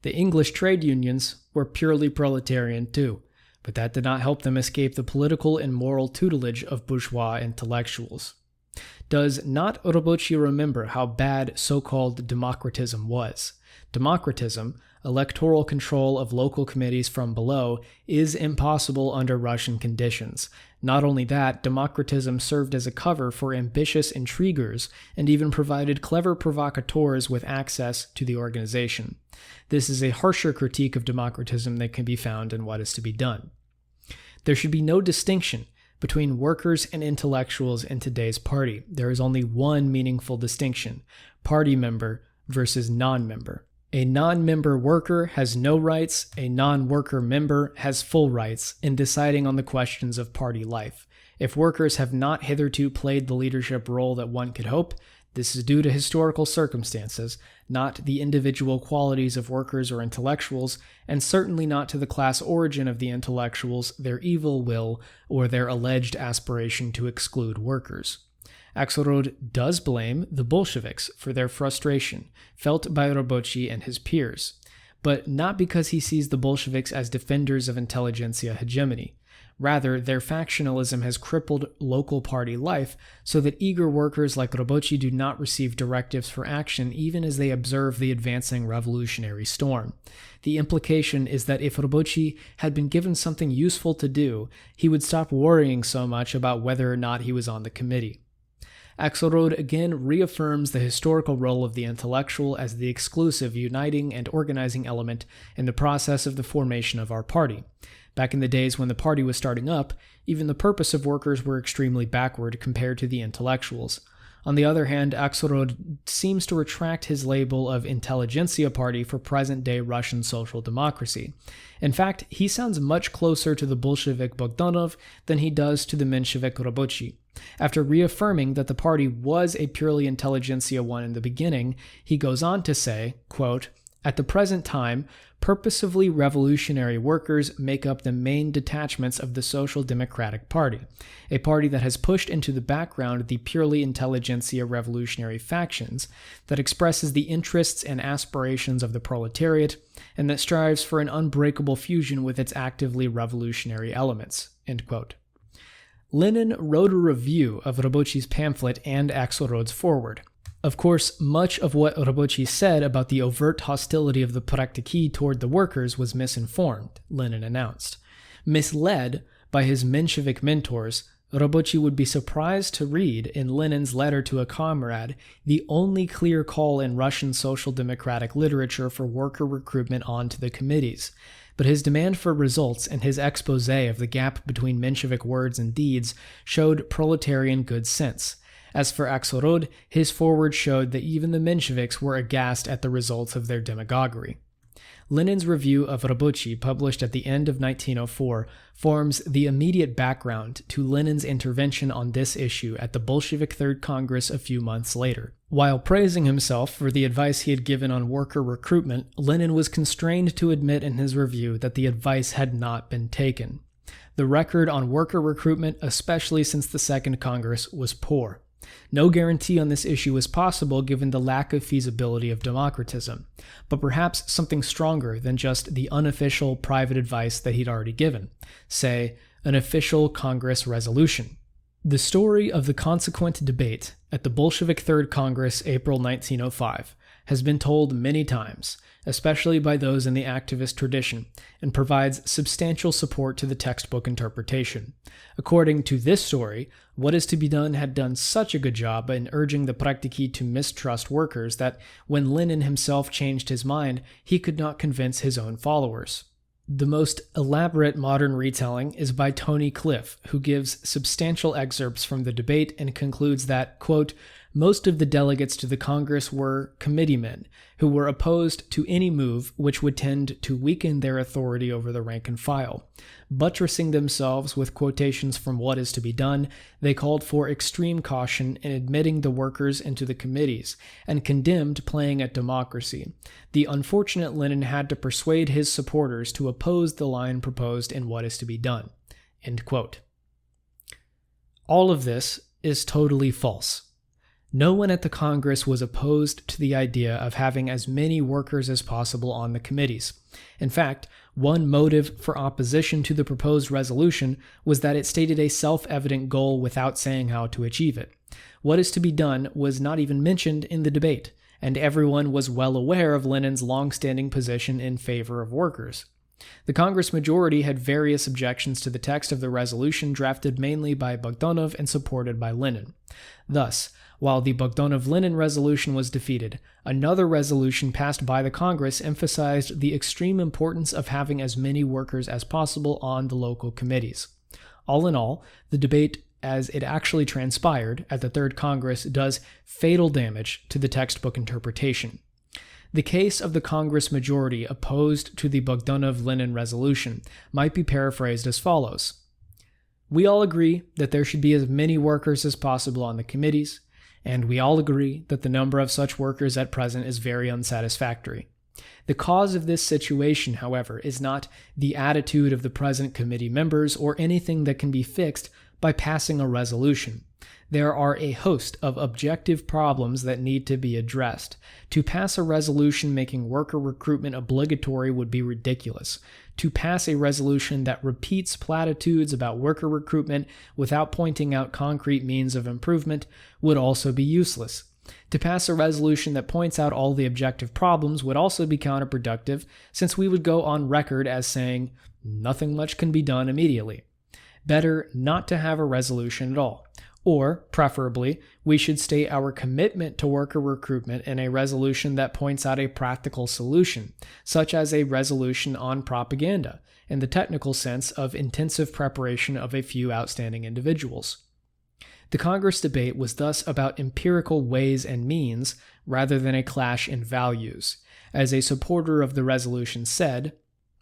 The English trade unions were purely proletarian too, but that did not help them escape the political and moral tutelage of bourgeois intellectuals. Does not Robochi remember how bad so-called democratism was? Democratism, electoral control of local committees from below, is impossible under Russian conditions. Not only that, democratism served as a cover for ambitious intriguers and even provided clever provocateurs with access to the organization. This is a harsher critique of democratism that can be found in What Is to Be Done. There should be no distinction between workers and intellectuals in today's party. There is only one meaningful distinction: party member versus non-member. A non-member worker has no rights, a non-worker member has full rights in deciding on the questions of party life. If workers have not hitherto played the leadership role that one could hope, this is due to historical circumstances, not the individual qualities of workers or intellectuals, and certainly not to the class origin of the intellectuals, their evil will, or their alleged aspiration to exclude workers. Axelrod does blame the Bolsheviks for their frustration, felt by Robochi and his peers, but not because he sees the Bolsheviks as defenders of intelligentsia hegemony. Rather, their factionalism has crippled local party life so that eager workers like Robochi do not receive directives for action even as they observe the advancing revolutionary storm. The implication is that if Robochi had been given something useful to do, he would stop worrying so much about whether or not he was on the committee. Axelrod again reaffirms the historical role of the intellectual as the exclusive uniting and organizing element in the process of the formation of our party. Back in the days when the party was starting up, even the purpose of workers were extremely backward compared to the intellectuals. On the other hand, Axelrod seems to retract his label of intelligentsia party for present-day Russian social democracy. In fact, he sounds much closer to the Bolshevik Bogdanov than he does to the Menshevik Robochi. After reaffirming that the party was a purely intelligentsia one in the beginning, he goes on to say, quote, "At the present time, purposively revolutionary workers make up the main detachments of the Social Democratic Party, a party that has pushed into the background the purely intelligentsia revolutionary factions, that expresses the interests and aspirations of the proletariat, and that strives for an unbreakable fusion with its actively revolutionary elements." End quote. Lenin wrote a review of Robochi's pamphlet and Axelrod's foreword. Of course, much of what Robochi said about the overt hostility of the praktiki toward the workers was misinformed, Lenin announced. Misled by his Menshevik mentors, Robochi would be surprised to read in Lenin's letter to a comrade the only clear call in Russian social democratic literature for worker recruitment onto the committees. But his demand for results and his exposé of the gap between Menshevik words and deeds showed proletarian good sense. As for Axelrod, his foreword showed that even the Mensheviks were aghast at the results of their demagoguery. Lenin's review of Robochi, published at the end of 1904, forms the immediate background to Lenin's intervention on this issue at the Bolshevik Third Congress a few months later. While praising himself for the advice he had given on worker recruitment, Lenin was constrained to admit in his review that the advice had not been taken. The record on worker recruitment, especially since the Second Congress, was poor. No guarantee on this issue was possible given the lack of feasibility of democratism, but perhaps something stronger than just the unofficial private advice that he'd already given, say, an official Congress resolution. The story of the consequent debate at the Bolshevik Third Congress, April 1905, has been told many times, especially by those in the activist tradition, and provides substantial support to the textbook interpretation. According to this story, What Is to Be Done had done such a good job in urging the praktiki to mistrust workers that when Lenin himself changed his mind, he could not convince his own followers. The most elaborate modern retelling is by Tony Cliff, who gives substantial excerpts from the debate and concludes that, quote, "Most of the delegates to the Congress were committeemen who were opposed to any move which would tend to weaken their authority over the rank and file. Buttressing themselves with quotations from What Is to Be Done, they called for extreme caution in admitting the workers into the committees, and condemned playing at democracy. The unfortunate Lenin had to persuade his supporters to oppose the line proposed in What Is to Be Done." End quote. All of this is totally false. No one at the Congress was opposed to the idea of having as many workers as possible on the committees. In fact, one motive for opposition to the proposed resolution was that it stated a self-evident goal without saying how to achieve it. What is to be done was not even mentioned in the debate, and everyone was well aware of Lenin's long-standing position in favor of workers. The Congress majority had various objections to the text of the resolution drafted mainly by Bogdanov and supported by Lenin. Thus, while the Bogdanov-Lenin resolution was defeated, another resolution passed by the Congress emphasized the extreme importance of having as many workers as possible on the local committees. All in all, the debate as it actually transpired at the Third Congress does fatal damage to the textbook interpretation. The case of the Congress majority opposed to the Bogdanov-Lenin resolution might be paraphrased as follows. We all agree that there should be as many workers as possible on the committees, and we all agree that the number of such workers at present is very unsatisfactory. The cause of this situation, however, is not the attitude of the present committee members or anything that can be fixed by passing a resolution. There are a host of objective problems that need to be addressed. To pass a resolution making worker recruitment obligatory would be ridiculous. To pass a resolution that repeats platitudes about worker recruitment without pointing out concrete means of improvement would also be useless. To pass a resolution that points out all the objective problems would also be counterproductive, since we would go on record as saying, nothing much can be done immediately. Better not to have a resolution at all. Or, preferably, we should state our commitment to worker recruitment in a resolution that points out a practical solution, such as a resolution on propaganda, in the technical sense of intensive preparation of a few outstanding individuals. The Congress debate was thus about empirical ways and means rather than a clash in values. As a supporter of the resolution said,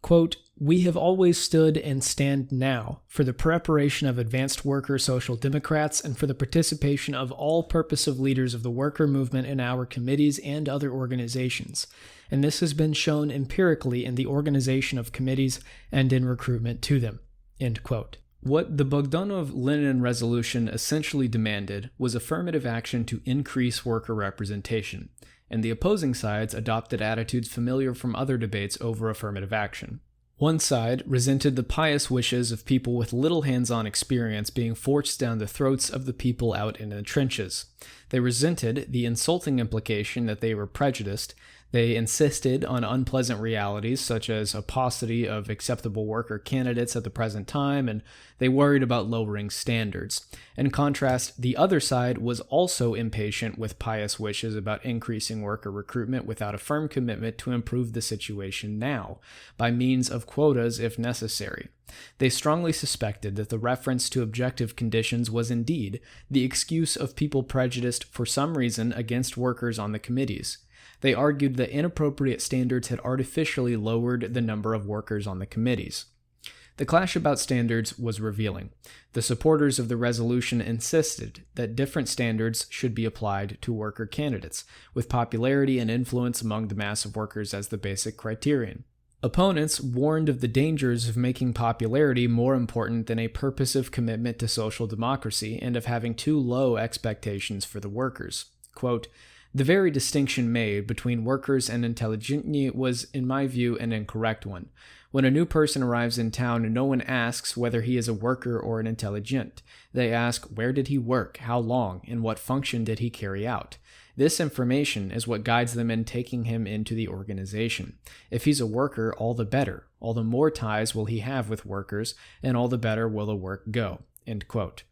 quote, "We have always stood and stand now for the preparation of advanced worker social democrats and for the participation of all purposive leaders of the worker movement in our committees and other organizations, and this has been shown empirically in the organization of committees and in recruitment to them." End quote. What the Bogdanov-Lenin resolution essentially demanded was affirmative action to increase worker representation, and the opposing sides adopted attitudes familiar from other debates over affirmative action. One side resented the pious wishes of people with little hands-on experience being forced down the throats of the people out in the trenches. They resented the insulting implication that they were prejudiced. They insisted on unpleasant realities such as a paucity of acceptable worker candidates at the present time, and they worried about lowering standards. In contrast, the other side was also impatient with pious wishes about increasing worker recruitment without a firm commitment to improve the situation now, by means of quotas if necessary. They strongly suspected that the reference to objective conditions was indeed the excuse of people prejudiced for some reason against workers on the committees. They argued that inappropriate standards had artificially lowered the number of workers on the committees. The clash about standards was revealing. The supporters of the resolution insisted that different standards should be applied to worker candidates, with popularity and influence among the mass of workers as the basic criterion. Opponents warned of the dangers of making popularity more important than a purposive commitment to social democracy and of having too low expectations for the workers. Quote, "The very distinction made between workers and intelligentni was, in my view, an incorrect one. When a new person arrives in town, no one asks whether he is a worker or an intelligent. They ask, where did he work, how long, and what function did he carry out? This information is what guides them in taking him into the organization. If he's a worker, all the better. All the more ties will he have with workers, and all the better will the work go." End quote.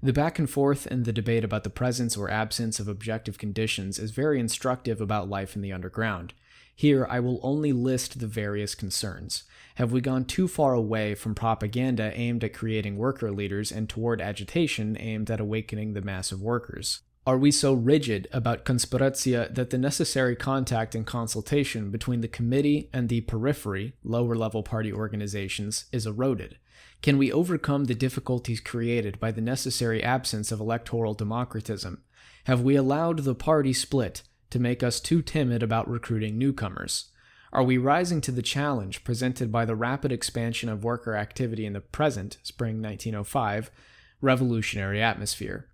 The back and forth in the debate about the presence or absence of objective conditions is very instructive about life in the underground. Here, I will only list the various concerns. Have we gone too far away from propaganda aimed at creating worker leaders and toward agitation aimed at awakening the mass of workers? Are we so rigid about conspiratia that the necessary contact and consultation between the committee and the periphery, lower-level party organizations, is eroded? Can we overcome the difficulties created by the necessary absence of electoral democratism? Have we allowed the party split to make us too timid about recruiting newcomers? Are we rising to the challenge presented by the rapid expansion of worker activity in the present, spring 1905, revolutionary atmosphere?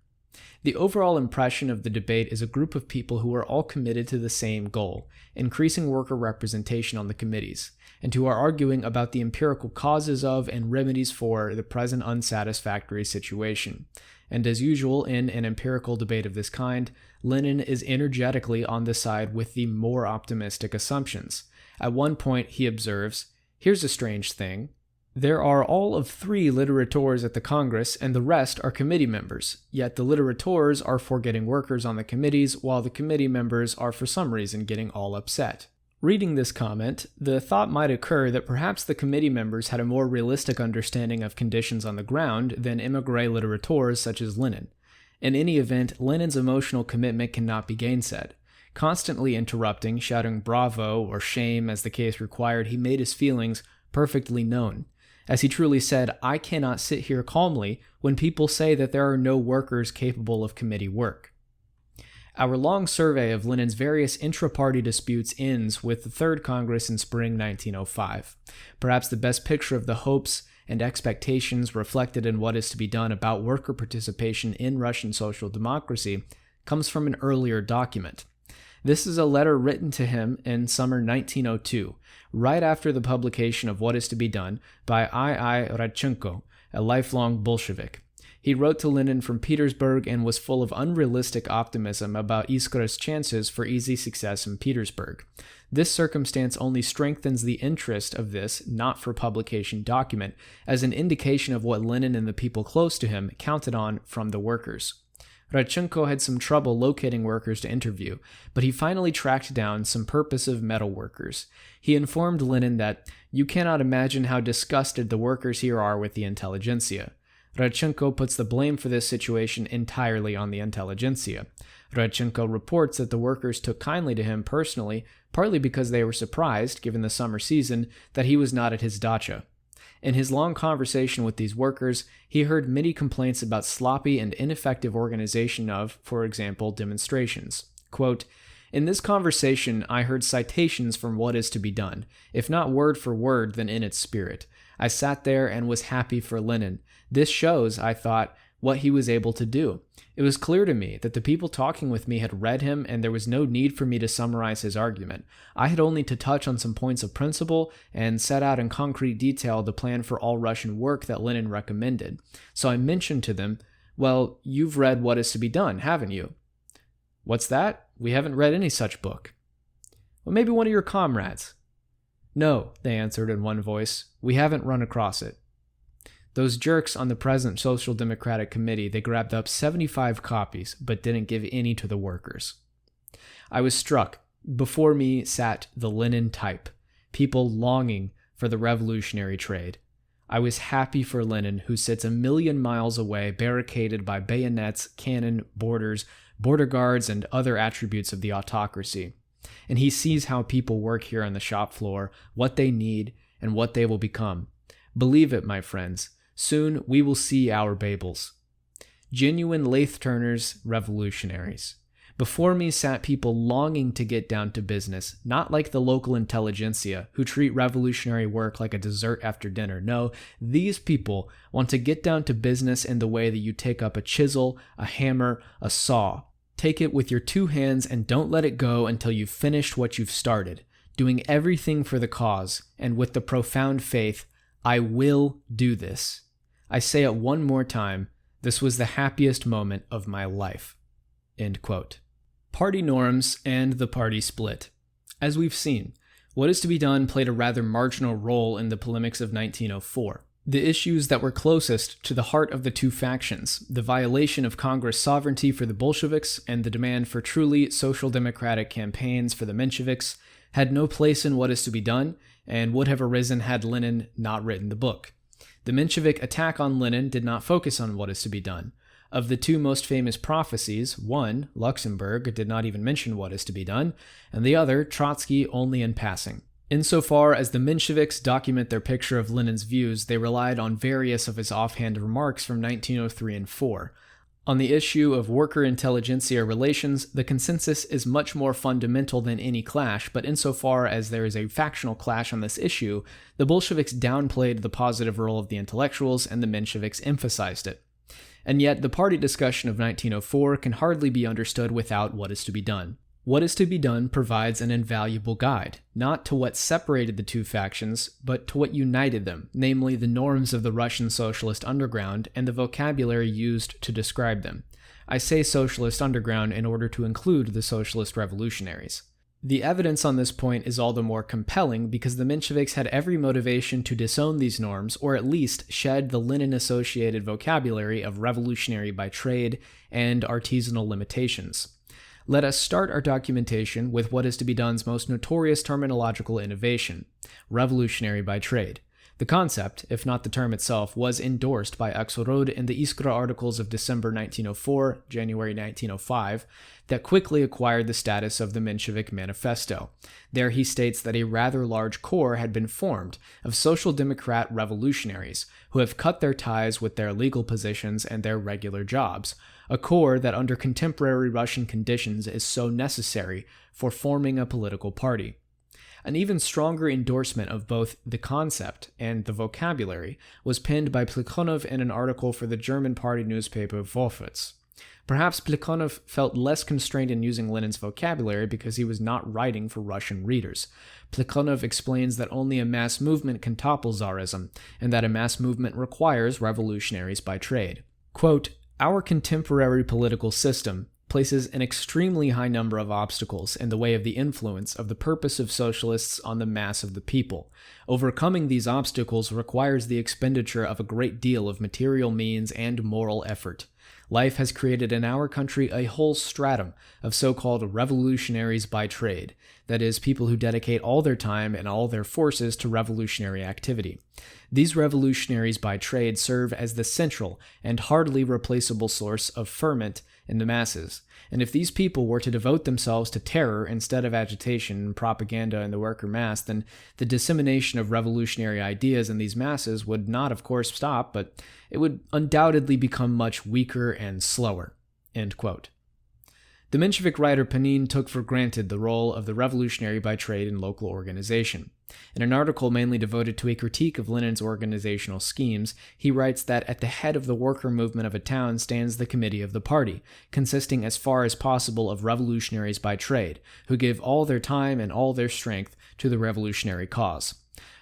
The overall impression of the debate is a group of people who are all committed to the same goal, increasing worker representation on the committees, and who are arguing about the empirical causes of and remedies for the present unsatisfactory situation. And as usual in an empirical debate of this kind, Lenin is energetically on the side with the more optimistic assumptions. At one point he observes, "Here's a strange thing. There are all of 3 literateurs at the Congress, and the rest are committee members. Yet the literateurs are for getting workers on the committees, while the committee members are for some reason getting all upset." Reading this comment, the thought might occur that perhaps the committee members had a more realistic understanding of conditions on the ground than émigré literateurs such as Lenin. In any event, Lenin's emotional commitment cannot be gainsaid. Constantly interrupting, shouting bravo or shame as the case required, he made his feelings perfectly known. As he truly said, "I cannot sit here calmly when people say that there are no workers capable of committee work." Our long survey of Lenin's various intra-party disputes ends with the Third Congress in spring 1905. Perhaps the best picture of the hopes and expectations reflected in what is to be done about worker participation in Russian social democracy comes from an earlier document. This is a letter written to him in summer 1902, right after the publication of What is to be Done by I. Radchenko, a lifelong Bolshevik. He wrote to Lenin from Petersburg and was full of unrealistic optimism about Iskra's chances for easy success in Petersburg. This circumstance only strengthens the interest of this not-for-publication document as an indication of what Lenin and the people close to him counted on from the workers. Radchenko had some trouble locating workers to interview, but he finally tracked down some purposive metal workers. He informed Lenin that, "You cannot imagine how disgusted the workers here are with the intelligentsia." Radchenko puts the blame for this situation entirely on the intelligentsia. Radchenko reports that the workers took kindly to him personally, partly because they were surprised, given the summer season, that he was not at his dacha. In his long conversation with these workers, he heard many complaints about sloppy and ineffective organization of, for example, demonstrations. Quote, "In this conversation, I heard citations from What is to be Done, if not word for word, then in its spirit. I sat there and was happy for Lenin. This shows, I thought, what he was able to do. It was clear to me that the people talking with me had read him and there was no need for me to summarize his argument. I had only to touch on some points of principle and set out in concrete detail the plan for all Russian work that Lenin recommended. So I mentioned to them, 'Well, you've read What is to be Done, haven't you?' 'What's that? We haven't read any such book.' 'Well, maybe one of your comrades.' 'No,' they answered in one voice, 'we haven't run across it.' Those jerks on the present Social Democratic Committee, they grabbed up 75 copies, but didn't give any to the workers. I was struck. Before me sat the Lenin type, people longing for the revolutionary trade. I was happy for Lenin, who sits 1,000,000 miles away, barricaded by bayonets, cannon, borders, border guards, and other attributes of the autocracy. And he sees how people work here on the shop floor, what they need, and what they will become. Believe it, my friends. Soon we will see our Babels. Genuine lathe-turners, revolutionaries. Before me sat people longing to get down to business, not like the local intelligentsia, who treat revolutionary work like a dessert after dinner. No, these people want to get down to business in the way that you take up a chisel, a hammer, a saw. Take it with your two hands and don't let it go until you've finished what you've started, doing everything for the cause, and with the profound faith, I will do this. I say it one more time, this was the happiest moment of my life." End quote. Party norms and the party split. As we've seen, What is to be Done played a rather marginal role in the polemics of 1904. The issues that were closest to the heart of the two factions, the violation of Congress sovereignty for the Bolsheviks and the demand for truly social democratic campaigns for the Mensheviks, had no place in What is to be Done, and would have arisen had Lenin not written the book. The Menshevik attack on Lenin did not focus on what is to be done. Of the two most famous prophecies, one, Luxemburg, did not even mention what is to be done, and the other, Trotsky, only in passing. Insofar as the Mensheviks document their picture of Lenin's views, they relied on various of his offhand remarks from 1903 and 4. On the issue of worker-intelligentsia relations, the consensus is much more fundamental than any clash, but insofar as there is a factional clash on this issue, the Bolsheviks downplayed the positive role of the intellectuals and the Mensheviks emphasized it. And yet, the party discussion of 1904 can hardly be understood without What is to be Done. What is to be Done provides an invaluable guide, not to what separated the two factions, but to what united them, namely the norms of the Russian socialist underground and the vocabulary used to describe them. I say socialist underground in order to include the socialist revolutionaries. The evidence on this point is all the more compelling because the Mensheviks had every motivation to disown these norms, or at least shed the Lenin-associated vocabulary of revolutionary by trade and artisanal limitations. Let us start our documentation with what is to be done's most notorious terminological innovation, revolutionary by trade. The concept, if not the term itself, was endorsed by Axelrod in the Iskra articles of December 1904, January 1905, that quickly acquired the status of the Menshevik Manifesto. There he states that a rather large corps had been formed of social democrat revolutionaries who have cut their ties with their legal positions and their regular jobs, a corps that under contemporary Russian conditions is so necessary for forming a political party. An even stronger endorsement of both the concept and the vocabulary was penned by Plekhanov in an article for the German party newspaper Vorwärts. Perhaps Plekhanov felt less constrained in using Lenin's vocabulary because he was not writing for Russian readers. Plekhanov explains that only a mass movement can topple Tsarism, and that a mass movement requires revolutionaries by trade. Quote, "Our contemporary political system places an extremely high number of obstacles in the way of the influence of the purpose of socialists on the mass of the people. Overcoming these obstacles requires the expenditure of a great deal of material means and moral effort. Life has created in our country a whole stratum of so-called revolutionaries by trade, that is, people who dedicate all their time and all their forces to revolutionary activity. These revolutionaries by trade serve as the central and hardly replaceable source of ferment in the masses, and if these people were to devote themselves to terror instead of agitation and propaganda in the worker mass, then the dissemination of revolutionary ideas in these masses would not, of course, stop, but it would undoubtedly become much weaker and slower." End quote. The Menshevik writer Panin took for granted the role of the revolutionary by trade in local organization. In an article mainly devoted to a critique of Lenin's organizational schemes, he writes that at the head of the worker movement of a town stands the committee of the party, consisting as far as possible of revolutionaries by trade, who give all their time and all their strength to the revolutionary cause.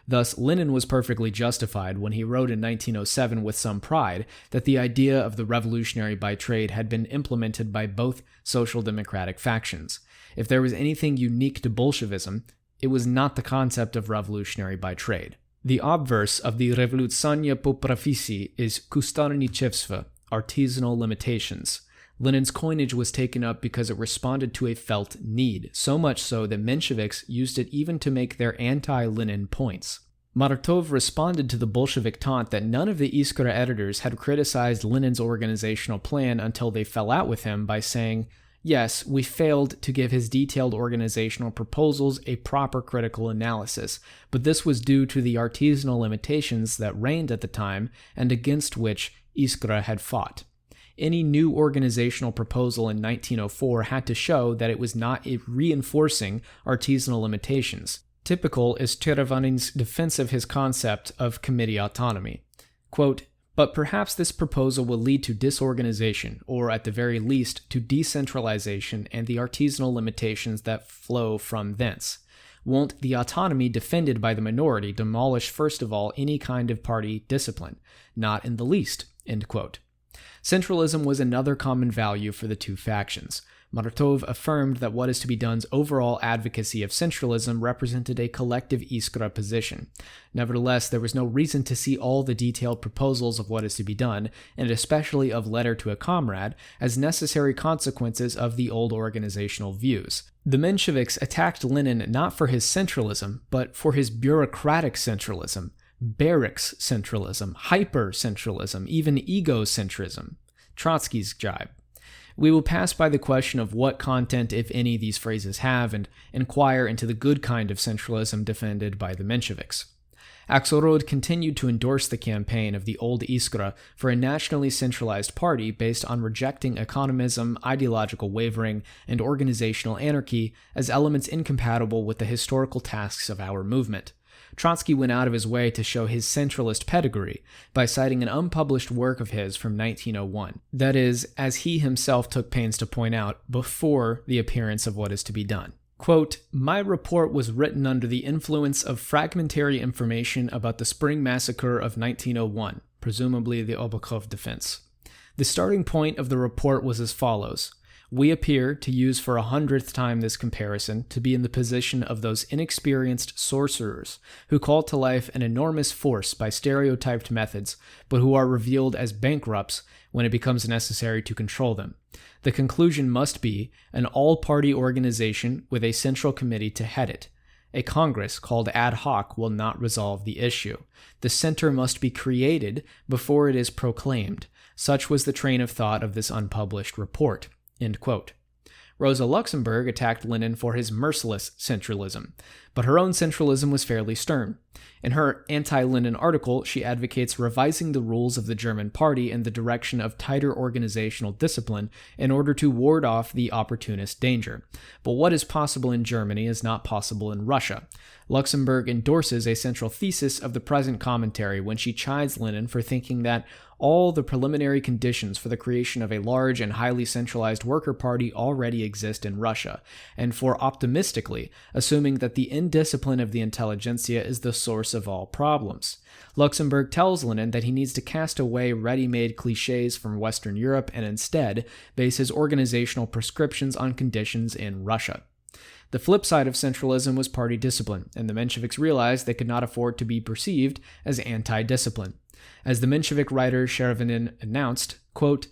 Thus, Lenin was perfectly justified when he wrote in 1907 with some pride that the idea of the revolutionary by trade had been implemented by both social democratic factions. If there was anything unique to Bolshevism, it was not the concept of revolutionary by trade. The obverse of the Revolutsanya po Prophecies is kustarnichevstva, artisanal limitations. Lenin's coinage was taken up because it responded to a felt need, so much so that Mensheviks used it even to make their anti-Lenin points. Martov responded to the Bolshevik taunt that none of the Iskra editors had criticized Lenin's organizational plan until they fell out with him by saying, "Yes, we failed to give his detailed organizational proposals a proper critical analysis, but this was due to the artisanal limitations that reigned at the time and against which Iskra had fought." Any new organizational proposal in 1904 had to show that it was not reinforcing artisanal limitations. Typical is Cherevanin's defense of his concept of committee autonomy. Quote, "But perhaps this proposal will lead to disorganization, or at the very least to decentralization and the artisanal limitations that flow from thence. Won't the autonomy defended by the minority demolish first of all any kind of party discipline? Not in the least." End quote. Centralism was another common value for the two factions. Martov affirmed that what is to be done's overall advocacy of centralism represented a collective Iskra position. Nevertheless, there was no reason to see all the detailed proposals of what is to be done, and especially of Letter to a Comrade, as necessary consequences of the old organizational views. The Mensheviks attacked Lenin not for his centralism, but for his bureaucratic centralism, barracks centralism, hyper-centralism, even egocentrism. Trotsky's jibe. We will pass by the question of what content, if any, these phrases have, and inquire into the good kind of centralism defended by the Mensheviks. Axelrod continued to endorse the campaign of the old Iskra for a nationally centralized party based on rejecting economism, ideological wavering, and organizational anarchy as elements incompatible with the historical tasks of our movement. Trotsky went out of his way to show his centralist pedigree by citing an unpublished work of his from 1901. That is, as he himself took pains to point out, before the appearance of What is to be Done. Quote, "My report was written under the influence of fragmentary information about the Spring Massacre of 1901, presumably the Obukhov defense. The starting point of the report was as follows. We appear, to use for 100th time this comparison, to be in the position of those inexperienced sorcerers who call to life an enormous force by stereotyped methods, but who are revealed as bankrupts when it becomes necessary to control them. The conclusion must be an all-party organization with a central committee to head it. A Congress called ad hoc will not resolve the issue. The center must be created before it is proclaimed. Such was the train of thought of this unpublished report." End quote. Rosa Luxemburg attacked Lenin for his merciless centralism, but her own centralism was fairly stern. In her anti-Lenin article, she advocates revising the rules of the German party in the direction of tighter organizational discipline in order to ward off the opportunist danger. But what is possible in Germany is not possible in Russia. Luxemburg endorses a central thesis of the present commentary when she chides Lenin for thinking that all the preliminary conditions for the creation of a large and highly centralized worker party already exist in Russia, and for optimistically assuming that the indiscipline of the intelligentsia is the source of all problems. Luxemburg tells Lenin that he needs to cast away ready-made cliches from Western Europe and instead base his organizational prescriptions on conditions in Russia. The flip side of centralism was party discipline, and the Mensheviks realized they could not afford to be perceived as anti-discipline. As the Menshevik writer Chervenin announced, quote,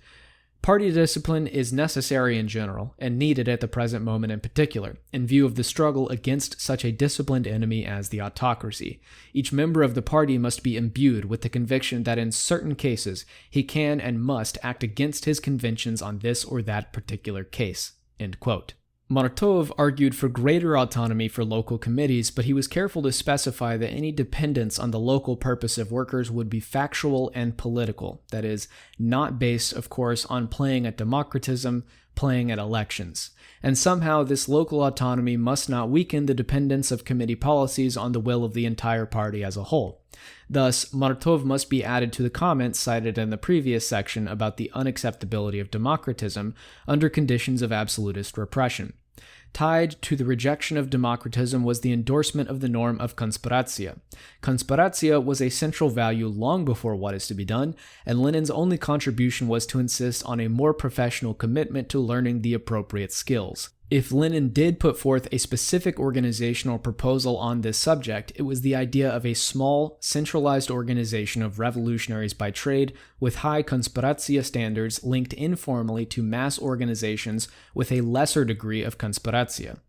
"Party discipline is necessary in general, and needed at the present moment in particular, in view of the struggle against such a disciplined enemy as the autocracy. Each member of the party must be imbued with the conviction that in certain cases he can and must act against his conventions on this or that particular case." End quote. Martov argued for greater autonomy for local committees, but he was careful to specify that any dependence on the local purpose of workers would be factual and political, that is, not based, of course, on playing at democratism, playing at elections. And somehow this local autonomy must not weaken the dependence of committee policies on the will of the entire party as a whole. Thus, Martov must be added to the comments cited in the previous section about the unacceptability of democratism under conditions of absolutist repression. Tied to the rejection of democratism was the endorsement of the norm of konspiratia. Konspiratia was a central value long before What Is to Be Done, and Lenin's only contribution was to insist on a more professional commitment to learning the appropriate skills. If Lenin did put forth a specific organizational proposal on this subject, it was the idea of a small, centralized organization of revolutionaries by trade with high konspiratia standards linked informally to mass organizations with a lesser degree of konspiratia.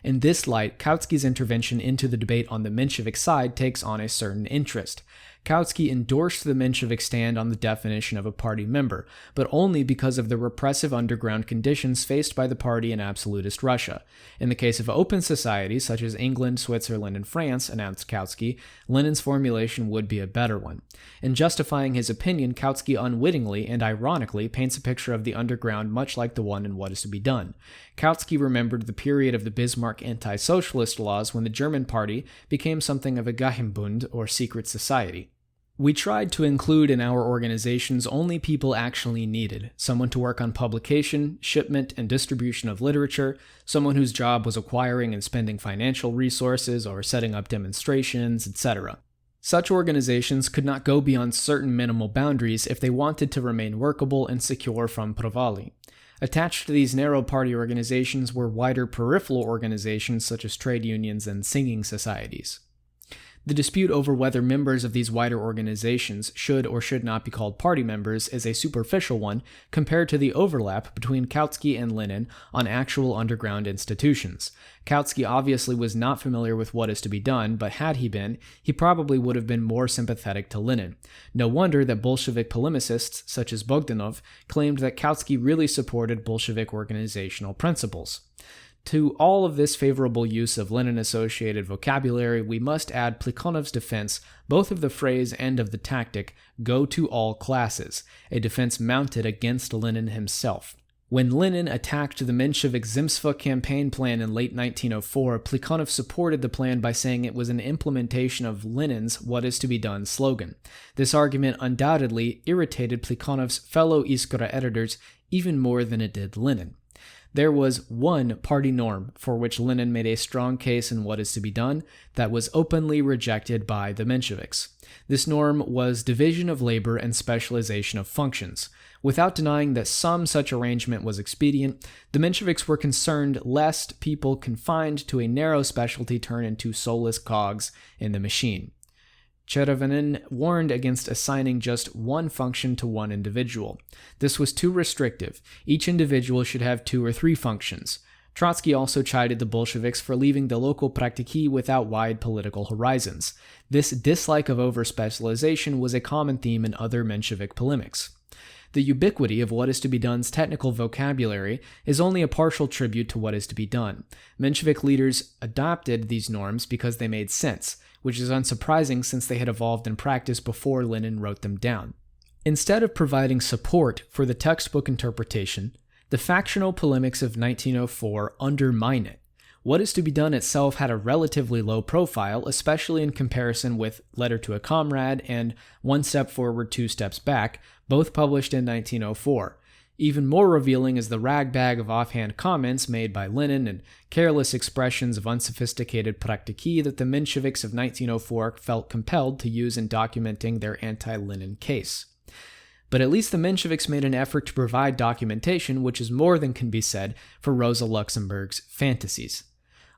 In this light, Kautsky's intervention into the debate on the Menshevik side takes on a certain interest. Kautsky endorsed the Menshevik stand on the definition of a party member, but only because of the repressive underground conditions faced by the party in absolutist Russia. In the case of open societies such as England, Switzerland, and France, announced Kautsky, Lenin's formulation would be a better one. In justifying his opinion, Kautsky unwittingly and ironically paints a picture of the underground much like the one in What Is to Be Done. Kautsky remembered the period of the Bismarck anti-socialist laws when the German party became something of a Geheimbund, or secret society. We tried to include in our organizations only people actually needed, someone to work on publication, shipment, and distribution of literature, someone whose job was acquiring and spending financial resources or setting up demonstrations, etc. Such organizations could not go beyond certain minimal boundaries if they wanted to remain workable and secure from Provali. Attached to these narrow party organizations were wider peripheral organizations such as trade unions and singing societies. The dispute over whether members of these wider organizations should or should not be called party members is a superficial one compared to the overlap between Kautsky and Lenin on actual underground institutions. Kautsky obviously was not familiar with What Is to Be Done, but had he been, he probably would have been more sympathetic to Lenin. No wonder that Bolshevik polemicists such as Bogdanov claimed that Kautsky really supported Bolshevik organizational principles. To all of this favorable use of Lenin-associated vocabulary, we must add Plekhanov's defense both of the phrase and of the tactic, "go to all classes," a defense mounted against Lenin himself. When Lenin attacked the Menshevik Zemstva campaign plan in late 1904, Plekhanov supported the plan by saying it was an implementation of Lenin's What Is to Be Done slogan. This argument undoubtedly irritated Plekhanov's fellow Iskra editors even more than it did Lenin. There was one party norm for which Lenin made a strong case in What Is to Be Done that was openly rejected by the Mensheviks. This norm was division of labor and specialization of functions. Without denying that some such arrangement was expedient, the Mensheviks were concerned lest people confined to a narrow specialty turn into soulless cogs in the machine. Chervenin warned against assigning just one function to one individual. This was too restrictive. Each individual should have 2 or 3 functions. Trotsky also chided the Bolsheviks for leaving the local praktiki without wide political horizons. This dislike of over-specialization was a common theme in other Menshevik polemics. The ubiquity of What Is to Be Done's technical vocabulary is only a partial tribute to What Is to Be Done. Menshevik leaders adopted these norms because they made sense. which is unsurprising since they had evolved in practice before Lenin wrote them down. Instead of providing support for the textbook interpretation, the factional polemics of 1904 undermine it. What is to be done itself had a relatively low profile, especially in comparison with Letter to a Comrade and One Step Forward, Two Steps Back, both published in 1904. Even more revealing is the ragbag of offhand comments made by Lenin and careless expressions of unsophisticated praktiki that the Mensheviks of 1904 felt compelled to use in documenting their anti-Lenin case. But at least the Mensheviks made an effort to provide documentation, which is more than can be said for Rosa Luxemburg's fantasies.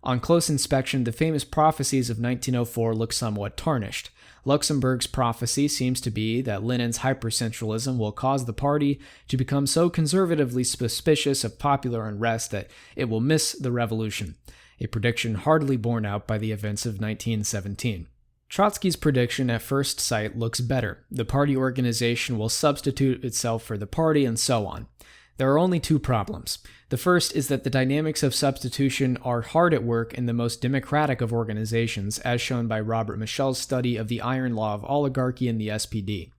On close inspection, the famous Prophecies of 1904 look somewhat tarnished. Luxemburg's prophecy seems to be that Lenin's hypercentralism will cause the party to become so conservatively suspicious of popular unrest that it will miss the revolution, a prediction hardly borne out by the events of 1917. Trotsky's prediction at first sight looks better. The party organization will substitute itself for the party, and so on. There are only two problems. The first is that the dynamics of substitution are hard at work in the most democratic of organizations, as shown by Robert Michel's study of the iron law of oligarchy in the SPD.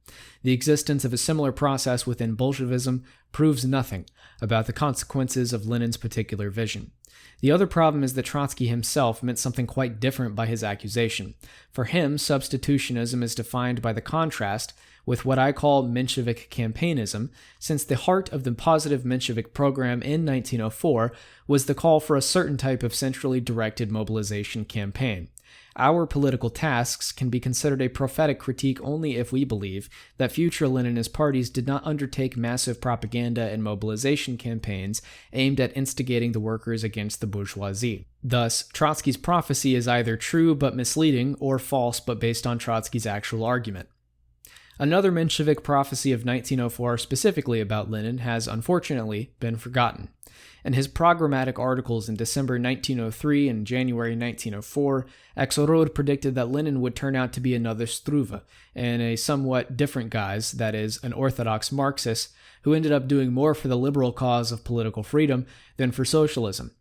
The existence of a similar process within Bolshevism proves nothing about the consequences of Lenin's particular vision. The other problem is that Trotsky himself meant something quite different by his accusation. For him, substitutionism is defined by the contrast with what I call Menshevik Campaignism, since the heart of the positive Menshevik program in 1904 was the call for a certain type of centrally directed mobilization campaign. Our political tasks can be considered a prophetic critique only if we believe that future Leninist parties did not undertake massive propaganda and mobilization campaigns aimed at instigating the workers against the bourgeoisie. Thus, Trotsky's prophecy is either true but misleading, or false but based on Trotsky's actual argument. Another Menshevik prophecy of 1904 specifically about Lenin has unfortunately been forgotten. In his programmatic articles in December 1903 and January 1904, Axelrod predicted that Lenin would turn out to be another Struve, in a somewhat different guise, that is, an orthodox Marxist, who ended up doing more for the liberal cause of political freedom than for socialism.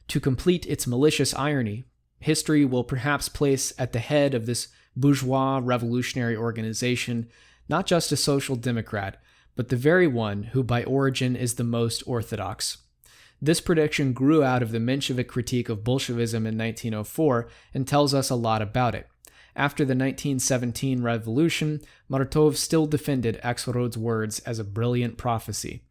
To complete its malicious irony, history will perhaps place at the head of this bourgeois revolutionary organization not just a social democrat, but the very one who by origin is the most orthodox. This prediction grew out of the Menshevik critique of Bolshevism in 1904 and tells us a lot about it. After the 1917 revolution, Martov still defended Axelrod's words as a brilliant prophecy.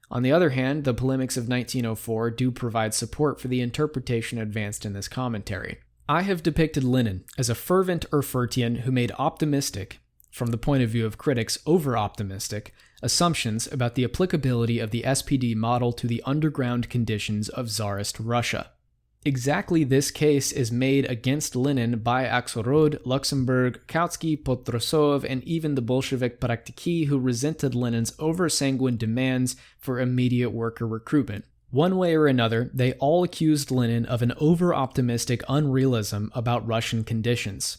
On the other hand, the polemics of 1904 do provide support for the interpretation advanced in this commentary. I have depicted Lenin as a fervent Erfurtian who made optimistic, from the point of view of critics over-optimistic, assumptions about the applicability of the SPD model to the underground conditions of Tsarist Russia. Exactly this case is made against Lenin by Axelrod, Luxemburg, Kautsky, Potrosov, and even the Bolshevik praktiki who resented Lenin's over-sanguine demands for immediate worker recruitment. One way or another, they all accused Lenin of an over-optimistic unrealism about Russian conditions.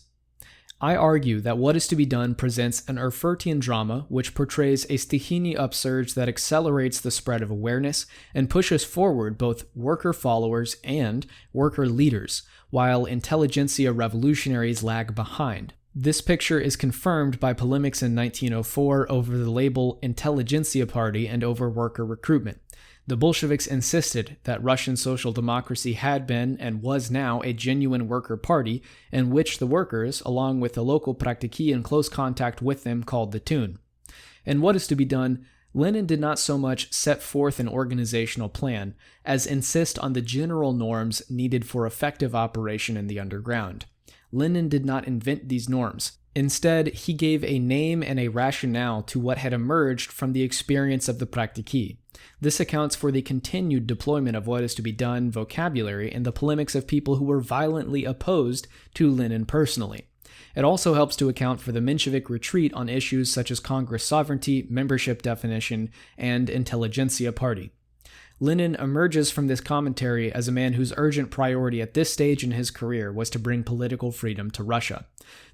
I argue that What is to be Done presents an Erfurtian drama which portrays a Stihini upsurge that accelerates the spread of awareness and pushes forward both worker followers and worker leaders, while intelligentsia revolutionaries lag behind. This picture is confirmed by polemics in 1904 over the label Intelligentsia Party and over worker recruitment. The Bolsheviks insisted that Russian social democracy had been and was now a genuine worker party, in which the workers, along with the local praktiki in close contact with them, called the tune. In What is to be Done, Lenin did not so much set forth an organizational plan as insist on the general norms needed for effective operation in the underground. Lenin did not invent these norms. Instead, he gave a name and a rationale to what had emerged from the experience of the praktiki. This accounts for the continued deployment of What is to be Done vocabulary in the polemics of people who were violently opposed to Lenin personally. It also helps to account for the Menshevik retreat on issues such as Congress sovereignty, membership definition, and intelligentsia party. Lenin emerges from this commentary as a man whose urgent priority at this stage in his career was to bring political freedom to Russia.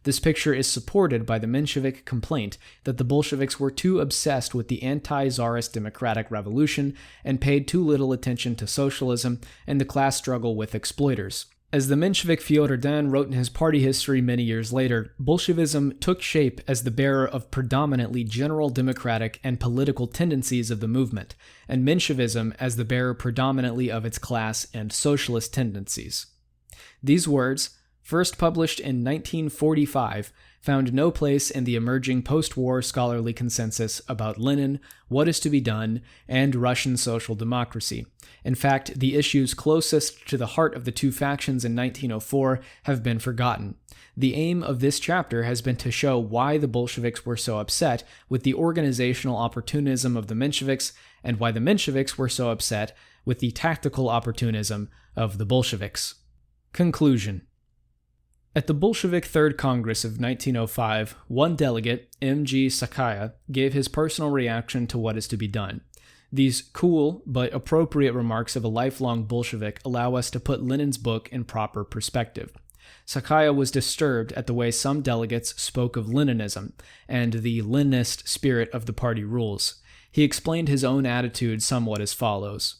This picture is supported by the Menshevik complaint that the Bolsheviks were too obsessed with the anti-Tsarist democratic revolution and paid too little attention to socialism and the class struggle with exploiters. As the Menshevik Fyodor Dan wrote in his party history many years later, Bolshevism took shape as the bearer of predominantly general democratic and political tendencies of the movement, and Menshevism as the bearer predominantly of its class and socialist tendencies. These words, first published in 1945, found no place in the emerging post-war scholarly consensus about Lenin, what is to be done, and Russian social democracy. In fact, the issues closest to the heart of the two factions in 1904 have been forgotten. The aim of this chapter has been to show why the Bolsheviks were so upset with the organizational opportunism of the Mensheviks, and why the Mensheviks were so upset with the tactical opportunism of the Bolsheviks. Conclusion. At the Bolshevik Third Congress of 1905, one delegate, M.G. Sakaya, gave his personal reaction to what is to be done. These cool but appropriate remarks of a lifelong Bolshevik allow us to put Lenin's book in proper perspective. Sakaya was disturbed at the way some delegates spoke of Leninism and the Leninist spirit of the party rules. He explained his own attitude somewhat as follows.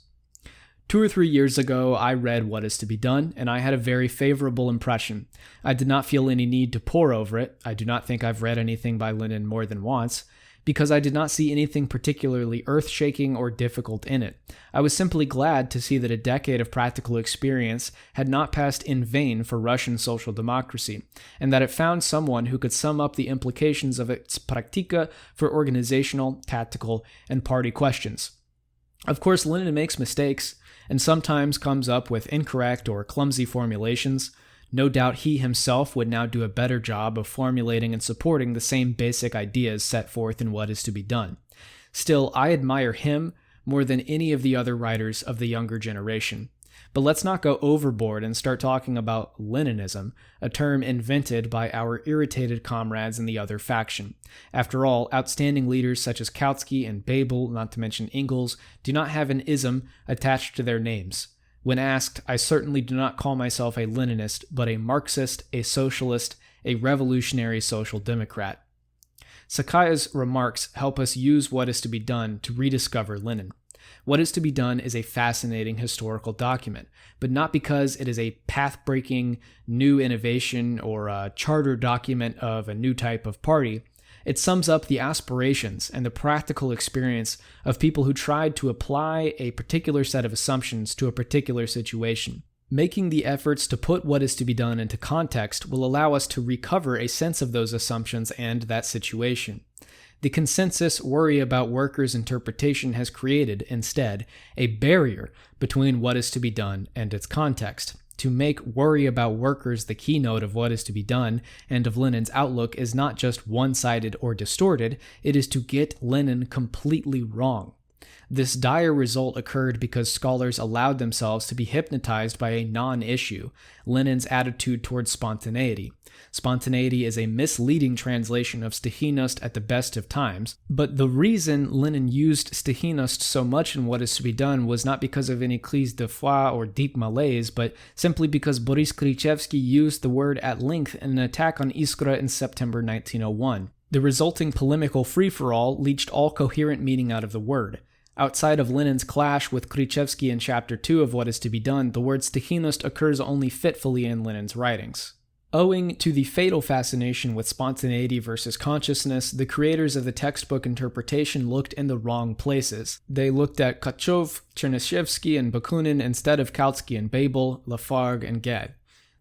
2 or 3 years ago, I read What is to be Done, and I had a very favorable impression. I did not feel any need to pore over it. I do not think I've read anything by Lenin more than once, because I did not see anything particularly earth-shaking or difficult in it. I was simply glad to see that a decade of practical experience had not passed in vain for Russian social democracy, and that it found someone who could sum up the implications of its praktika for organizational, tactical, and party questions. Of course, Lenin makes mistakes, and sometimes comes up with incorrect or clumsy formulations. No doubt he himself would now do a better job of formulating and supporting the same basic ideas set forth in What is to be Done. Still, I admire him more than any of the other writers of the younger generation. But let's not go overboard and start talking about Leninism, a term invented by our irritated comrades in the other faction. After all, outstanding leaders such as Kautsky and Babel, not to mention Engels, do not have an ism attached to their names. When asked, I certainly do not call myself a Leninist, but a Marxist, a socialist, a revolutionary social democrat. Sakaya's remarks help us use What is to be Done to rediscover Lenin. What is to be Done is a fascinating historical document, but not because it is a path-breaking new innovation or a charter document of a new type of party. It sums up the aspirations and the practical experience of people who tried to apply a particular set of assumptions to a particular situation. Making the efforts to put what is to be done into context will allow us to recover a sense of those assumptions and that situation. The consensus worry about workers' interpretation has created, instead, a barrier between what is to be done and its context. To make worry about workers the keynote of what is to be done and of Lenin's outlook is not just one-sided or distorted, it is to get Lenin completely wrong. This dire result occurred because scholars allowed themselves to be hypnotized by a non-issue, Lenin's attitude towards spontaneity. Spontaneity is a misleading translation of Stachynost at the best of times, but the reason Lenin used Stachynost so much in What is to be Done was not because of any crise de foi or deep malaise, but simply because Boris Khrushchevsky used the word at length in an attack on Iskra in September 1901. The resulting polemical free-for-all leached all coherent meaning out of the word. Outside of Lenin's clash with Khrushchevsky in Chapter 2 of What is to be Done, the word Stachynost occurs only fitfully in Lenin's writings. Owing to the fatal fascination with spontaneity versus consciousness, the creators of the textbook interpretation looked in the wrong places. They looked at Kachov, Chernyshevsky, and Bakunin instead of Kautsky and Babel, Lafargue, and Gad.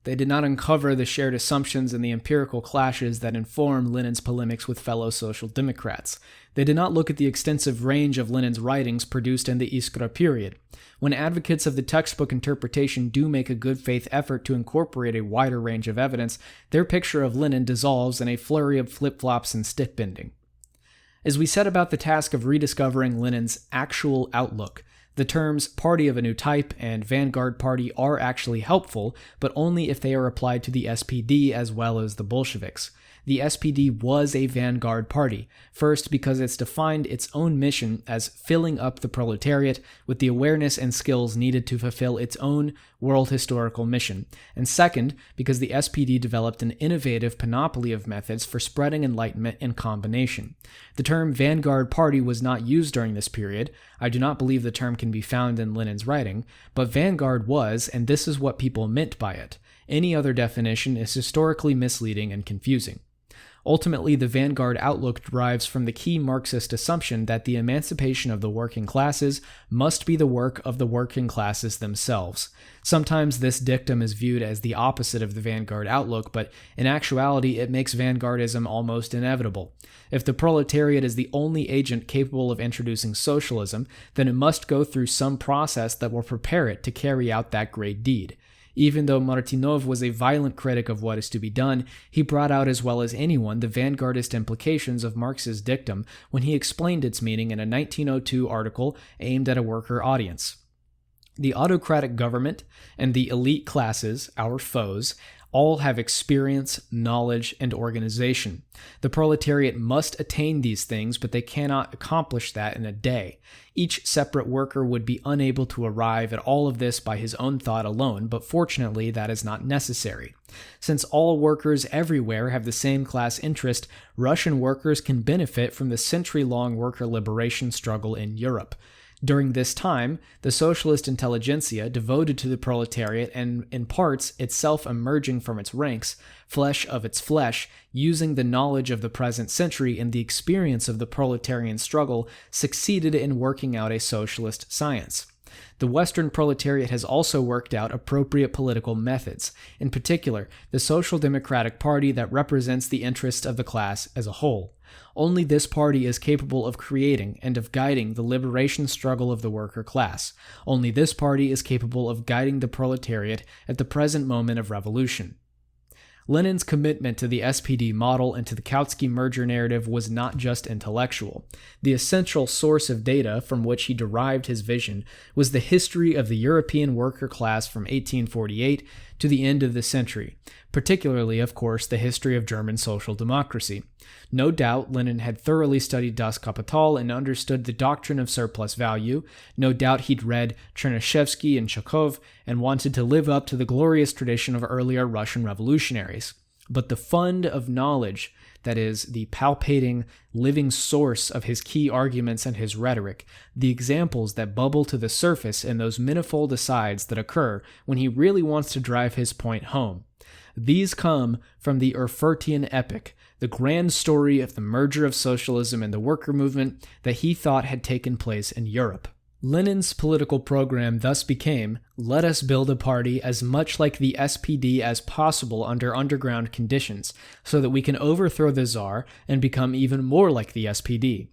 They did not uncover the shared assumptions and the empirical clashes that inform Lenin's polemics with fellow social democrats. They did not look at the extensive range of Lenin's writings produced in the Iskra period. When advocates of the textbook interpretation do make a good faith effort to incorporate a wider range of evidence, their picture of Lenin dissolves in a flurry of flip-flops and stick-bending. As we set about the task of rediscovering Lenin's actual outlook, the terms party of a new type and vanguard party are actually helpful, but only if they are applied to the SPD as well as the Bolsheviks. The SPD was a vanguard party, first because it's defined its own mission as filling up the proletariat with the awareness and skills needed to fulfill its own world historical mission, and second because the SPD developed an innovative panoply of methods for spreading enlightenment in combination. The term vanguard party was not used during this period. I do not believe the term can can be found in Lenin's writing, but vanguard was, and this is what people meant by it. Any other definition is historically misleading and confusing. Ultimately, the vanguard outlook derives from the key Marxist assumption that the emancipation of the working classes must be the work of the working classes themselves. Sometimes this dictum is viewed as the opposite of the vanguard outlook, but in actuality, it makes vanguardism almost inevitable. If the proletariat is the only agent capable of introducing socialism, then it must go through some process that will prepare it to carry out that great deed. Even though Martov was a violent critic of what is to be done, he brought out as well as anyone the vanguardist implications of Marx's dictum when he explained its meaning in a 1902 article aimed at a worker audience. The autocratic government and the elite classes, our foes, all have experience, knowledge, and organization. The proletariat must attain these things, but they cannot accomplish that in a day. Each separate worker would be unable to arrive at all of this by his own thought alone, but fortunately that is not necessary. Since all workers everywhere have the same class interest, Russian workers can benefit from the century-long worker liberation struggle in Europe. During this time, the socialist intelligentsia, devoted to the proletariat and, in parts, itself emerging from its ranks, flesh of its flesh, using the knowledge of the present century and the experience of the proletarian struggle, succeeded in working out a socialist science. The Western proletariat has also worked out appropriate political methods, in particular, the Social Democratic Party that represents the interests of the class as a whole. Only this party is capable of creating and of guiding the liberation struggle of the worker class. Only this party is capable of guiding the proletariat at the present moment of revolution. Lenin's commitment to the SPD model and to the Kautsky merger narrative was not just intellectual. The essential source of data from which he derived his vision was the history of the European worker class from 1848 to the end of the century, particularly, of course, the history of German social democracy. No doubt, Lenin had thoroughly studied Das Kapital and understood the doctrine of surplus value. No doubt he'd read Chernyshevsky and Chekhov and wanted to live up to the glorious tradition of earlier Russian revolutionaries. But the fund of knowledge, that is, the palpating, living source of his key arguments and his rhetoric, the examples that bubble to the surface in those manifold asides that occur when he really wants to drive his point home. These come from the Erfurtian epic, the grand story of the merger of socialism and the worker movement that he thought had taken place in Europe. Lenin's political program thus became, let us build a party as much like the SPD as possible under underground conditions, so that we can overthrow the Tsar and become even more like the SPD.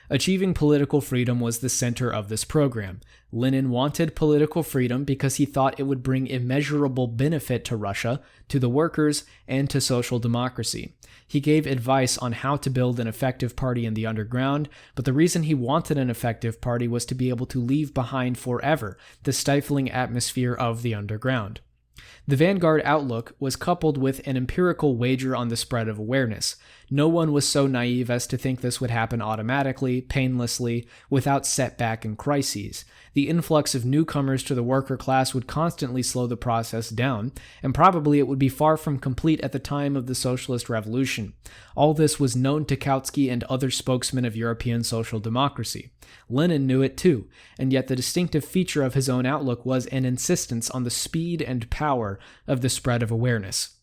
Achieving political freedom was the center of this program. Lenin wanted political freedom because he thought it would bring immeasurable benefit to Russia, to the workers, and to social democracy. He gave advice on how to build an effective party in the underground, but the reason he wanted an effective party was to be able to leave behind forever the stifling atmosphere of the underground. The vanguard outlook was coupled with an empirical wager on the spread of awareness. No one was so naive as to think this would happen automatically, painlessly, without setback and crises. The influx of newcomers to the worker class would constantly slow the process down, and probably it would be far from complete at the time of the socialist revolution. All this was known to Kautsky and other spokesmen of European social democracy. Lenin knew it too, and yet the distinctive feature of his own outlook was an insistence on the speed and power of the spread of awareness.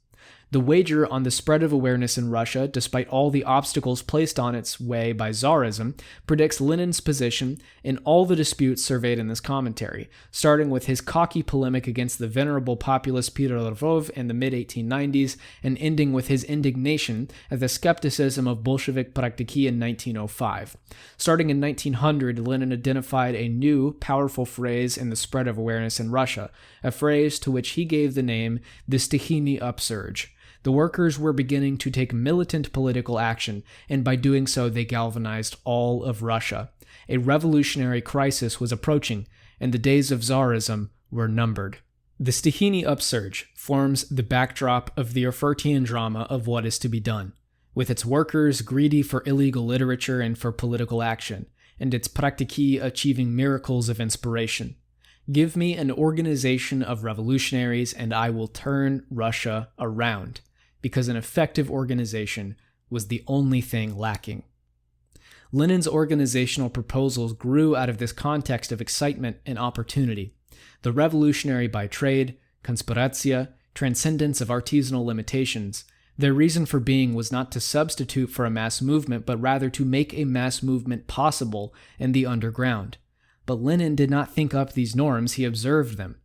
The wager on the spread of awareness in Russia, despite all the obstacles placed on its way by Tsarism, predicts Lenin's position in all the disputes surveyed in this commentary, starting with his cocky polemic against the venerable populist Peter Lvov in the mid-1890s and ending with his indignation at the skepticism of Bolshevik praktiki in 1905. Starting in 1900, Lenin identified a new, powerful phrase in the spread of awareness in Russia, a phrase to which he gave the name the Stichiny upsurge. The workers were beginning to take militant political action, and by doing so they galvanized all of Russia. A revolutionary crisis was approaching, and the days of Tsarism were numbered. The Stichiny upsurge forms the backdrop of the Erfurtian drama of what is to be done, with its workers greedy for illegal literature and for political action, and its praktiki achieving miracles of inspiration. Give me an organization of revolutionaries, and I will turn Russia around, because an effective organization was the only thing lacking. Lenin's organizational proposals grew out of this context of excitement and opportunity. The revolutionary by trade, konspiracja, transcendence of artisanal limitations. Their reason for being was not to substitute for a mass movement, but rather to make a mass movement possible in the underground. But Lenin did not think up these norms, he observed them.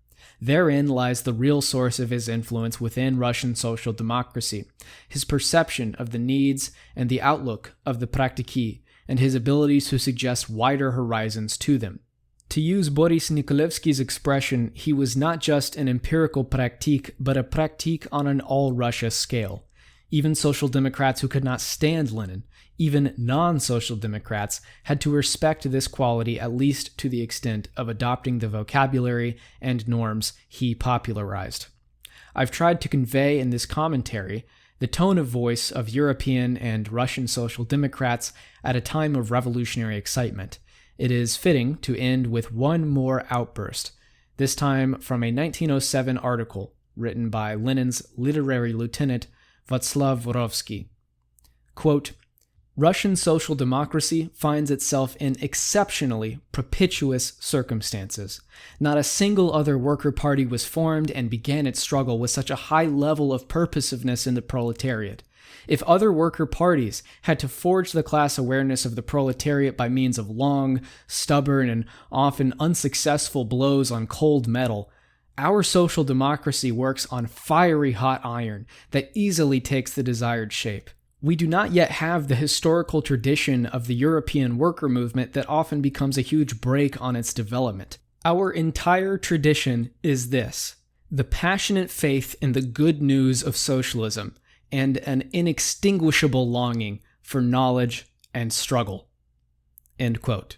Therein lies the real source of his influence within Russian social democracy, his perception of the needs and the outlook of the praktiki, and his ability to suggest wider horizons to them. To use Boris Nikolevsky's expression, he was not just an empirical praktik, but a praktik on an all-Russia scale. Even social democrats who could not stand Lenin, even non-social democrats, had to respect this quality at least to the extent of adopting the vocabulary and norms he popularized. I've tried to convey in this commentary the tone of voice of European and Russian social democrats at a time of revolutionary excitement. It is fitting to end with one more outburst, this time from a 1907 article written by Lenin's literary lieutenant Václav Vorovsky. Quote, Russian social democracy finds itself in exceptionally propitious circumstances. Not a single other worker party was formed and began its struggle with such a high level of purposiveness in the proletariat. If other worker parties had to forge the class awareness of the proletariat by means of long, stubborn, and often unsuccessful blows on cold metal, our social democracy works on fiery hot iron that easily takes the desired shape. We do not yet have the historical tradition of the European worker movement that often becomes a huge brake on its development. Our entire tradition is this: the passionate faith in the good news of socialism and an inextinguishable longing for knowledge and struggle. End quote.